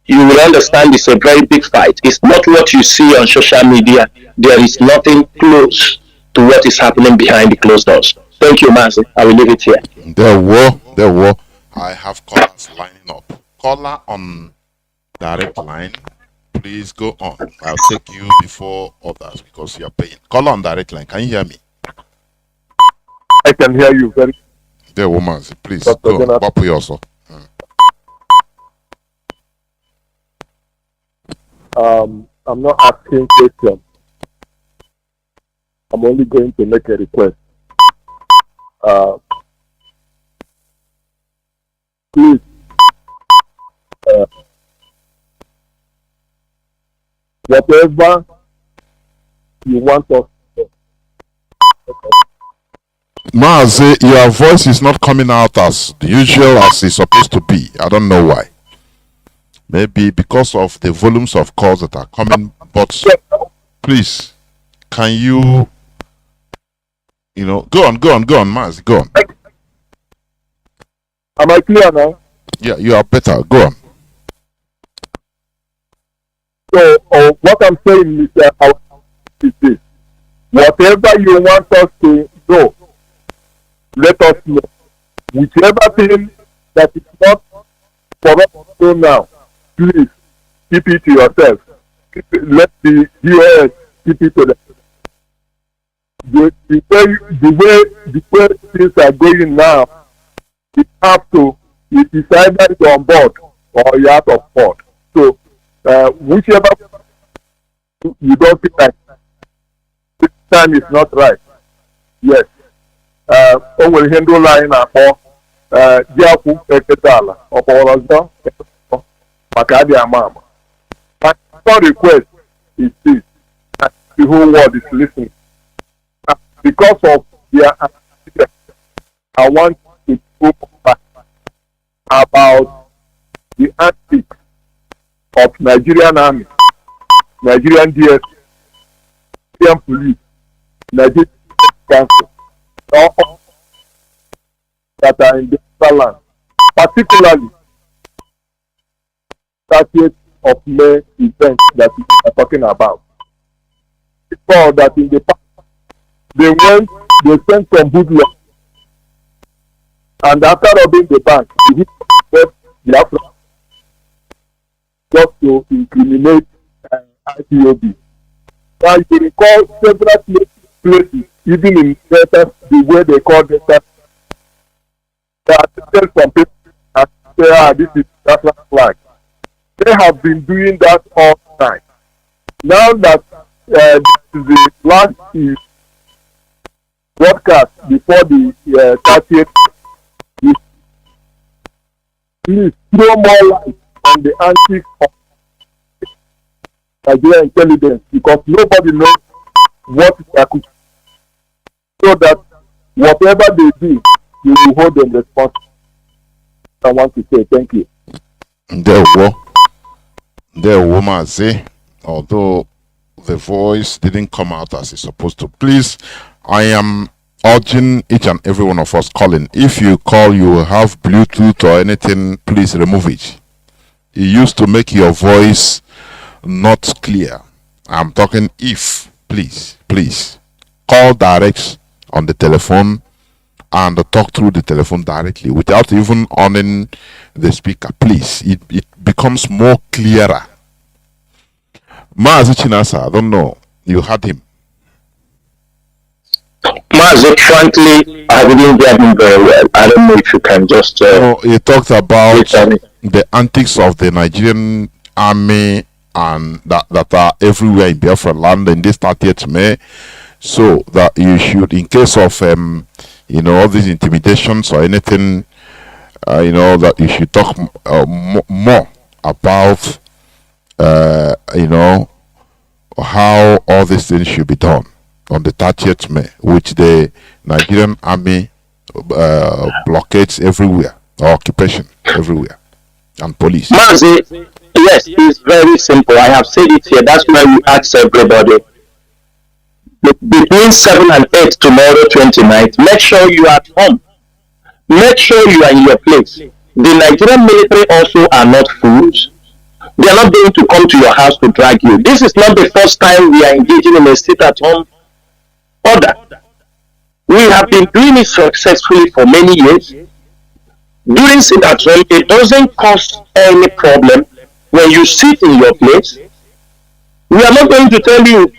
you will understand it's a very big fight. It's not what you see on social media. There is nothing close to what is happening behind the closed doors. Thank you, Mazi. I will leave it here. There were. I have callers lining up. Caller on direct line, please go on. I'll take you before others because you are paying. Caller on direct line, can you hear me? I can hear you very. There, woman, please go on. Papu also. I'm not asking questions. I'm only going to make a request. Please, whatever you want us to do. Mazi, your voice is not coming out as usual as it's supposed to be. I don't know why. Maybe because of the volumes of calls that are coming. But please, can you You know, go on, Maz, go on. Am I clear now? Yeah, you are better. Go on. So, what I'm saying is this. Whatever you want us to know, let us know. Whichever thing that is not for us to know now, please keep it to yourself. Let the DOS keep it to them. The way things are going now, it is either you're on board or you're out of board. So, whichever you don't feel like this time is not right, yes. O nwere ihe ndị ụlọ anyị na-akpọ ji akwụ eketa ala ọkpọrọ ọzọ maka adị ama ama. My request is this, that the whole world is listening. Because of their I want to talk about the antics of Nigerian army, Nigerian DS, Nigerian police, Nigerian council, all that are in the land, particularly 30th of May event that we are talking about. Before that in the past, they sent some bootlegs, and after robbing the bank, they hit Biafra just to incriminate IPOB. Now you recall several places, even in Delta, the way they call Delta, they are some people and say, this is Biafra flag. They have been doing that all the time. Now that this is the last broadcast before the 30th, please throw more light on the antics of Nigerian intelligence, because nobody knows what is happening. So that whatever they do, you will hold them responsible. I want to say thank you. There were Mazi, although the voice didn't come out as it's supposed to. Please, I am urging each and every one of us calling. If you call, you will have Bluetooth or anything, please remove it. It used to make your voice not clear. I'm talking if, please call direct on the telephone and talk through the telephone directly without even on the speaker. Please, it becomes more clearer. Mazi Chinasa, I don't know, you heard him. Mazi, frankly, I didn't get him very well. I don't know if you can just... he talked about the antics of the Nigerian army and that are everywhere in Biafra land in this 30th May. So that you should, in case of, all these intimidations or anything, that you should talk more about, how all these things should be done on the 30th May, which the Nigerian army blockades everywhere, or occupation everywhere, and police. Mazi, yes, it's very simple. I have said it here. That's why we ask everybody. Between 7 and 8 tomorrow, 29th, make sure you are at home. Make sure you are in your place. The Nigerian military also are not fools. They are not going to come to your house to drag you. This is not the first time we are engaging in a sit-at-home order. We have been doing it successfully for many years. During sit-at-home, it doesn't cause any problem when you sit in your place. We are not going to tell you,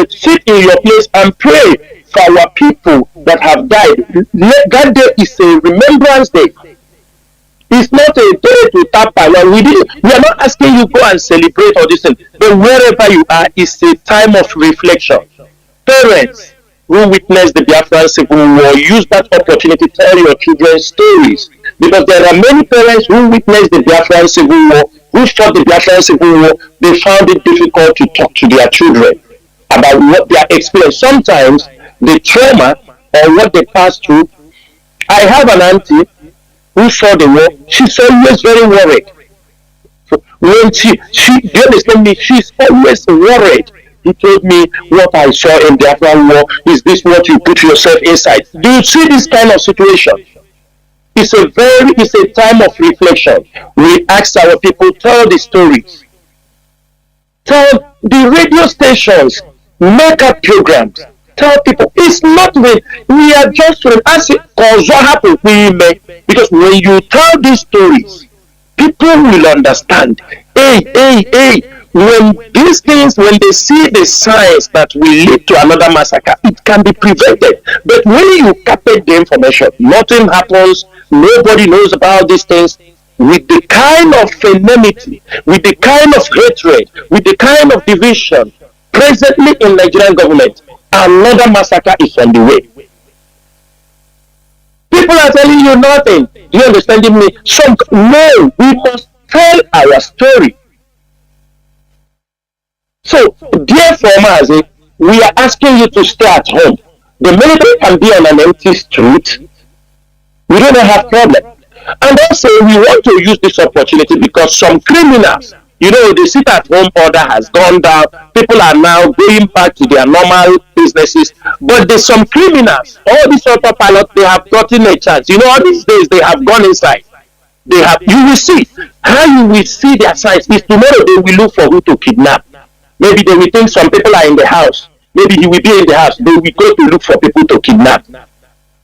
sit in your place and pray for our people that have died. That day is a remembrance day. It's not a day to tap along. We are not asking you go and celebrate all this thing, but wherever you are, it's a time of reflection. Parents who witnessed the Biafran Civil War, use that opportunity to tell your children stories, because there are many parents who witnessed the Biafran Civil War, who fought the Biafran Civil War. They found it difficult to talk to their children about what their experience. Sometimes the trauma or what they passed through. I have an auntie who saw the war. She's always very worried. So when she do you understand me? She's always worried He told me what I saw in the Biafra war. Is this what you put yourself inside? Do you see this kind of situation? It's a time of reflection. We ask our people, tell the stories. Tell the radio stations, make up programs. Tell people it's not we are just as cause what happened because when you tell these stories, people will understand. Hey, when these things, when they see the signs that will lead to another massacre, it can be prevented. But when you capture the information, nothing happens, nobody knows about these things. With the kind of enmity, with the kind of hatred, with the kind of division presently in Nigerian government, another massacre is on the way. People are telling you nothing. Do you understand me? No, we must tell our story. So, therefore, Mazi, we are asking you to stay at home. The military can be on an empty street. We don't have problem. And also, we want to use this opportunity because some criminals, the sit-at-home order has gone down. People are now going back to their normal businesses. But there's some criminals, all these autopilots, they have gotten a chance. All these days they have gone inside. You will see. How you will see their signs is tomorrow they will look for who to kidnap. Maybe they will think some people are in the house. Maybe he will be in the house. They will go to look for people to kidnap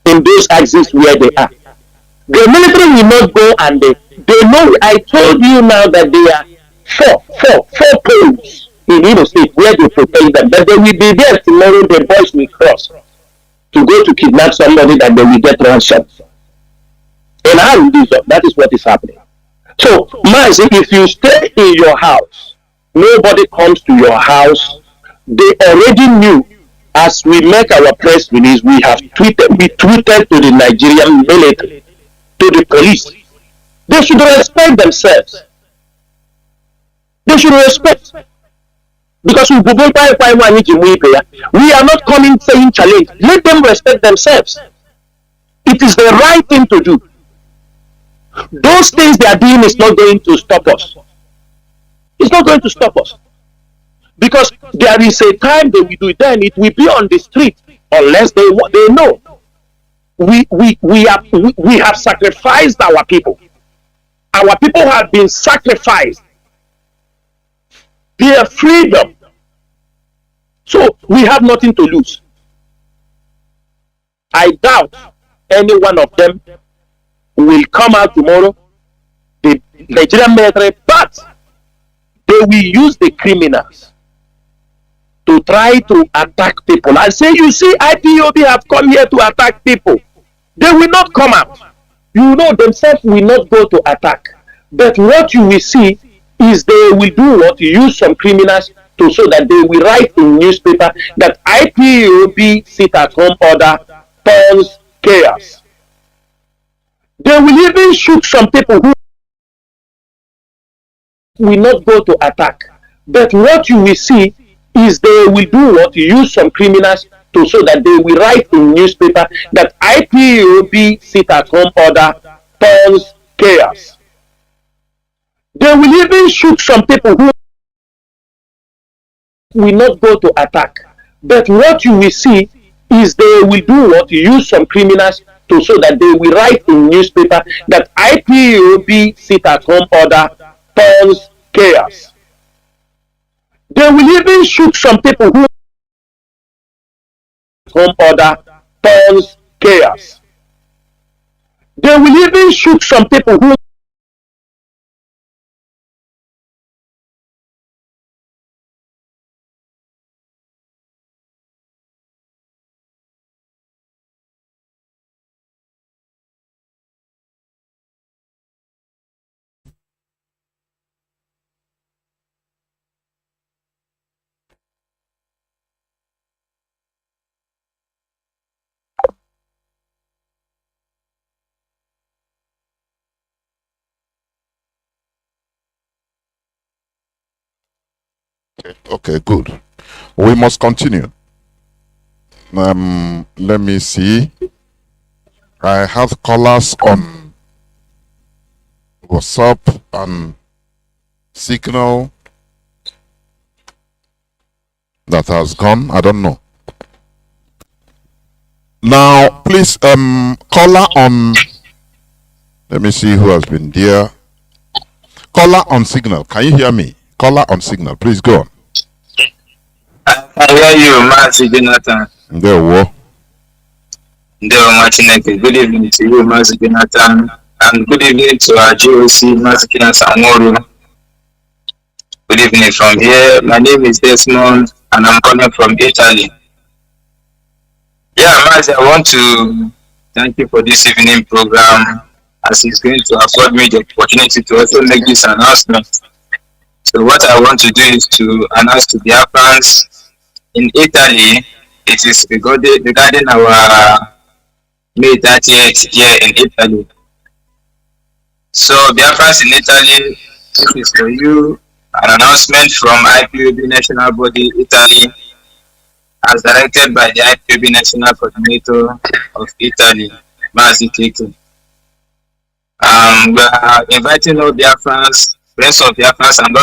in those axes where they are. The military will not go and they know. I told you now that they are four poles in Imo State where they protect them. But they will be there tomorrow. The boys will cross to go to kidnap somebody that they will get ransom. And how will do so? That is what is happening. So, Mazi, if you stay in your house, nobody comes to your house. They already knew. As we make our press release, we tweeted to the Nigerian military, to the police. They should respect themselves. They should respect. Because we are not coming saying challenge. Let them respect themselves. It is the right thing to do. Those things they are doing is not going to stop us. It's not going to stop us. Because there is a time they will do it, then it will be on the street unless they know. We have sacrificed our people. Our people have been sacrificed. Their freedom. So we have nothing to lose. I doubt any one of them will come out tomorrow, the Nigerian military, but they will use the criminals to try to attack people. I say, you see, IPOB have come here to attack people. They will not come out. Themselves will not go to attack. But what you will see is they will do what? Use some criminals to so that they will write in newspaper that IPOB sit-at-home order turns chaos. They will even shoot some people who will not go to attack. But what you will see is they will do what? Use some criminals to so that they will write in newspaper that IPOB sit-at-home order turns chaos. They will even shoot some people who will not go to attack. But what you will see is they will do what? Use some criminals to so that they will write in newspaper that IPOB sit-at-home order turns chaos. They will even shoot some people who home order turns chaos. They will even shoot some people who Okay, good. We must continue. Let me see. I have callers on WhatsApp and Signal. that has gone. I don't know. Now, please, caller on. Let me see who has been there. Caller on signal. Can you hear me? Caller on signal. Please go on. I hear you, Mazi Jonathan. There we go. Good evening to you, Mazi Jonathan, and good evening to our GOC, Mazi Chinasa. Good evening from here. My name is Desmond, and I'm calling from Italy. Yeah, Mazi, I want to thank you for this evening program, as it's going to afford me the opportunity to also make this announcement. So what I want to do is to announce to Biafrans in Italy. It is regarding our May 30th here in Italy. So Biafrans in Italy, this is for you an announcement from IPOB National Body Italy, as directed by the IPOB National Coordinator of Italy, Mazi Chinasa. We are inviting all Biafrans, friends of Biafrans, and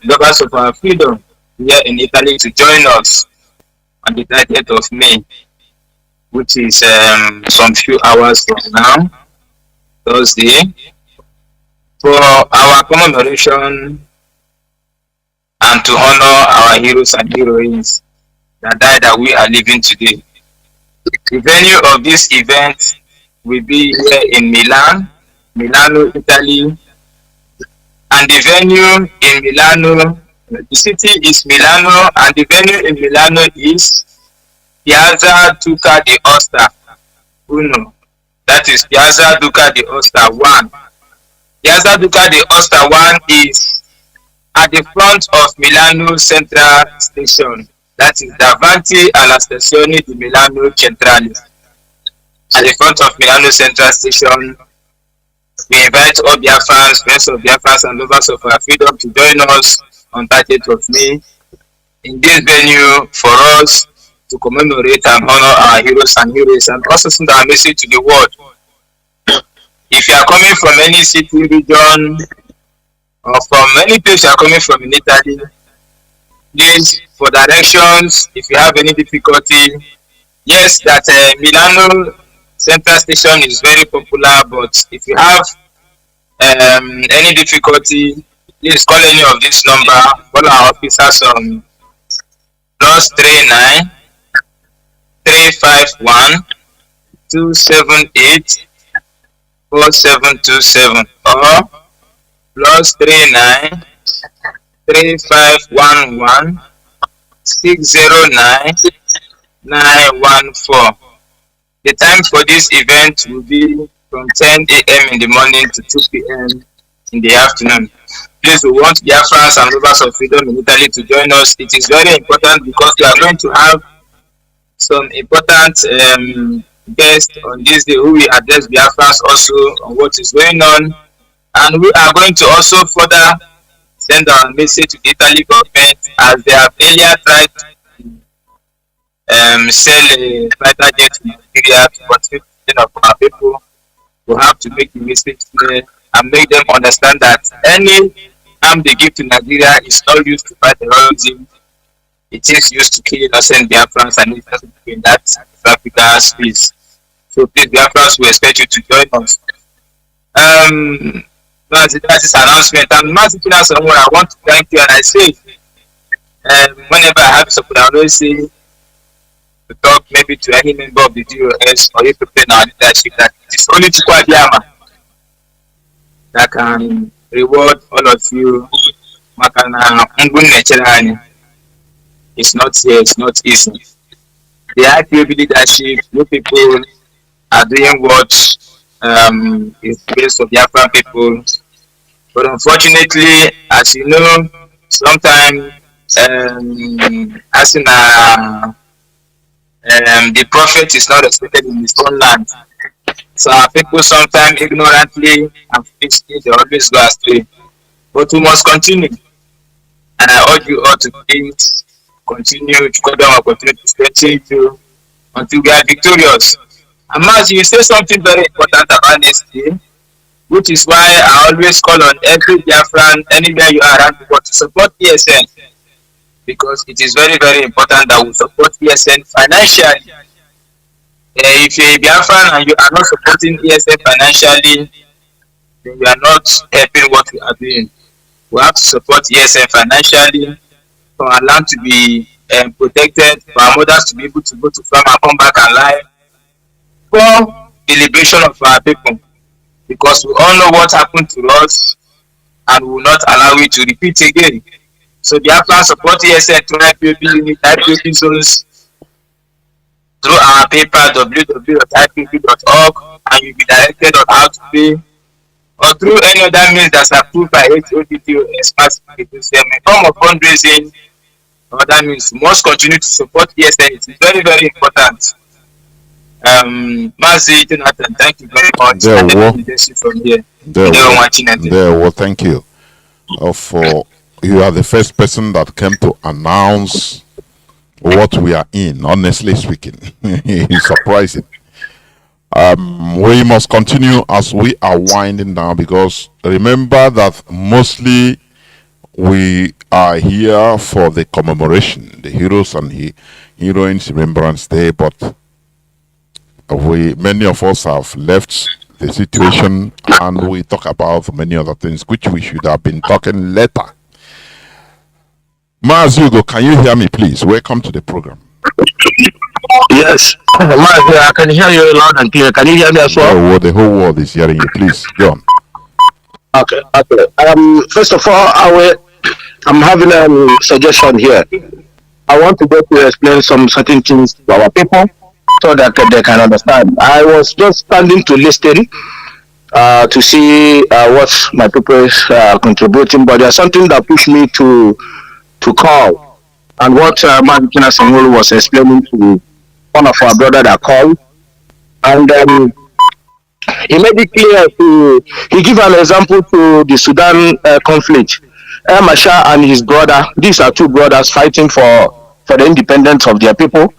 lovers of our freedom here in Italy to join us on the 30th of May, which is some few hours from now, Thursday, for our commemoration and to honor our heroes and heroines that died that we are living today. The venue of this event will be here in Milano, Italy, and the venue in Milano, the city is Milano, and the venue in Milano is Piazza Duca di Aosta Uno. That is Piazza Duca di Aosta 1. Piazza Duca di Aosta 1 is at the front of Milano Central Station. That is davanti alla stazione di Milano Centrale. At the front of Milano Central Station, we invite all Biafrans, friends of Biafrans, and lovers of our freedom to join us on 30th of May in this venue for us to commemorate and honor our heroes and heroines, and also send our message to the world. If you are coming from any city, region, or from any place you are coming from in Italy, please, for directions, if you have any difficulty, yes, that Milano Central Station is very popular, but if you have any difficulty, please call any of this number, call our officers on +39 351 278 4727 or +39 3511 609 914. The time for this event will be from 10 a.m. in the morning to 2 p.m. in the afternoon. Please, we want Biafrans and lovers of freedom in Italy to join us. It is very important because we are going to have some important guests on this day who will address Biafrans also on what is going on. And we are going to also further send our message to the Italy government, as they have earlier tried to sell a fighter jet to Nigeria to continue of our people. We have to make the message clear and make them understand that any arm they give to Nigeria is not used to fight terrorism. It is used to kill innocent Biafrans, and it's in that Africa space. So please, Biafrans, we expect you to join us. That is announcement. And Mazi Chinasa, I want to thank you, and I say, whenever I have support, I always say to talk maybe to any member of the DOS or if to play our leadership, that it is only to Kwabiyama that can reward all of you. It's not here, it's not easy. The IPOB leadership, you people are doing what is based on the Biafran people. But unfortunately, as you know, sometimes as in the prophet is not respected in his own land. So our people sometimes ignorantly and foolishly they always go astray. But we must continue. And I urge you all to please continue to go down and continue to strengthen you until we are victorious. And Mazi, you say something very important about this day, which is why I always call on every Biafran, anywhere you are around the world, to support ESN. because it is very, very important that we support ESN financially. If you're a Biafran and you are not supporting ESN financially, then you are not helping what we are doing. We have to support ESN financially for our land to be protected, for our mothers to be able to go to farm and come back alive, for the liberation of our people. Because we all know what happened to us and we will not allow it to repeat again. So the Biafran support ESN through IPOB unit, IPOB zones, through our paper www.ipp.org, and you'll be directed on how to pay, or through any other means that's approved by HODT or experts in form of fundraising or other means. We must continue to support ESN. It is very, very important. Mazi Chinasa, thank you very much. From here. Thank you. For you are the first person that came to announce what we are in, honestly speaking. It's surprising. We must continue as we are winding down, because remember that mostly we are here for the commemoration, the Heroes and Heroines Remembrance Day, but many of us have left the situation and we talk about many other things which we should have been talking later. Mazi, can you hear me, please? Welcome to the program. Yes, Mazi, I can hear you loud and clear. Can you hear me as well? The whole world is hearing you. Please, go on. Okay. First of all, I'm having a suggestion here. I want to go to explain some certain things to our people so that they can understand. I was just standing to listen to see what my people is contributing, but there's something that pushed me to call, and what Mazi Chinasa was explaining to one of our brother that called, and he made it clear. He gave an example to the Sudan conflict. Masha and his brother, these are two brothers fighting for the independence of their people,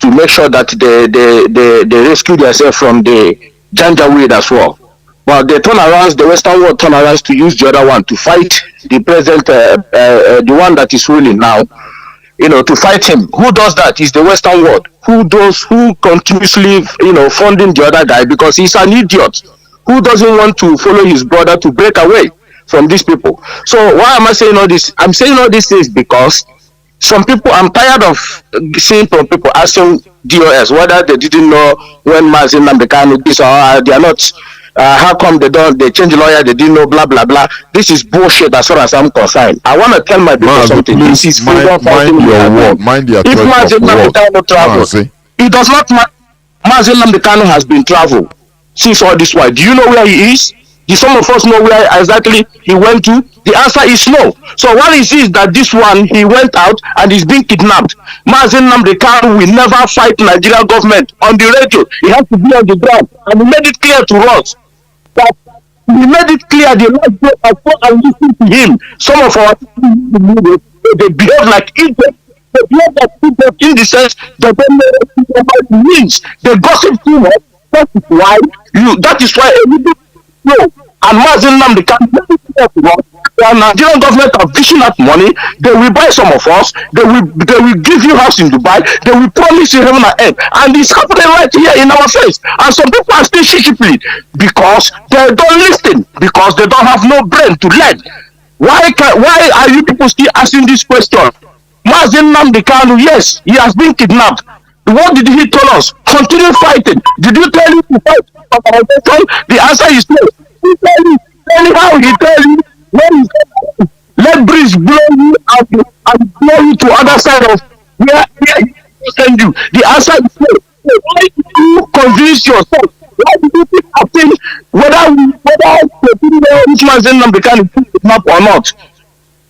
to make sure that they rescue themselves from the Janjaweed as well. But the turnarounds, the Western world turnarounds to use the other one to fight the present, the one that is ruling now, to fight him. Who does that? Is the Western world. Who continuously, funding the other guy, because he's an idiot. Who doesn't want to follow his brother to break away from these people? So why am I saying all this? I'm saying all these things because some people, I'm tired of seeing some people asking DOS whether they didn't know when Mazi Nnamdi Kanu this, or they are not. How come they change lawyer, they didn't know, blah blah blah. This is bullshit as far as I'm concerned. I want to tell my people something. This is freedom fighting. Mind your if Mazi Nnamdi Kanu travels, it does not matter. Mazi Nnamdi Kanu has been traveled since all this while. Do you know where he is? Do some of us know where exactly he went to? The answer is no. So what is it that this one, he went out and is being kidnapped? Mazi Nnamdi Kanu will never fight Nigerian government on the radio. He has to be on the ground. And he made it clear to us that he made it clear the last day as well and listen to him. Some of our people, they behave like idiots. They behave like idiots in the sense that they don't know what it means. They gossip too much. That is why everybody knows. And Mazi Nnamdi Kanu, the Nigerian government are dishing out money. They will buy some of us. They will give you house in Dubai. They will promise you heaven and earth. And it's happening right here in our face. And some people are still shishiply because they don't listen, because they don't have no brain to learn. Why are you people still asking this question? Mazi Nnamdi Kanu, yes, he has been kidnapped. What did he tell us? Continue fighting. Did you tell him to fight for organization? The answer is no. He tell you. Anyhow, he tell you, when he let breeze blow you out and blow you to other side of where he send you. The answer is no. Why did you convince yourself? Why did you keep asking whether which Mazi Nnamdi Kanu is kidnapped or not?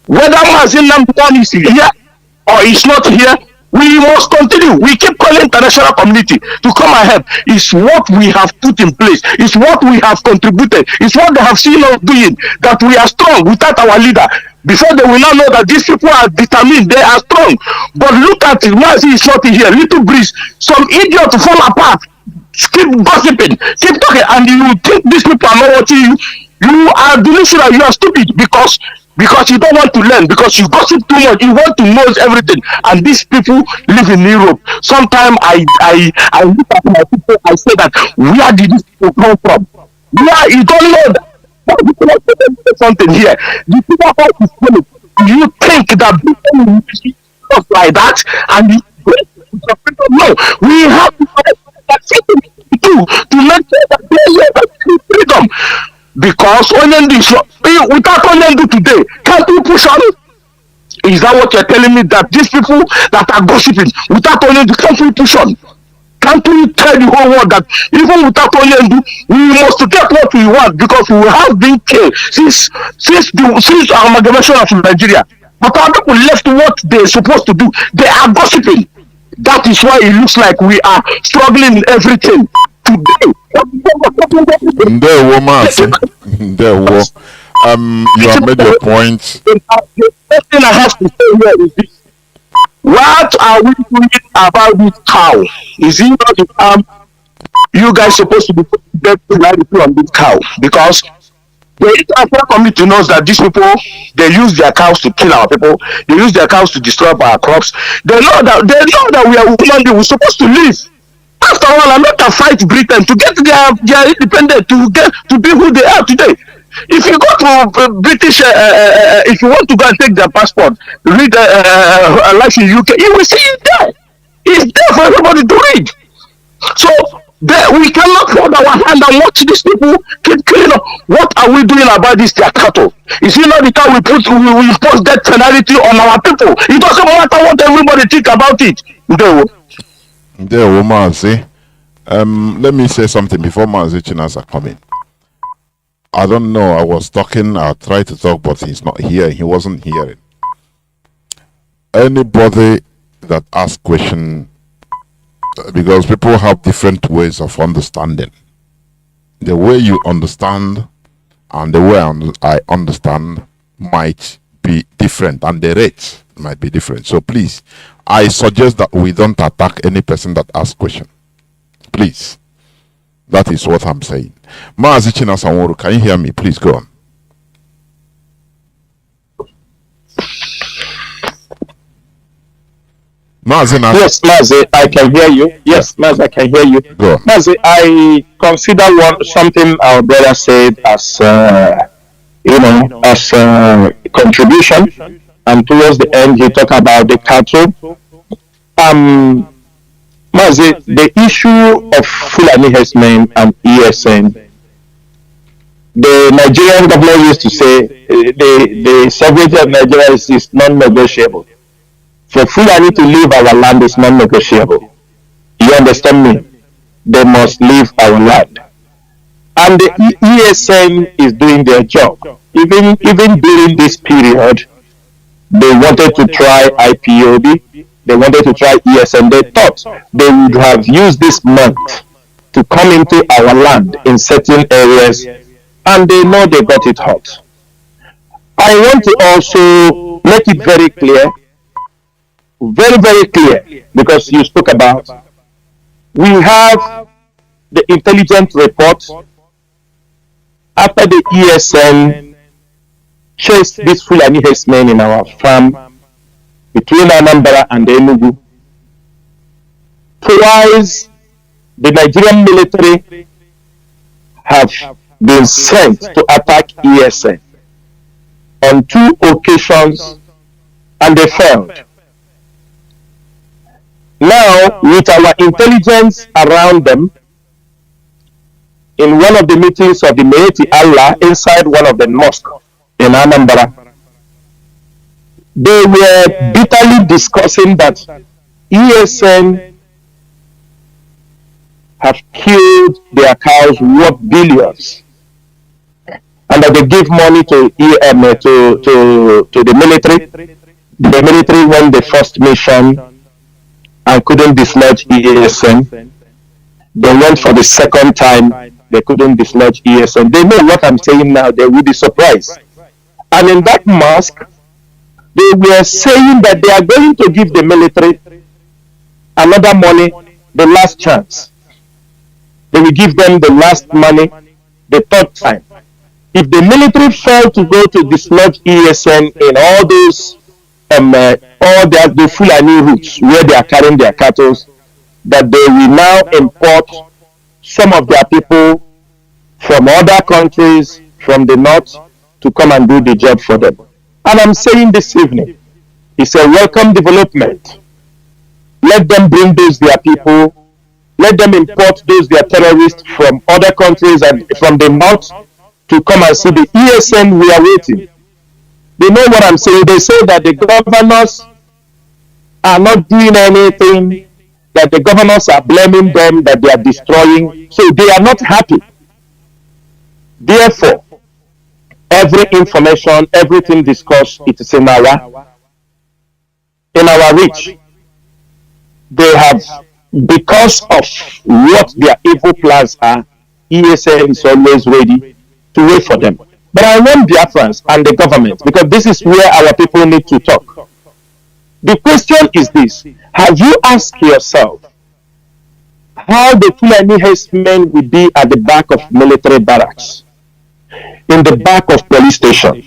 Whether Mazi Nnamdi Kanu is here or is not here, we must continue. We keep calling international community to come and help. It's what we have put in place. It's what we have contributed. It's what they have seen us doing, that we are strong without our leader. Before they will not know that these people are determined, they are strong. But look at it, Mazi is not here. Little breeze, some idiot to fall apart. Keep gossiping, keep talking, and you think these people are not watching you. You are delusional, you are stupid, because because you don't want to learn, because you gossip too much, you want to know everything. And these people live in Europe. Sometimes I look at my people, I say that where did these people come from? Where you don't know that. Why you cannot say something here? The people how is funny. You think that people will just like that and you no, we have to do to make sure that they have freedom. Because without Onyendu today, can't we push on? Is that what you're telling me? That these people that are gossiping without Onyendu, can't we push on? Can't we tell the whole world that even without Onyendu, we must get what we want, because we have been killed since our amalgamation of Nigeria. But our people left what they're supposed to do. They are gossiping. That is why it looks like we are struggling in everything today. You have made your point. The first thing I have to say here is this: what are we doing about this cow? Is it not the you guys supposed to be get clarity on this cow? Because the international community knows that these people, they use their cows to kill our people. They use their cows to destroy our crops. They know that we are human beings. We're supposed to live. After all, America fight Britain to get their independence, to be who they are today. If you go to British, if you want to go and take their passport, read like in UK, you will see it there. It's there for everybody to read. So we cannot hold our hand and watch these people keep killing us. What are we doing about this their cattle? Is it not the time we impose death penalty on our people? It doesn't matter what everybody think about it. Mazi. Let me say something before Mazi Chinasa come in. I don't know. I was talking. I tried to talk, but he's not here. He wasn't hearing. Anybody that asks question, because people have different ways of understanding. The way you understand and the way I understand might be different, and the rates might be different. So please, I suggest that we don't attack any person that asks question. Please. That is what I'm saying. Mazi Chinasa, can you hear me? Please go on. Mazi, yes, Mazi, I can hear you. Yes, Mazi, I can hear you. Go on. Mazi, I consider something our brother said as contribution, and towards the end he talked about the cattle. Mazi, the issue of Fulani herdsmen and ESN, the Nigerian government used to say the sovereignty of Nigeria is non-negotiable. For Fulani to leave our land is non-negotiable. You understand me? They must leave our land. And the ESN is doing their job. Even during this period, they wanted to try IPOB. They wanted to try ESN. They thought they would have used this month to come into our land in certain areas, and they know they got it hot. I want to also make it very clear, very, very clear, because you spoke about, we have the intelligence report after the ESN chased these Fulani herdsmen in our farm between Anambra and Enugu. Twice, the Nigerian military have been sent to attack ESN on 2 occasions, and they failed. Now, with our intelligence around them, in one of the meetings of the Meeti Allah inside one of the mosques in Anambra, they were bitterly discussing that ESN have killed their cows worth billions, and that they give money to the military. The military won the first mission and couldn't dislodge ESN. They went for the second time, they couldn't dislodge ESN. They know what I'm saying now, they will be surprised. And in that mosque, they were saying that they are going to give the military another money, the last chance. They will give them the last money, the third time. If the military fail to go to dislodge ESN in all those all the Fulani routes where they are carrying their cattle, that they will now import some of their people from other countries from the north to come and do the job for them. And I'm saying this evening, it's a welcome development. Let them bring those their people, let them import those their terrorists from other countries and from the north to come and see the ESN we are waiting. They know what I'm saying. They say that the governors are not doing anything, that the governors are blaming them, that they are destroying. So they are not happy. Therefore, every information, everything discussed, it is in our reach. They have, because of what their evil plans are, ESN is always ready to wait for them. But I want Biafrans and the government, because this is where our people need to talk. The question is this: have you asked yourself how the Fulani herdsmen will be at the back of military barracks, in the back of police station?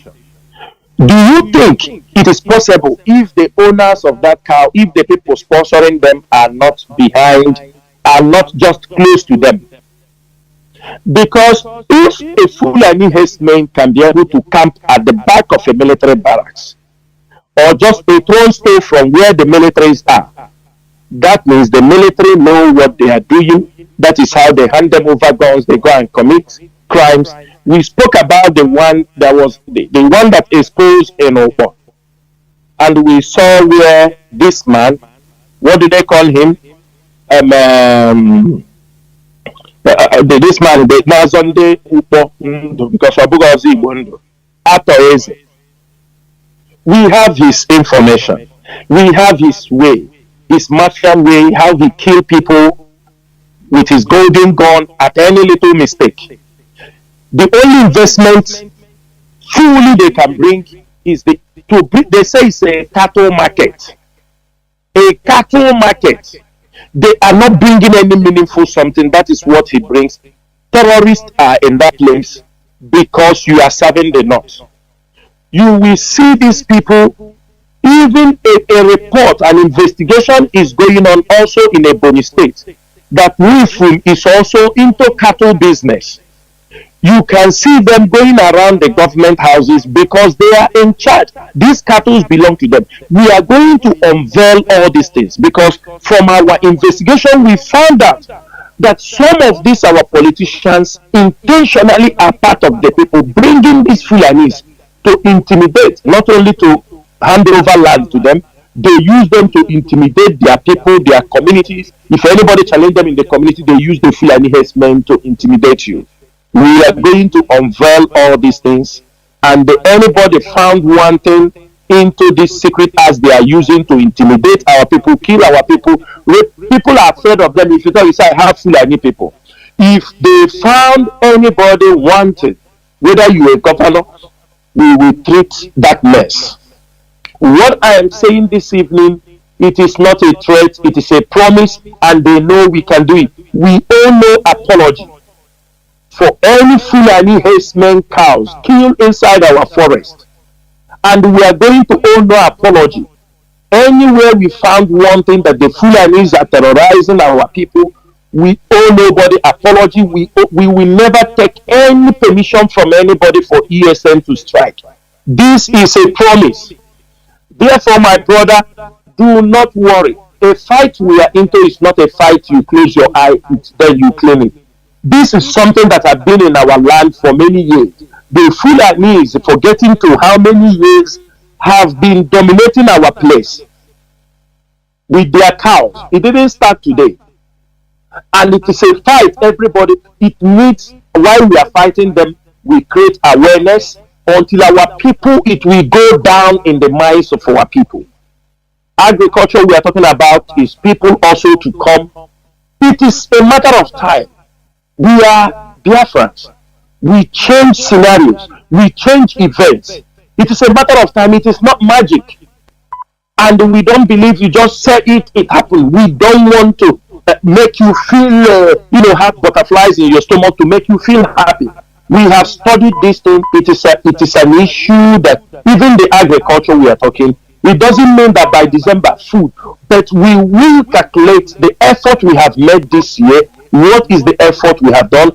Do you think it is possible if the owners of that cow, if the people sponsoring them are not behind, are not just close to them? Because if a Fulani herdsman can be able to camp at the back of a military barracks, or just a thrown stone from where the militaries are, that means the military know what they are doing. That is how they hand them over guns, they go and commit crimes. We spoke about the one that was the one that exposed Enopo. And we saw where this man, what do they call him? This man, the Nazonde Upo, because Abugazi Bondo, Atoeze. We have his information. We have his way, his martial way, how he kill people with his golden gun at any little mistake. The only investment fully they can bring is they say it's a cattle market. A cattle market. They are not bringing any meaningful something. That is what he brings. Terrorists are in that place because you are serving the North. You will see these people, even a report, an investigation is going on also in a Ebonyi state, that Nifum is also into cattle business. You can see them going around the government houses because they are in charge. These cattle belong to them. We are going to unveil all these things because from our investigation we found out that some of these our politicians intentionally are part of the people bringing these Fulanis to intimidate, not only to hand over land to them, they use them to intimidate their people, their communities. If anybody challenge them in the community, they use the Fulani herdsmen to intimidate you. We are going to unveil all these things, and anybody found wanting into this secret as they are using to intimidate our people, kill our people. People are afraid of them. If you tell you say I have Fulani people, if they found anybody wanted, whether you are a governor, we will treat that mess. What I am saying this evening, it is not a threat, it is a promise, and they know we can do it. We owe no apology for any Fulani herdsmen cows killed inside our forest. And we are going to owe no apology. Anywhere we found one thing that the Fulanis are terrorizing our people, we owe nobody apology. We will never take any permission from anybody for ESN to strike. This is a promise. Therefore, my brother, do not worry. A fight we are into is not a fight you close your eye, then you clean it. This is something that has been in our land for many years. The Fulanis, forgetting to how many years, have been dominating our place with their cows. It didn't start today. And it is a fight, everybody. It needs, while we are fighting them, we create awareness until our people, it will go down in the minds of our people. Agriculture we are talking about is people also to come. It is a matter of time. We are Biafrans. We change scenarios. We change events. It is a matter of time. It is not magic. And we don't believe you just say it happened. We don't want to make you feel, have butterflies in your stomach to make you feel happy. We have studied this thing. It is an issue that even the agriculture we are talking, it doesn't mean that by December food, but we will calculate the effort we have made this year. What is the effort we have done?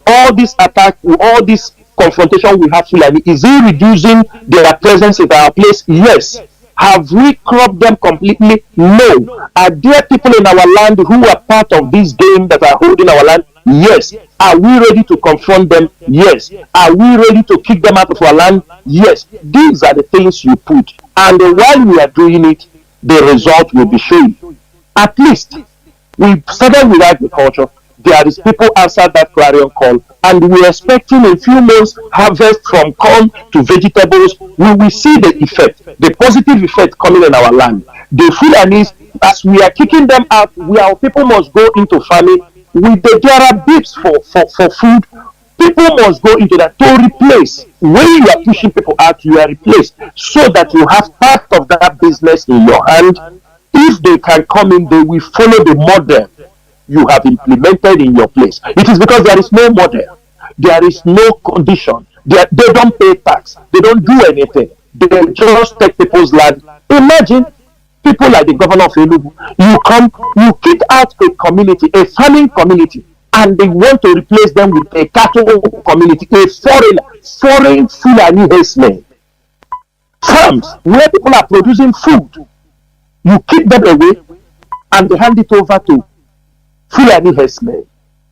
All this attack, all this confrontation we have, Fulani, is it reducing their presence in our place? Yes. Have we cropped them completely? No. Are there people in our land who are part of this game that are holding our land? Yes. Are we ready to confront them? Yes. Are we ready to kick them out of our land? Yes. These are the things you put. And while we are doing it, the result will be shown. At least, we started with agriculture. There is people answered that clarion call, and we're expecting in few months harvest from corn to vegetables. We will see the effect, the positive effect coming in our land. The Fulanis, as we are kicking them out, our people must go into farming. There are bids for food. People must go into that to replace. When you are pushing people out, you are replaced so that you have part of that business in your hand. If they can come in, they will follow the model you have implemented in your place. It is because there is no model, there is no condition, they don't pay tax, they don't do anything, they just take people's land. Imagine people like the governor of Enugu, you kick out a community, a farming community, and they want to replace them with a cattle community, a foreign Fulani herdsmen. Farms where people are producing food, you keep them away and they hand it over to Fulani herdsmen,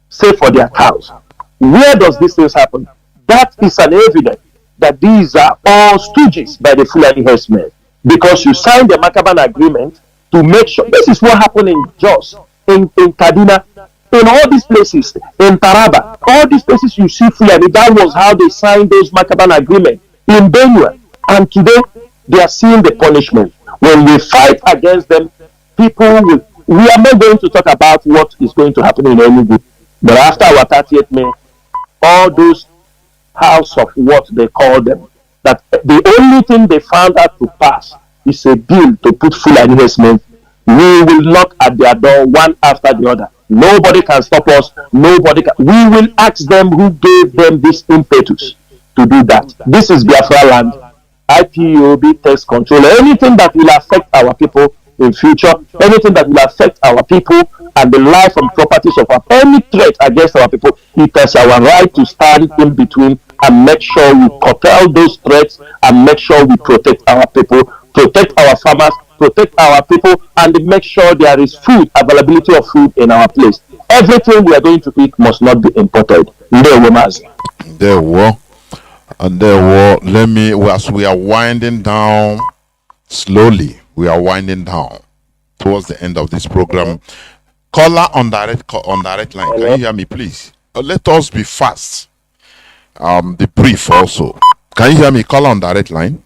say for their cows. Where does this thing happen? That is an evidence that these are all stooges by the Fulani herdsmen, because you signed the Makaban agreement to make sure. This is what happened in Jos, in Kaduna, in all these places, in Taraba, all these places you see Fulani. That was how they signed those Makaban agreements in Benue. And today they are seeing the punishment. When we fight against them, people will. We are not going to talk about what is going to happen in Enugu, but after our 30th May, all those house of what they call them, that the only thing they found out to pass is a bill to put Fulani herdsmen. We will knock at their door one after the other. Nobody can stop us. Nobody can. We will ask them who gave them this impetus to do that. This is Biafra land. IPOB takes control. Anything that will affect our people in future, anything that will affect our people and the life and properties of our, any threat against our people, it is our right to stand in between and make sure we curtail those threats and make sure we protect our people, protect our farmers, protect our people, and make sure there is food, availability of food in our place. Everything we are going to eat must not be imported. There were. And as we are winding down slowly, we are winding down towards the end of this program. Caller on direct line. Can you hear me, please? Let us be fast. The brief also. Can you hear me? Caller on direct line.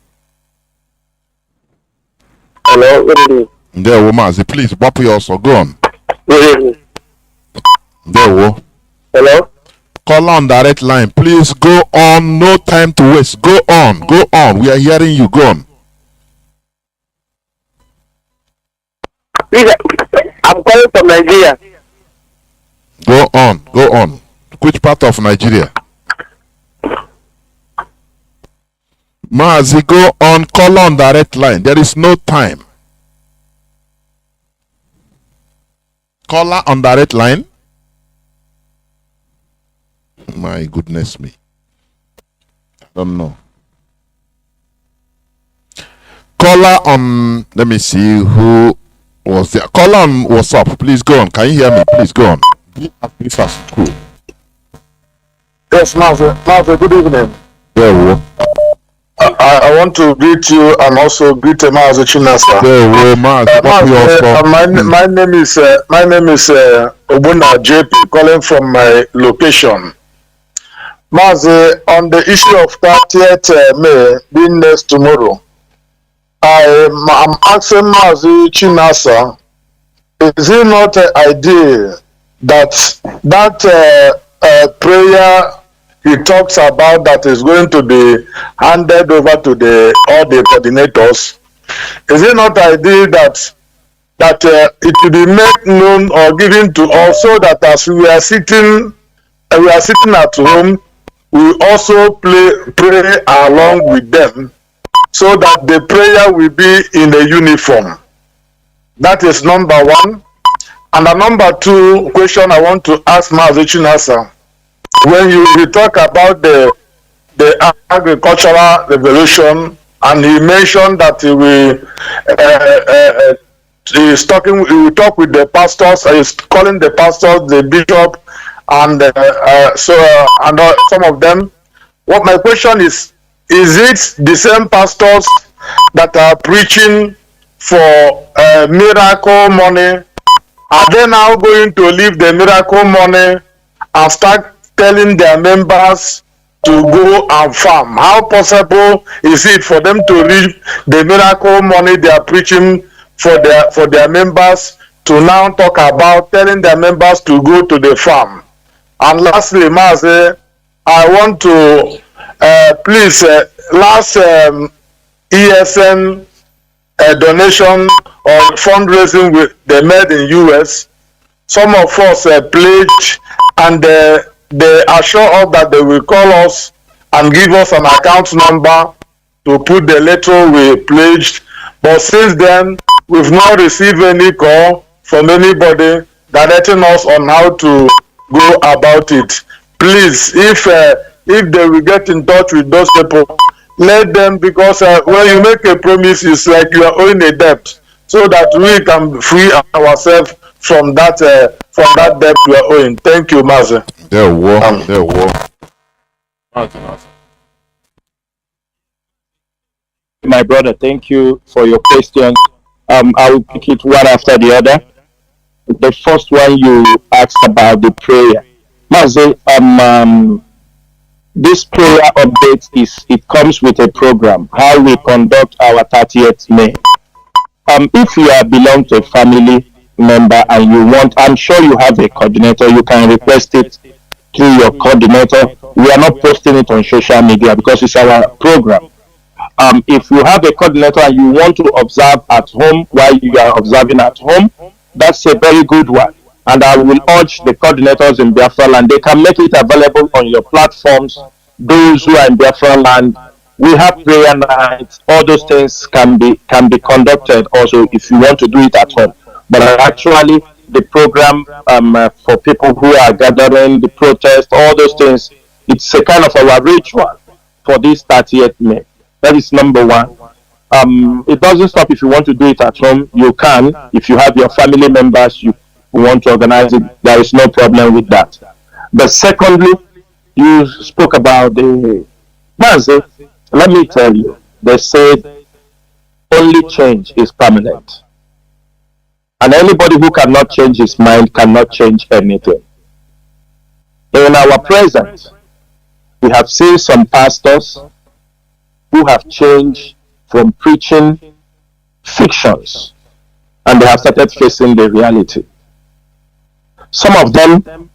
Hello, good evening. There, Mazi, please, Boppy also. Go on. Good evening. There, Hello? Caller on direct line. Please go on. No time to waste. Go on. Go on. We are hearing you. Go on. I'm calling from Nigeria. Go on. Go on. Which part of Nigeria? Mazi, go on. Call on direct line. There is no time. Caller on direct line. My goodness me. I don't know. Caller on. Let me see who was there. Caller on WhatsApp. Please go on. Can you hear me? Please go on. Be fast. Cool. Yes, Mazi, good evening. Yeah, I want to greet you and also greet Mazi Chinasa. My name is Obuna JP, calling from my location. Mazi, on the issue of 30th May being next tomorrow, I'm asking Mazi Chinasa, is it not an idea that prayer he talks about that is going to be handed over to all the coordinators? Is it not the idea that it will be made known or given to us so that as we are sitting at home, we also pray along with them so that the prayer will be in a uniform. That is number one. And the number two question I want to ask Mazi Chinasa, when you talk about the agricultural revolution, and he mentioned that he will he will talk with the pastors, he's calling the pastors, the bishop, and some of them. What my question is it the same pastors that are preaching for miracle money? Are they now going to leave the miracle money and start telling their members to go and farm? How possible is it for them to reap the miracle money they are preaching for their members to now talk about telling their members to go to the farm? And lastly, Mazi, I want to please last ESN donation or fundraising they made in US. Some of us pledged, and they assure us that they will call us and give us an account number to put the letter we pledged. But since then, we've not received any call from anybody directing us on how to go about it. Please, if they will get in touch with those people, let them, because when you make a promise, it's like you are owing a debt, so that we can free ourselves from that debt we are owing. Thank you, Mazi. There were. My brother, thank you for your question. I will pick it one after the other. The first one you asked about the prayer. Mazi, this prayer update it comes with a program, how we conduct our 30th May. If you belong to a family member and you want, I'm sure you have a coordinator, you can request it through your coordinator. We are not posting it on social media because it's our program. If you have a coordinator and you want to observe at home while you are observing at home, that's a very good one. And I will urge the coordinators in Biafra land, they can make it available on your platforms. Those who are in Biafra land, we have prayer nights. All those things can be conducted also if you want to do it at home. But actually, the program for people who are gathering, the protest, all those things, it's a kind of our ritual for this 30th May. That is number one. It doesn't stop if you want to do it at home. You can. If you have your family members, you want to organize it, there is no problem with that. But secondly, you spoke about the Mazi. Let me tell you, they said only change is permanent. And anybody who cannot change his mind cannot change anything. In our present, we have seen some pastors who have changed from preaching fictions and they have started facing the reality. Some of them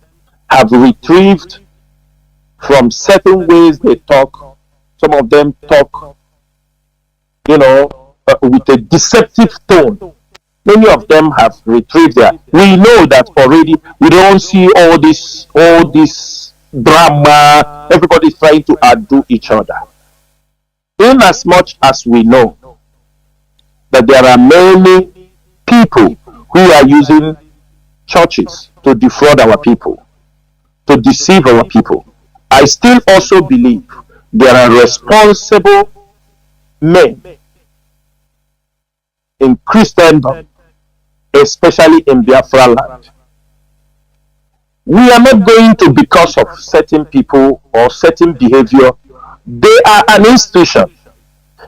have retrieved from certain ways they talk. Some of them talk, with a deceptive tone. Many of them have retrieved that. We know that already. We don't see all this drama. Everybody's trying to outdo each other. In as much as we know that there are many people who are using churches to defraud our people, to deceive our people, I still also believe there are responsible men in Christendom, especially in Biafra land. We are not going to, because of certain people or certain behavior, they are an institution.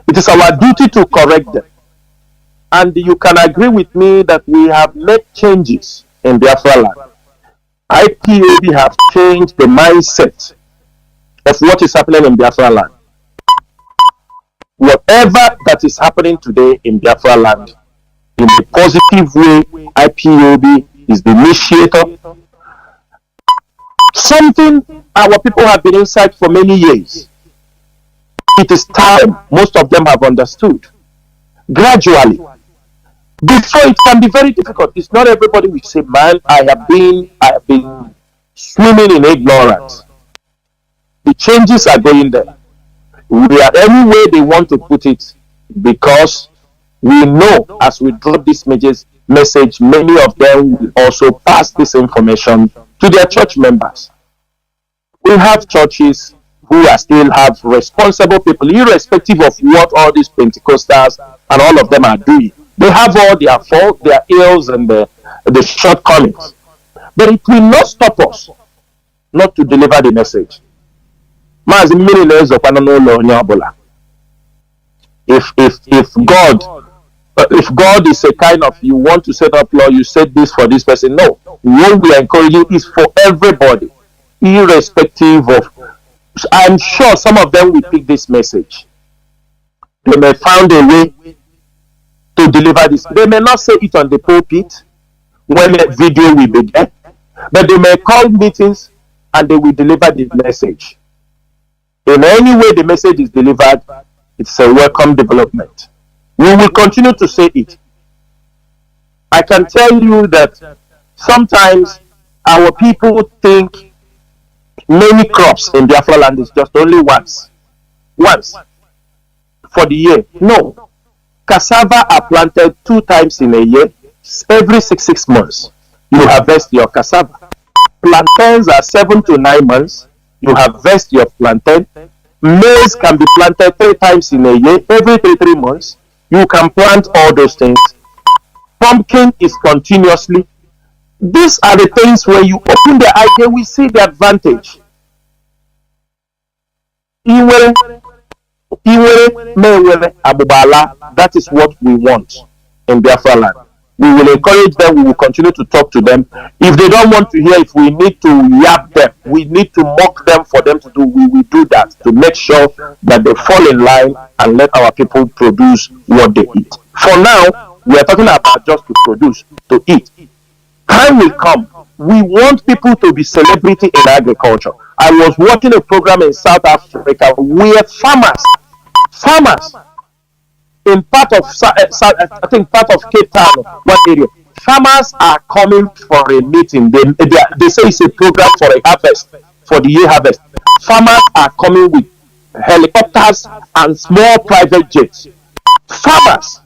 It is our duty to correct them. And you can agree with me that we have made changes in Biafra land. IPOB have changed the mindset of what is happening in Biafra land. Whatever that is happening today in Biafra land, in a positive way, IPOB is the initiator. Something our people have been inside for many years. It is time most of them have understood. Gradually. Before it can be very difficult. It's not everybody will say, man, I have been swimming in ignorance. The changes are going there. We are any way they want to put it, because we know as we drop this message, many of them will also pass this information to their church members. We have churches who are still have responsible people, irrespective of what all these Pentecostals and all of them are doing. They have all their faults, their ills, and the shortcomings. But it will not stop us not to deliver the message. If God is a kind of, you want to set up law, you set this for this person. No. What we are encouraging is for everybody, irrespective of. I'm sure some of them will pick this message. They may find a way to deliver this. They may not say it on the pulpit when a video will be there, but they may call meetings and they will deliver the message. In any way the message is delivered, it's a welcome development. We will continue to say it. I can tell you that sometimes our people think many crops in Biafra land is just only once for the year. No. Cassava are planted 2 times in a year. Every 6 months, you harvest your cassava. Plantains are 7 to 9 months. You harvest your plantain. Maize can be planted 3 times in a year. Every 3 months, you can plant all those things. Pumpkin is continuously. These are the things when you open the eye, they will see the advantage. That is what we want in Biafra land. We will encourage them, we will continue to talk to them. If they don't want to hear, if we need to yap them, we need to mock them for them to do, we will do that to make sure that they fall in line and let our people produce what they eat. For now, we are talking about just to produce, to eat. Time will come. We want people to be celebrity in agriculture. I was watching a program in South Africa where farmers in part of I think part of Cape Town, one area, farmers are coming for a meeting. They say it's a program for a harvest, for the year harvest. Farmers are coming with helicopters and small private jets. Farmers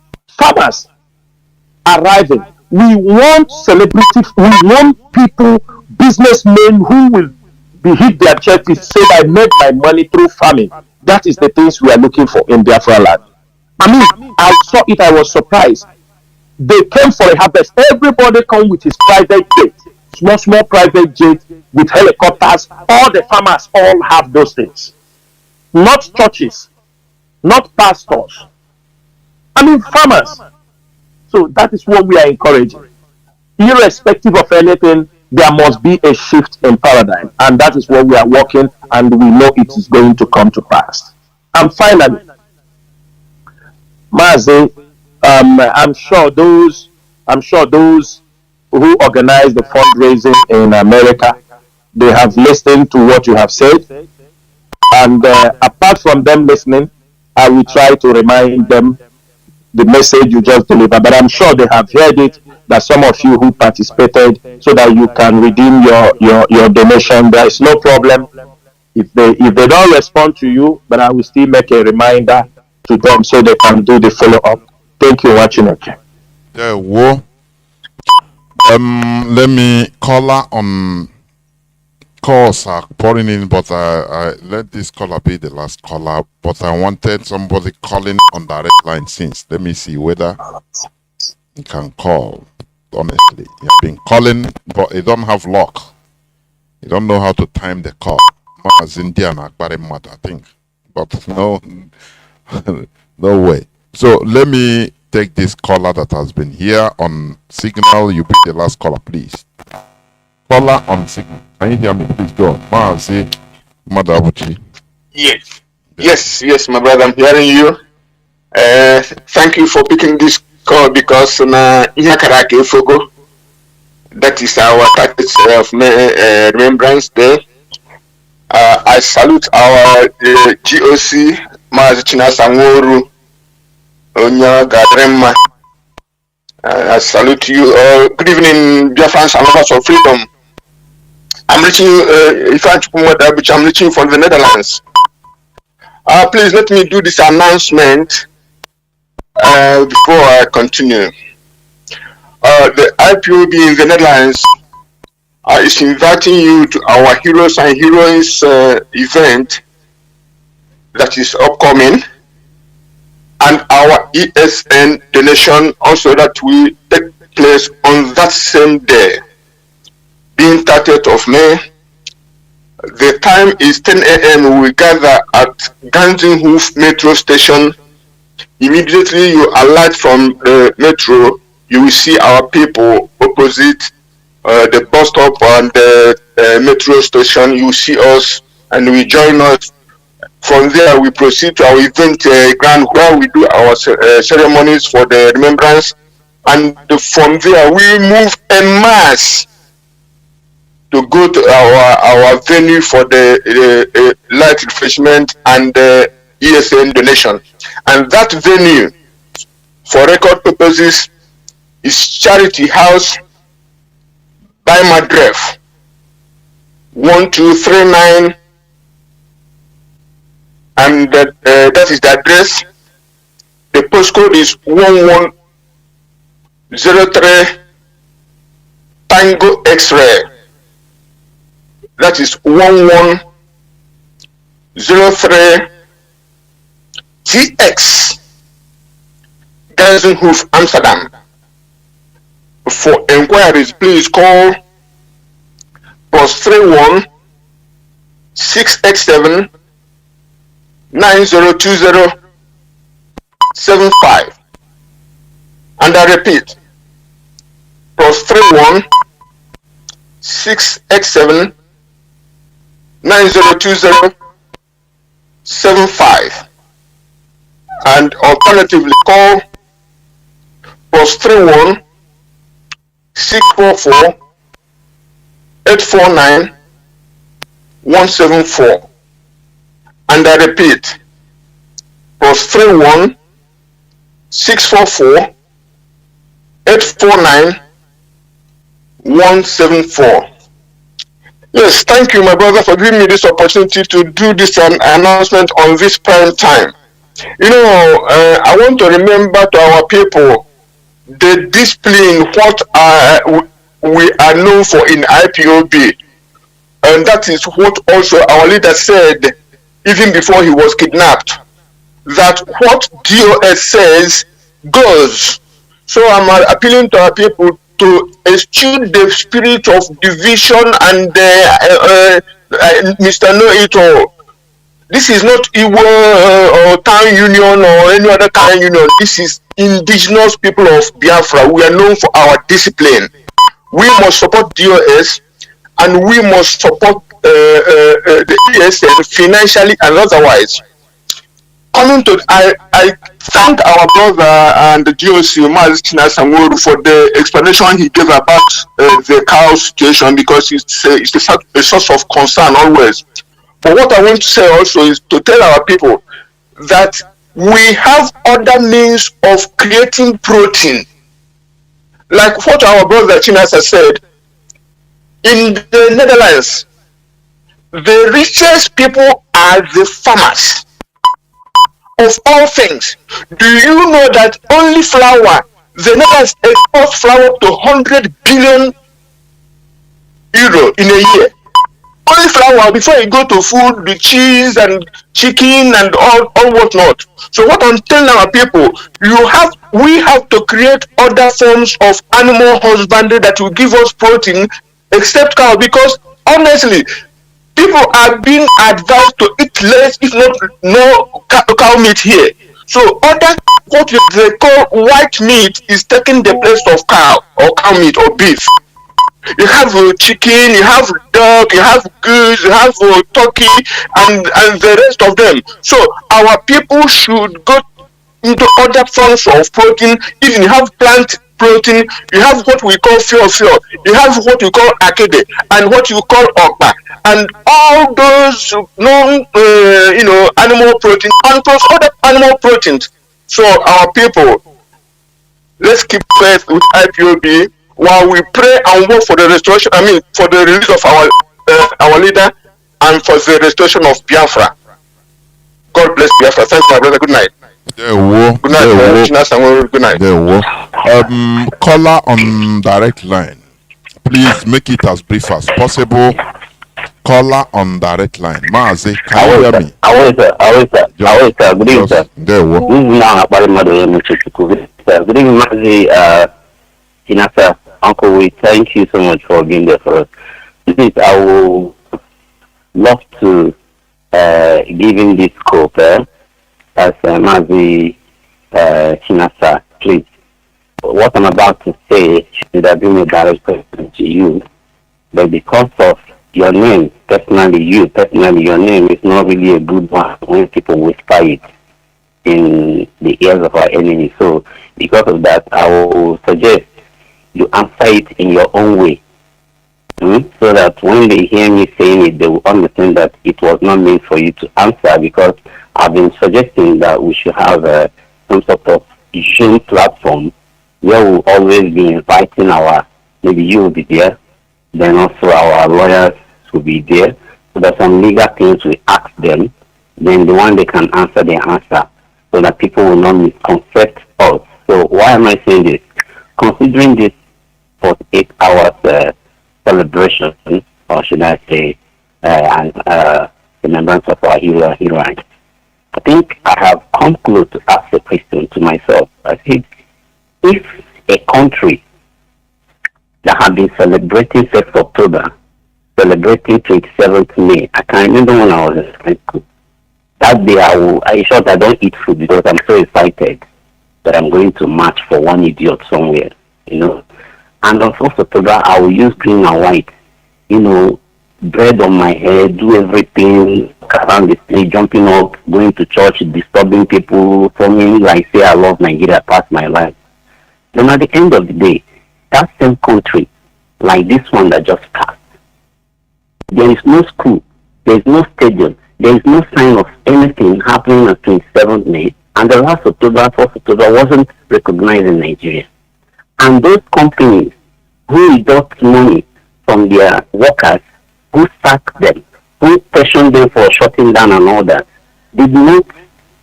arriving. We want celebrities, we want people, businessmen who will be hit their chest to say, I made my money through farming. That is the things we are looking for in Biafra land. I mean, I saw it, I was surprised. They came for a harvest. Everybody come with his private jet, small private jet with helicopters. All the farmers all have those things. Not churches, not pastors. I mean, farmers. So that is what we are encouraging. Irrespective of anything, there must be a shift in paradigm. And that is what we are working, and we know it is going to come to pass. And finally, Mazi, I'm sure those who organize the fundraising in America, they have listened to what you have said. And apart from them listening, I will try to remind them the message you just delivered. But I'm sure they have heard it, that some of you who participated, so that you can redeem your donation. There is no problem if they don't respond to you, but I will still make a reminder to them so they can do the follow-up. Thank you for watching. Okay. Yeah, well, let me caller on calls are pouring in, but I let this caller be the last caller. But I wanted somebody calling on direct line since. Let me see whether you can call. Honestly, you've been calling, but you don't have luck. You don't know how to time the call. As Indian, I think, but no, no way. So let me take this caller that has been here on signal. You be the last caller, please. Caller on signal. Can you hear me? Please go on. Mazi Madabuchi. Yes, my brother. I'm hearing you. Thank you for picking this call because that is our 30th of Remembrance Day. I salute our GOC, Mazi Chinasa Onya Gadrema. I salute you all. Good evening, Biafrans and lovers of freedom. I'm reaching you, which I'm reaching from the Netherlands. Please let me do this announcement before I continue. The IPOB in the Netherlands is inviting you to our Heroes and Heroines event that is upcoming, and our ESN donation also that will take place on that same day, being 30th of May. The time is 10 a.m. We will gather at Ganzenhof metro station. Immediately you alight from the metro, you will see our people opposite the bus stop and the metro station. You will see us and we join us. From there, we proceed to our event ground where we do our ceremonies for the remembrance. And from there, we move en masse to go to our venue for the light refreshment and the ESN donation. And that venue, for record purposes, is Charity House by Madref, 1239, and that is the address. The postcode is 1103 Tango X-ray. That is 1103 TX, Ganzenhof, Amsterdam. For inquiries, please call +31 687 9020 75. And I repeat, +31 687 9020 75. And alternatively call +31 644 849 174. And I repeat, +31 644 849 174. Yes, thank you, my brother, for giving me this opportunity to do this announcement on this prime time. You know, I want to remember to our people the discipline what we are known for in IPOB, and that is what also our leader said even before he was kidnapped, that what DOS says goes. So I'm appealing to our people to eschew the spirit of division and Mr. Know-it-all. This is not Iwo or town union or any other town union. This is indigenous people of Biafra. We are known for our discipline. We must support DOS and we must support the ESN financially and otherwise. Coming to, I thank our brother and the GOC, Mazi Chinasa, for the explanation he gave about the cow situation, because it's a source of concern always. But what I want to say also is to tell our people that we have other means of creating protein. Like what our brother Chinasa said, in the Netherlands, the richest people are the farmers. Of all things, do you know that only flour, the Netherlands exports flour to 100 billion euro in a year? Only flour, before you go to food, the cheese and chicken and all whatnot. So what I'm telling our people, we have to create other forms of animal husbandry that will give us protein, except cow, because honestly, people are being advised to eat less, if not no cow meat here. So other what they call white meat is taking the place of cow or cow meat or beef. You have chicken, you have duck, you have goose, you have turkey, and the rest of them. So our people should go into other forms of protein. Even you have plant protein, you have what we call fuel, you have what we call akede, and what you call okpa, and all those animal protein and plus other animal proteins. So our people, let's keep faith with IPOB while we pray and work for the restoration, for the release of our our leader and for the restoration of Biafra. God bless Biafra. Thank you, my brother. Good night. Good night, Chinasa. Good night. Caller on direct line. Please make it as brief as possible. Caller on direct line. Mazi, can you hear me? Sir. Good evening, sir. This is now Good evening, Mazi Chinasa. Uncle, we thank you so much for being there for us. Please, I will love to give him this scope as Mazi Chinasa. Please, what I'm about to say should have been a direct question to you, but because of your name, personally, your name is not really a good one when people whisper it in the ears of our enemies. So, because of that, I will suggest you answer it in your own way, so that when they hear me saying it, they will understand that it was not meant for you to answer, because I've been suggesting that we should have some sort of Zoom platform where we'll always be inviting maybe you will be there, then also our lawyers will be there, so that some legal things we ask them, then the one they can answer, they answer, so that people will not misconcept us. So why am I saying this? Considering this 48 hours celebration, or should I say, remembrance of our heroine, I think I have come close to ask a question to myself. I think if a country that have been celebrating 6th October, celebrating 27th May, I can remember when I was in high school. That day I don't eat food because I'm so excited that I'm going to march for one idiot somewhere, And on 1st October, I will use green and white, bread on my head, do everything, around the street, jumping up, going to church, disturbing people, forming like say I love Nigeria past my life. Then at the end of the day, that same country, like this one that just passed, there is no school, there is no stadium, there is no sign of anything happening on 27th May, and the last October, 4th October wasn't recognized in Nigeria. And those companies who deduct money from their workers, who sack them, who questioned them for shutting down and all that, did not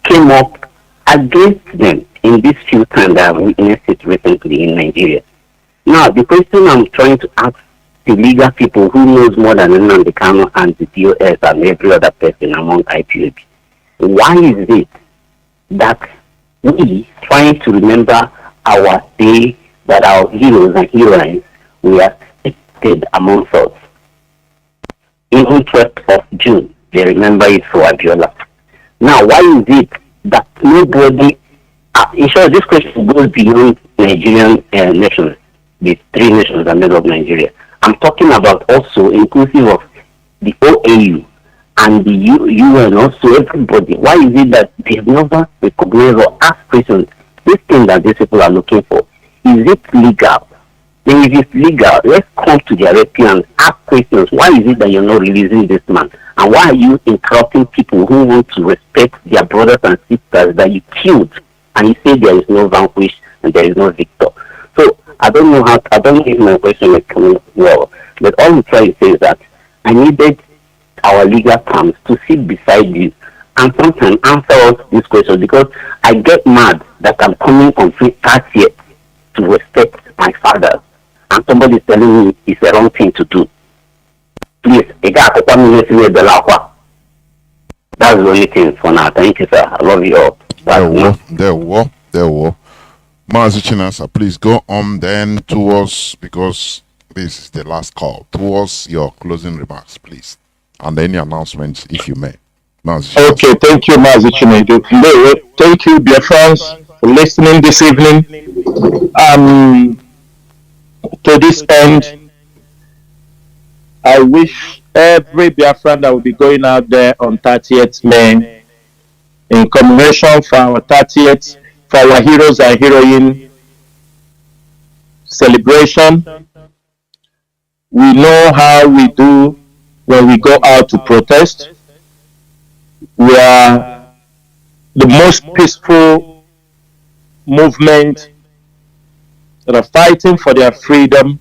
came up against them in this few times that I've witnessed it recently in Nigeria. Now, the question I'm trying to ask the legal people who knows more than Nnamdi Kanu and the DOS and every other person among IPOB, why is it that we trying to remember our day that our heroes and heroines we are expected amongst us? Even 12th of June, they remember it for Abiola. Now, why is it that nobody, in short, this question goes beyond Nigerian nations, the three nations that made up Nigeria. I'm talking about also inclusive of the OAU and the UN, also everybody. Why is it that they never recognize or ask questions? This thing that these people are looking for, is it legal? Then if it's legal, let's come to the RBL and ask questions. Why is it that you're not releasing this man? And why are you interrupting people who want to respect their brothers and sisters that you killed? And you say there is no vanquish and there is no victor. So I don't know if my question is coming well. But all I'm trying to say is that I needed our legal terms to sit beside you and sometimes answer us this question, because I get mad that I'm coming on 30th to respect my father, and somebody is telling me it's the wrong thing to do. Please, that's the only thing for now. Thank you, sir. I love you all. There were. Mazi Chinasa, please go on then towards, because this is the last call, towards your closing remarks, please. And any announcements, if you may. Mazi. Okay, thank you, Mazi Chinasa. Thank you, Biafrans, for listening this evening. To this end, I wish every Biafran that will be going out there on 30th May in commemoration for our 30th, for our heroes and heroine celebration. We know how we do when we go out to protest. We are the most peaceful movement that are fighting for their freedom,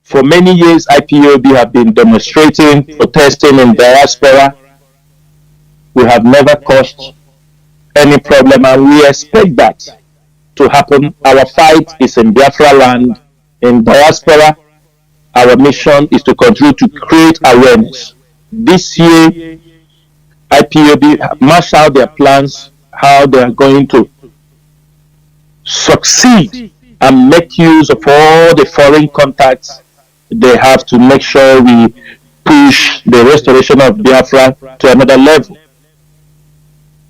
For many years, IPOB have been demonstrating, protesting in diaspora. We have never caused any problem, and we expect that to happen. Our fight is in Biafra land, in diaspora. Our mission is to continue to create awareness. This year, IPOB have mashed out their plans, how they are going to succeed and make use of all the foreign contacts they have to make sure we push the restoration of Biafra to another level.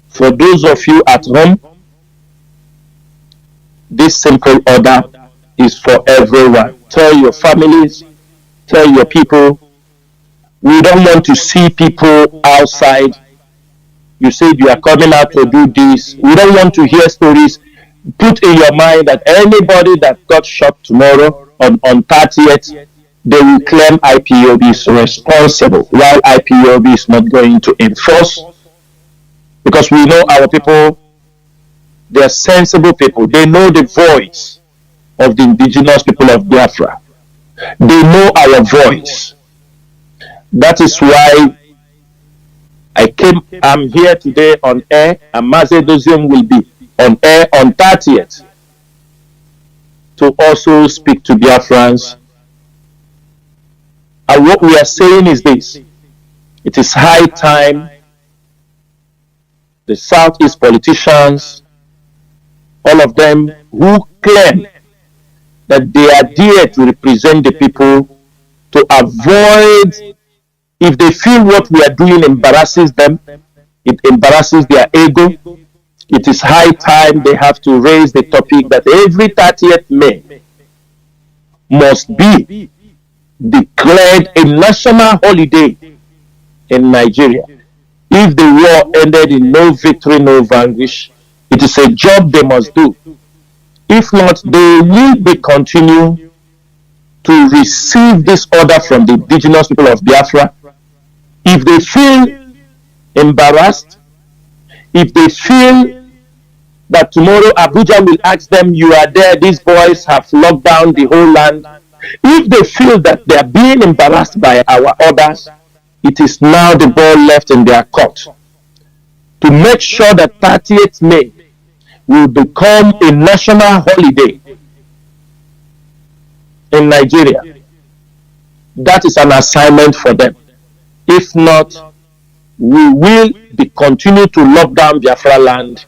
For those of you at home, this simple order is for everyone. Tell your families, tell your people, we don't want to see people outside. You said you are coming out to do this. We don't want to hear stories. Put in your mind that anybody that got shot tomorrow on 30th, they will claim IPOB is responsible, while IPOB is not going to enforce. Because we know our people, they are sensible people. They know the voice of the indigenous people of Biafra. They know our voice. That is why I'm here today on air, and Mazi will be on air on 30th to also speak to Biafrans. And what we are saying is this: it is high time the Southeast politicians, all of them who claim that they are there to represent the people, to avoid, if they feel what we are doing embarrasses them, it embarrasses their ego, it is high time they have to raise the topic that every 30th May must be declared a national holiday in Nigeria. If the war ended in no victory, no vanquish, it is a job they must do. If not, they will be continue to receive this order from the indigenous people of Biafra. If they feel embarrassed, if they feel that tomorrow Abuja will ask them, you are there, these boys have locked down the whole land. If they feel that they are being embarrassed by our orders, it is now the ball left in their court to make sure that 30th May will become a national holiday in Nigeria. That is an assignment for them. If not, we will continue to lock down Biafra land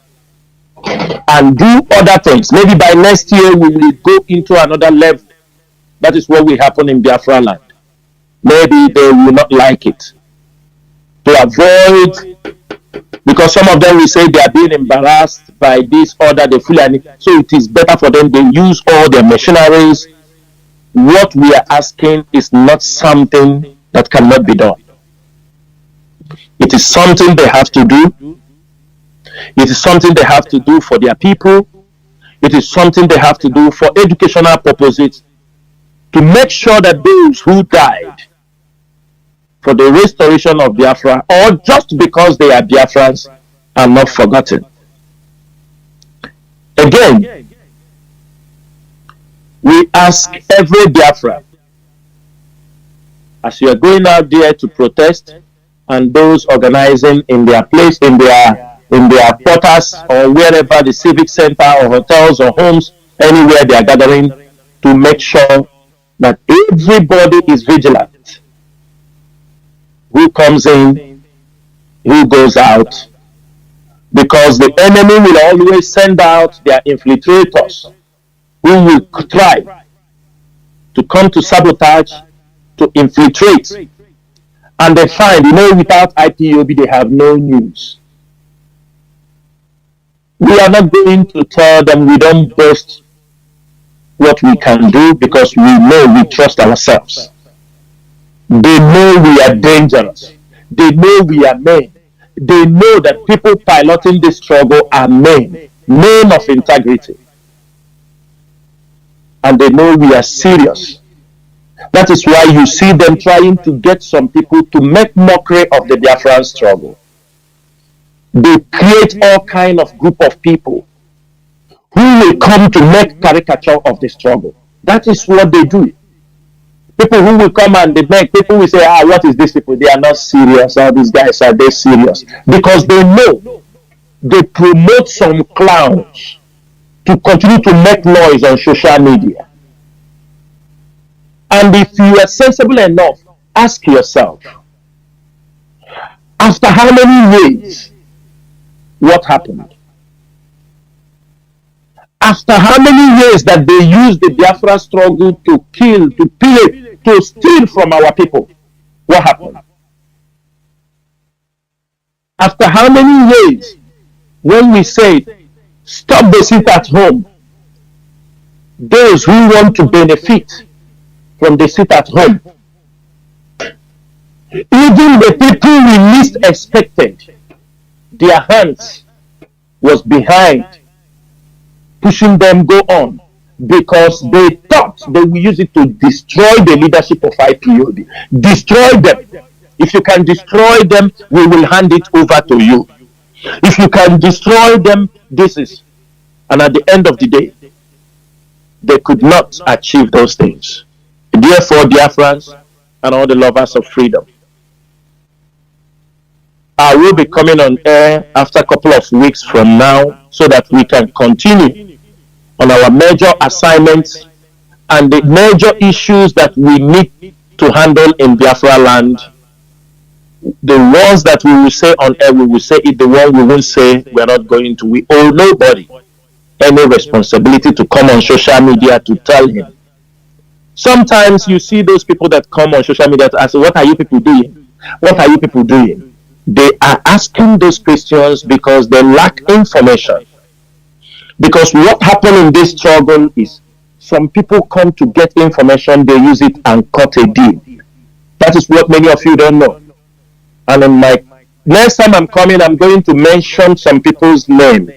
and do other things. Maybe by next year we will go into another level. That is what will happen in Biafra land. Maybe they will not like it. To avoid, because some of them will say they are being embarrassed by this order, they feel like, so it is better for them, they use all their machineries. What we are asking is not something that cannot be done. It is something they have to do. It is something they have to do for their people. It is something they have to do for educational purposes, to make sure that those who died for the restoration of Biafra, or just because they are Biafrans, are not forgotten. Again, we ask every Biafran, as you are going out there to protest, and those organizing in their place, in their quarters, or wherever, the civic center or hotels or homes, anywhere they are gathering, to make sure that everybody is vigilant. Who comes in, who goes out, because the enemy will always send out their infiltrators who will try to come to sabotage, to infiltrate, and they find, without IPOB they have no news. We are not going to tell them we don't boast what we can do, because we know we trust ourselves. They know we are dangerous. They know we are men. They know that people piloting this struggle are men of integrity. And they know we are serious. That is why you see them trying to get some people to make mockery of the Biafran struggle. They create all kind of group of people who will come to make caricature of the struggle. That is what they do. People who will come and debate, people will say, what is this people? They are not serious. All these guys, are they serious? Because they know they promote some clowns to continue to make noise on social media. And if you are sensible enough, ask yourself, after how many years, what happened? After how many years that they used the Biafra struggle to kill, to pillage, to steal from our people, what happened? After how many years, when we said, stop the sit at home, those who want to benefit from the sit at home, even the people we least expected, their hands was behind pushing them go on, because they thought they will use it to destroy the leadership of IPOB. Destroy them. If you can destroy them, we will hand it over to you. If you can destroy them, this is. And at the end of the day, they could not achieve those things. Therefore, Biafrans and all the lovers of freedom, I will be coming on air after a couple of weeks from now so that we can continue on our major assignments and the major issues that we need to handle in Biafra land. The ones that we will say on air, we will say it. The one we won't say, we're not going to. We owe nobody any responsibility to come on social media to tell him. Sometimes you see those people that come on social media to ask, what are you people doing? What are you people doing? They are asking those questions because they lack information. Because what happened in this struggle is some people come to get information, they use it and cut a deal. That is what many of you don't know. And in my next time I'm coming, I'm going to mention some people's name.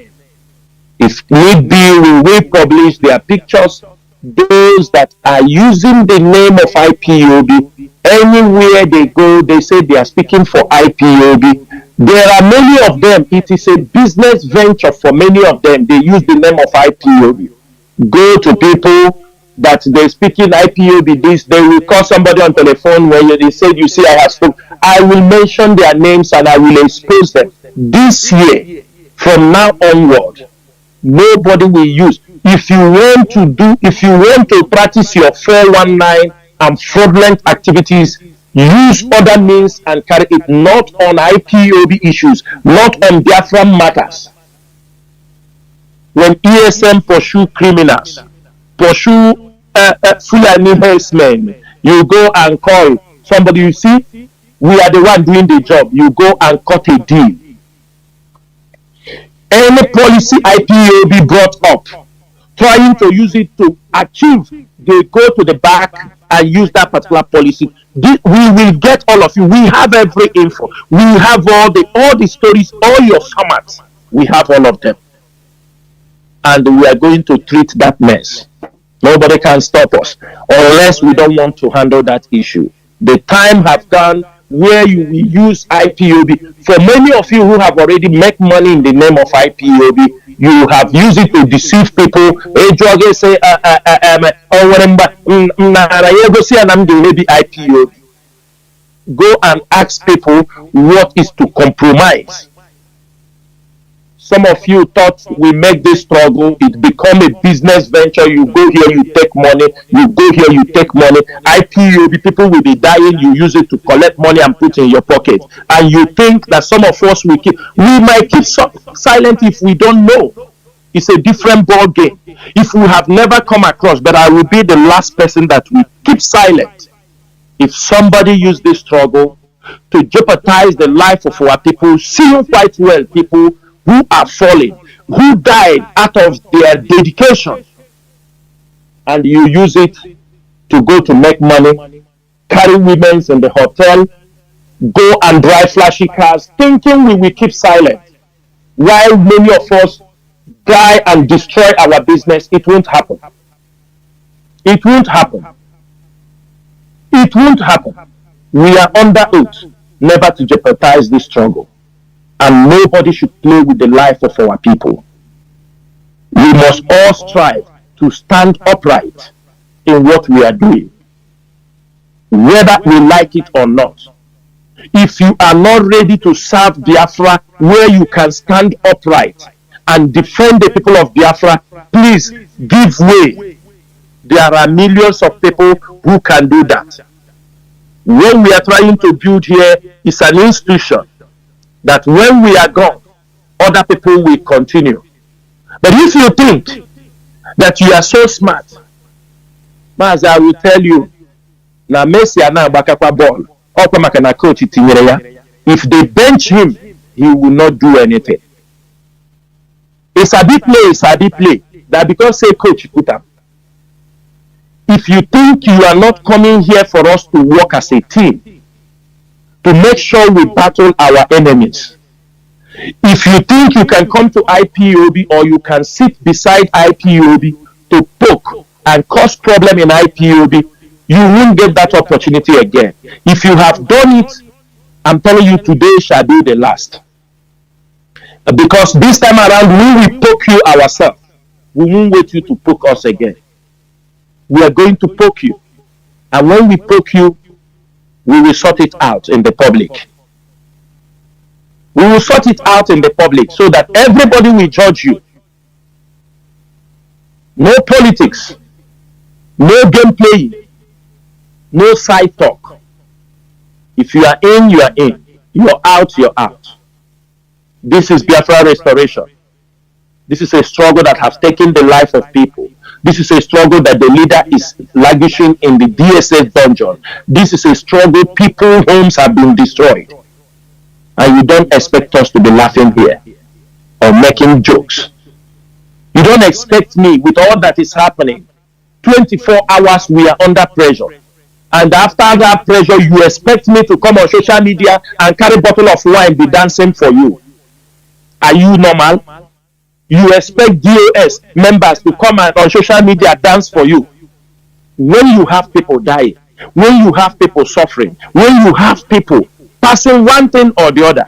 If need be, we will publish their pictures. Those that are using the name of IPOB, anywhere they go, they say they are speaking for IPOB. There are many of them. It is a business venture for many of them. They use the name of IPOB. Go to people that they speak in IPOB this, they will call somebody on telephone when they say, you see, I have spoken. I will mention their names and I will expose them. This year, from now onward, nobody will use. If you want to practice your 419 and fraudulent activities, use other means and carry it, not on IPOB issues, not on Biafra matters. When ESM pursue criminals, pursue Fulani herdsmen, you go and call somebody, you see, we are the one doing the job, you go and cut a deal. Any policy IPOB brought up, trying to use it to achieve, they go to the back and use that particular policy. We will get all of you. We have every info. We have all the stories, all your formats. We have all of them. And we are going to treat that mess. Nobody can stop us unless we don't want to handle that issue. The time has gone where you will use IPOB. For many of you who have already made money in the name of IPOB, you have used it to deceive people. Say, maybe IPOB. Go and ask people what is to compromise. Some of you thought we make this struggle, it become a business venture. You go here, you take money. You go here, you take money. IPOB, people will be dying. You use it to collect money and put in your pocket. And you think that some of us will keep. We might keep silent if we don't know. It's a different ball game. If we have never come across, but I will be the last person that will keep silent. If somebody used this struggle to jeopardize the life of our people, seeing quite well people who are falling, who died out of their dedication, and you use it to go to make money, carry women in the hotel, go and drive flashy cars, thinking we will keep silent, while many of us die and destroy our business. It won't happen. It won't happen. It won't happen. We are under oath never to jeopardize this struggle. And nobody should play with the life of our people. We must all strive to stand upright in what we are doing. whether we like it or not. If you are not ready to serve Biafra where you can stand upright and defend the people of Biafra, please give way. There are millions of people who can do that. What we are trying to build here is an institution that when we are gone, other people will continue. But if you think that you are so smart, Mazi, I will tell you, na Messi ana bakakwa ball. If they bench him, he will not do anything. It's a big play. That because say coach put up. If you think you are not coming here for us to work as a team, to make sure we battle our enemies, if you think you can come to IPOB or you can sit beside IPOB to poke and cause problem in IPOB, you won't get that opportunity again. If you have done it, I'm telling you, today shall be the last. Because this time around, we will poke you ourselves. We won't wait you to poke us again. We are going to poke you. And when we poke you, we will sort it out in the public. We will sort it out in the public so that everybody will judge you. No politics. No game playing. No side talk. If you are in, you are in. You are out, you're out. This is Biafra restoration. This is a struggle that has taken the life of people. This is a struggle that the leader is languishing in the DSS dungeon. This is a struggle people's homes have been destroyed. And you don't expect us to be laughing here or making jokes. You don't expect me, with all that is happening, 24 hours we are under pressure. And after that pressure, you expect me to come on social media and carry a bottle of wine be dancing for you. Are you normal? You expect DOS members to come on social media dance for you. When you have people dying, when you have people suffering, when you have people passing one thing or the other,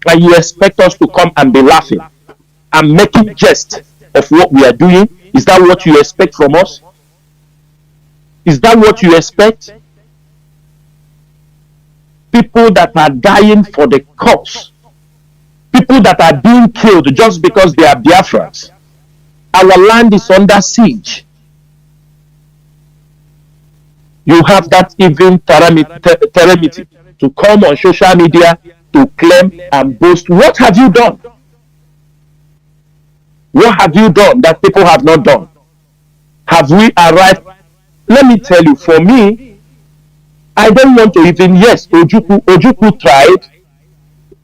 and you expect us to come and be laughing and making jest of what we are doing, is that what you expect from us? Is that what you expect? People that are dying for the cause. People that are being killed just because they are Biafrans. Our land is under siege. You have that even temerity to come on social media to claim and boast. What have you done? What have you done that people have not done? Have we arrived? Let me tell you, for me, I don't want to even, yes, Ojukwu tried,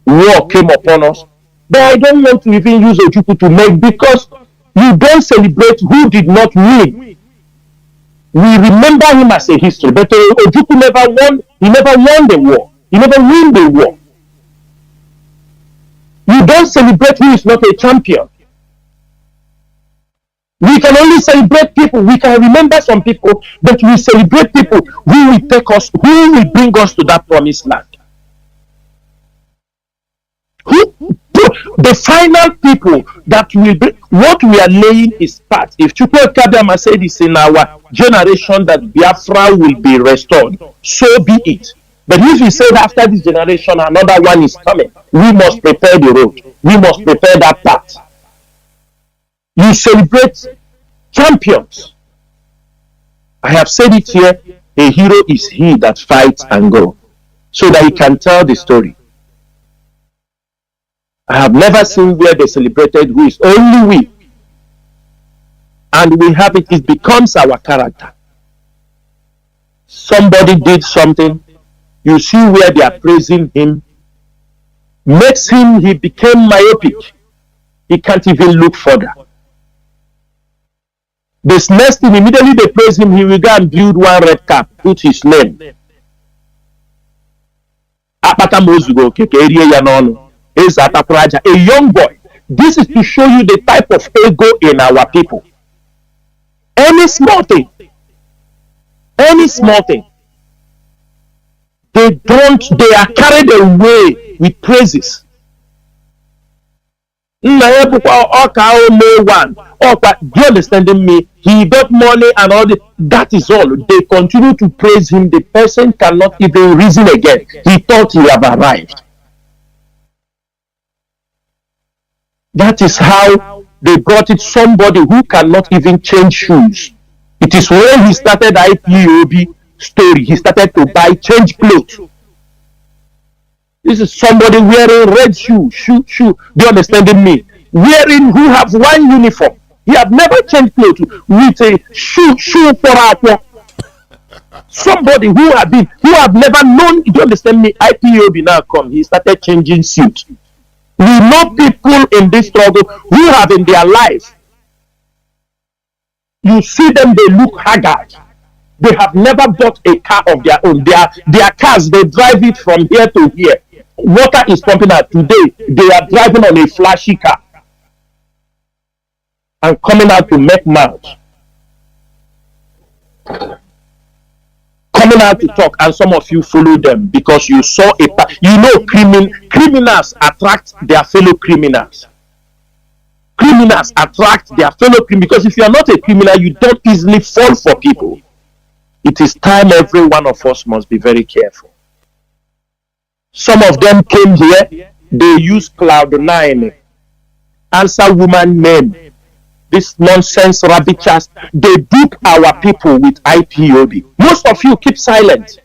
war came upon us, but I don't want to even use Ojukwu to make, because you don't celebrate who did not win. We remember him as a history, but Ojukwu never won. He never won the war. He never win the war. You don't celebrate who is not a champion. We can only celebrate people. We can remember some people, but we celebrate people who will take us, who will bring us to that promised land. The final people that will bring, what we are laying is part. If Chukwu Kabiyama said this in our generation that Biafra will be restored, so be it. But if he said after this generation another one is coming, we must prepare the road. We must prepare that path. You celebrate champions. I have said it here, a hero is he that fights and go, so that he can tell the story. I have never seen where they celebrated who is only we. And we have it, it becomes our character. Somebody did something, you see where they are praising him, makes him, he became myopic. He can't even look further. This next thing, immediately they praise him, he will go and build one red cap, put his name. A young boy. This is to show you the type of ego in our people. Any small thing, they are carried away with praises. Do you understanding me? He got money and all that is all. They continue to praise him. The person cannot even reason again. He thought he have arrived. That is how they brought it. Somebody who cannot even change shoes. It is when he started IPOB story. He started to buy change clothes. This is somebody wearing red shoe. Do you understanding me? Who have one uniform. He have never changed clothes with a shoe for aqua. Somebody who have never known. Do you understand me? IPOB now come. He started changing suit. We know people in this struggle who have in their life. You see them, they look haggard. They have never bought a car of their own. Their cars, they drive it from here to here. Water is pumping out. Today, they are driving on a flashy car and coming out to make mouth. Coming out to talk, and some of you follow them because you saw criminals attract their fellow criminals. Criminals attract their fellow criminals because if you are not a criminal, you don't easily fall for people. It is time every one of us must be very careful. Some of them came here, they use Cloud9, answer woman name. This nonsense rabbiters, they dupe our people with IPOB. Most of you keep silent.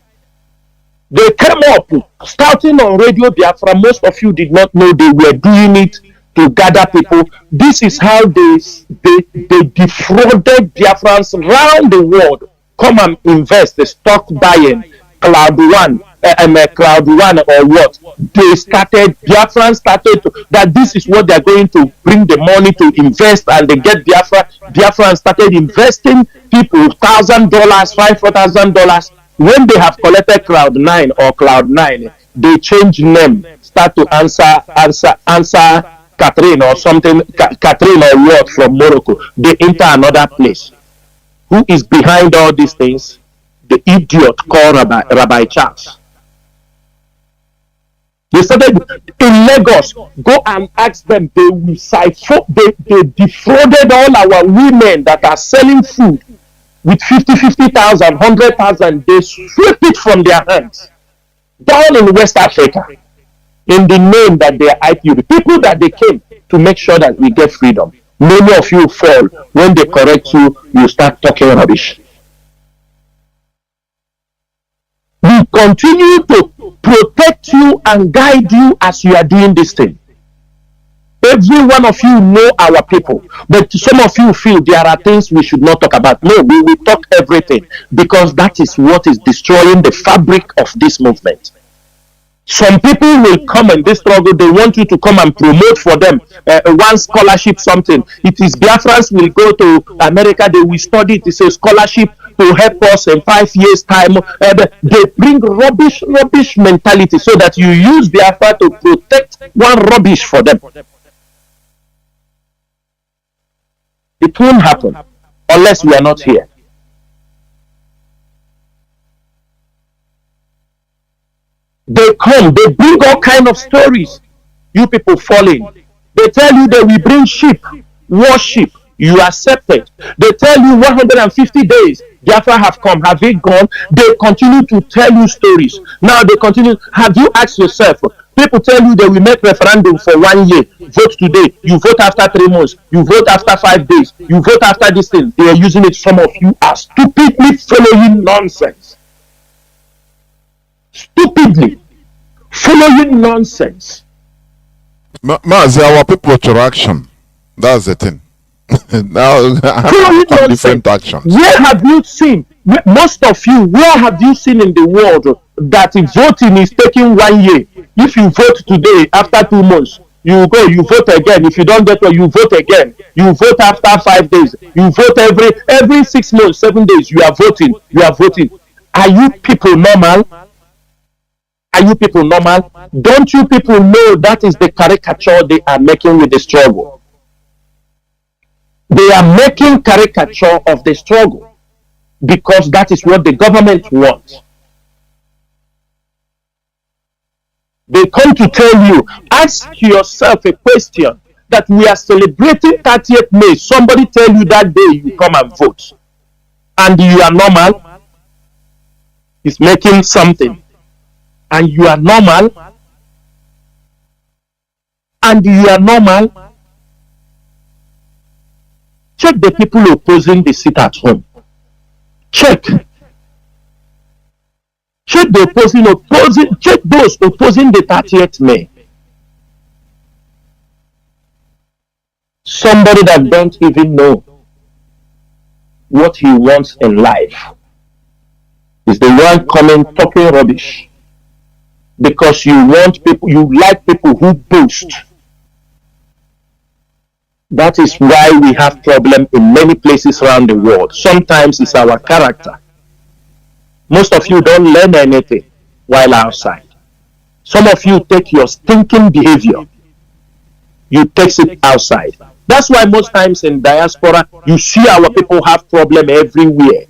They came up starting on Radio Biafra. Most of you did not know they were doing it to gather people. This is how they defrauded Biafrans around the world. Come and invest, the stock buying, Cloud1 or what? Biafrans started that this is what they're going to bring the money to invest, and they get Biafrans started investing people $1,000, $5,000. When they have collected Cloud9, they change name, start to answer Catherine or something, Catherine or what from Morocco. They enter another place. Who is behind all these things? The idiot called Rabbi Charles. They started in Lagos. Go and ask them. They defrauded all our women that are selling food with 50,000, 100,000. They sweep it from their hands down in West Africa in the name that they are IPOB. People that they came to make sure that we get freedom. Many of you fall. When they correct you, you start talking rubbish. We continue to protect you and guide you as you are doing this thing. Every one of you know our people, but some of you feel there are things we should not talk about. No, we will talk everything because that is what is destroying the fabric of this movement. Some people will come in this struggle, they want you to come and promote for them one scholarship, something. It is Biafrans will go to America, they will study, it is a scholarship to help us in 5 years' time. They bring rubbish mentality so that you use Biafra to protect one rubbish for them. It won't happen unless we are not here. They come, they bring all kind of stories. You people falling. They tell you that we bring sheep, worship. You accept it. They tell you 150 days. Biafra have come. Have they gone? They continue to tell you stories. Now they continue. Have you asked yourself? People tell you they will make referendum for 1 year. Vote today. You vote after 3 months. You vote after 5 days. You vote after this thing. They are using it. Some of you are stupidly following nonsense. Stupidly following nonsense. Mazi, our people to action. That's the thing. Now different actions. Where have you seen, most of you, where have you seen in the world that voting is taking 1 year? If you vote today, after 2 months, you go, you vote again. If you don't get one, you vote again. You vote after 5 days. You vote every 6 months, 7 days. You are voting. You are voting. Are you people normal? Are you people normal? Don't you people know that is the caricature they are making with the struggle? They are making caricature of the struggle because that is what the government wants. They come to tell you, ask yourself a question. that we are celebrating 30th May, somebody tell you that day you come and vote, and you are normal, is making something, and you are normal, check the people opposing the seat at home. Check those opposing the 30th May. Somebody that don't even know what he wants in life is the one coming talking rubbish because you like people who boast. That is why we have problem in many places around the world. Sometimes it's our character. Most of you don't learn anything while outside. Some of you take your stinking behavior, you take it outside. That's why most times in diaspora, you see our people have problem everywhere.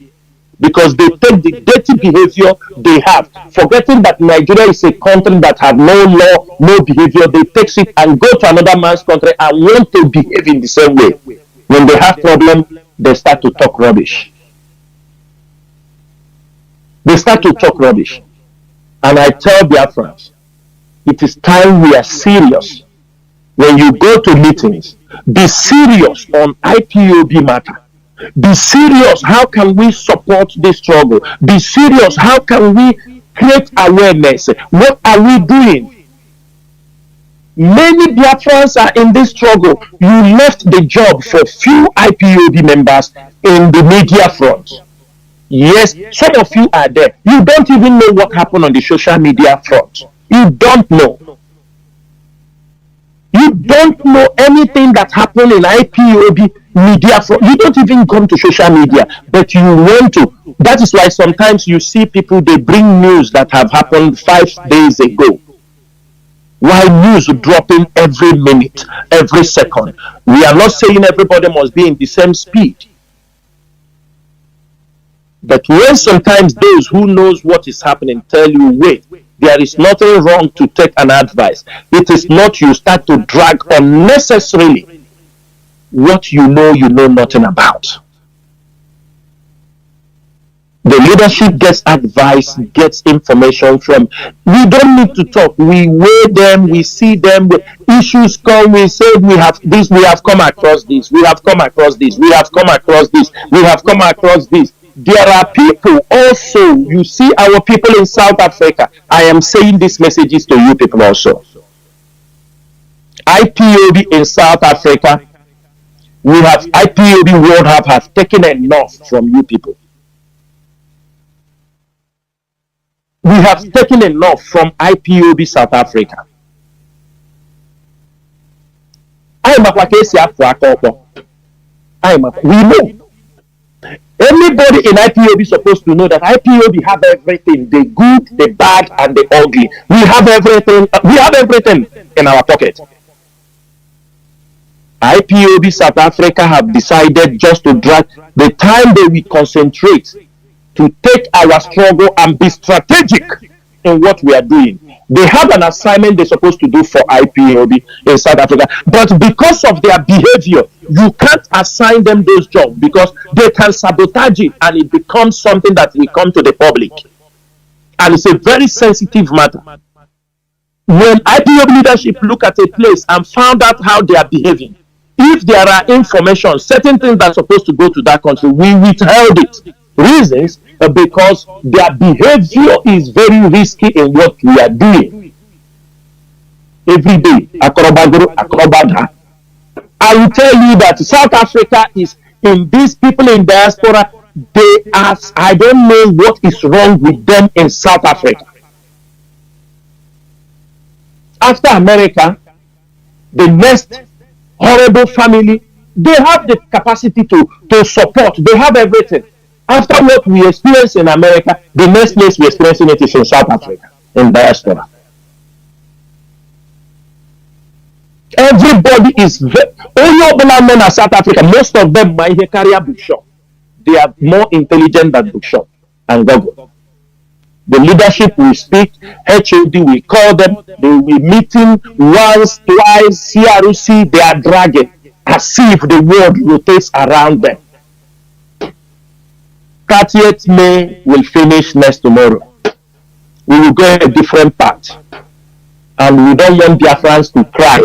Because they take the dirty behavior they have, forgetting that Nigeria is a country that have no law, no behavior. They take it and go to another man's country and want to behave in the same way. When they have problem, they start to talk rubbish. And I tell Biafrans, it is time we are serious. When you go to meetings, be serious on IPOB matter. Be serious. How can we support this struggle? Be serious. How can we create awareness? What are we doing? Many Biafrans are in this struggle. You left the job for few IPOB members in the media front. Yes, some of you are there. You don't even know what happened on the social media front. You don't know. You don't know anything that happened in IPOB media. You don't even come to social media, but you want to. That is why sometimes you see people, they bring news that have happened 5 days ago. Why news dropping every minute, every second? We are not saying everybody must be in the same speed. But when sometimes those who knows what is happening tell you, wait, there is nothing wrong to take an advice. It is not you start to drag unnecessarily what you know nothing about. The leadership gets advice, gets information from. We don't need to talk. We weigh them, we see them. Issues come, we say we have this, we have come across this, we have come across this, we have come across this, we have come across this. There are people also, you see our people in South Africa. I am saying these messages to you people also. IPOB in South Africa, we have IPOB World Hub have taken enough from you people. We have taken enough from IPOB South Africa. We know. Everybody in IPOB is supposed to know that IPOB have everything, the good, the bad, and the ugly. We have everything. We have everything in our pocket. IPOB South Africa have decided just to drag the time that we concentrate to take our struggle and be strategic in what we are doing. They have an assignment they're supposed to do for IPOB in South Africa, but because of their behavior, you can't assign them those jobs because they can sabotage it and it becomes something that will come to the public. And it's a very sensitive matter. When IPOB leadership look at a place and found out how they are behaving, if there are information, certain things that are supposed to go to that country, we withheld it. Reasons because their behavior is very risky in what we are doing. Every day, I will tell you that South Africa is in these people in diaspora, they are, I don't know what is wrong with them in South Africa. After America, the next horrible family, they have the capacity to support, they have everything. After what we experience in America, the next place we experience it is in South Africa, in diaspora. Everybody is all black men in South Africa, most of them might carry a bookshop. They are more intelligent than bookshop and Google. The leadership will speak, HOD will call them, they will be meeting once, twice, CRC, they are dragging as if the world rotates around them. 30th May will finish next tomorrow. We will go a different path. And we don't want Biafrans to cry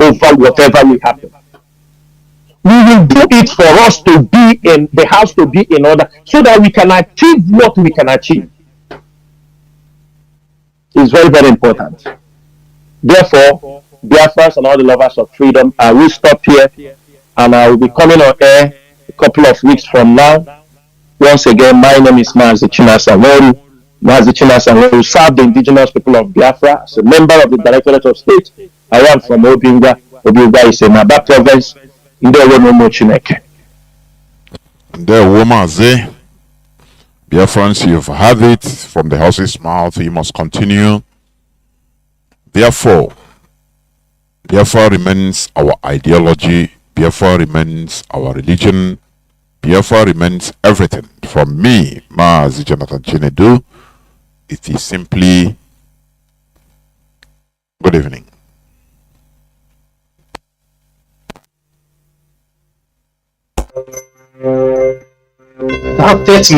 over whatever will happen. We will do it for us to be in the house, to be in order, so that we can achieve what we can achieve. It's very, very important. Therefore, Biafrans and all the lovers of freedom, I will stop here, and I will be coming on air a couple of weeks from now. Once again, my name is Mazi Chinasa. Mazi Chinasa will serve the indigenous people of Biafra as a member of the Directorate of State. I am from Obingwa. Obingwa is in Aba province. There Mazi. Biafrans, you've had it from the horse's mouth. You must continue. Therefore, Biafra remains our ideology. Biafra remains our religion. Biafra remains everything. From me, Mazi Chinasa, it is simply good evening.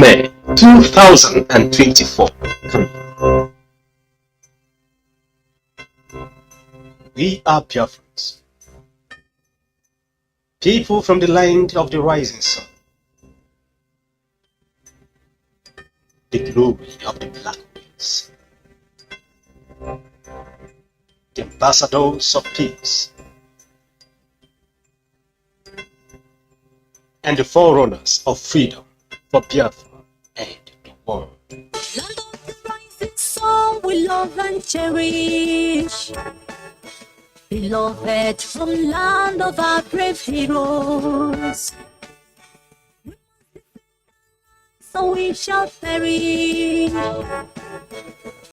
May 2024. We are Biafrans, people from the land of the rising sun, the glory of the black wings, the ambassadors of peace, and the forerunners of freedom for Biafra and the world. Land of the rising sun we love and cherish, beloved from land of our brave heroes. So we shall perish.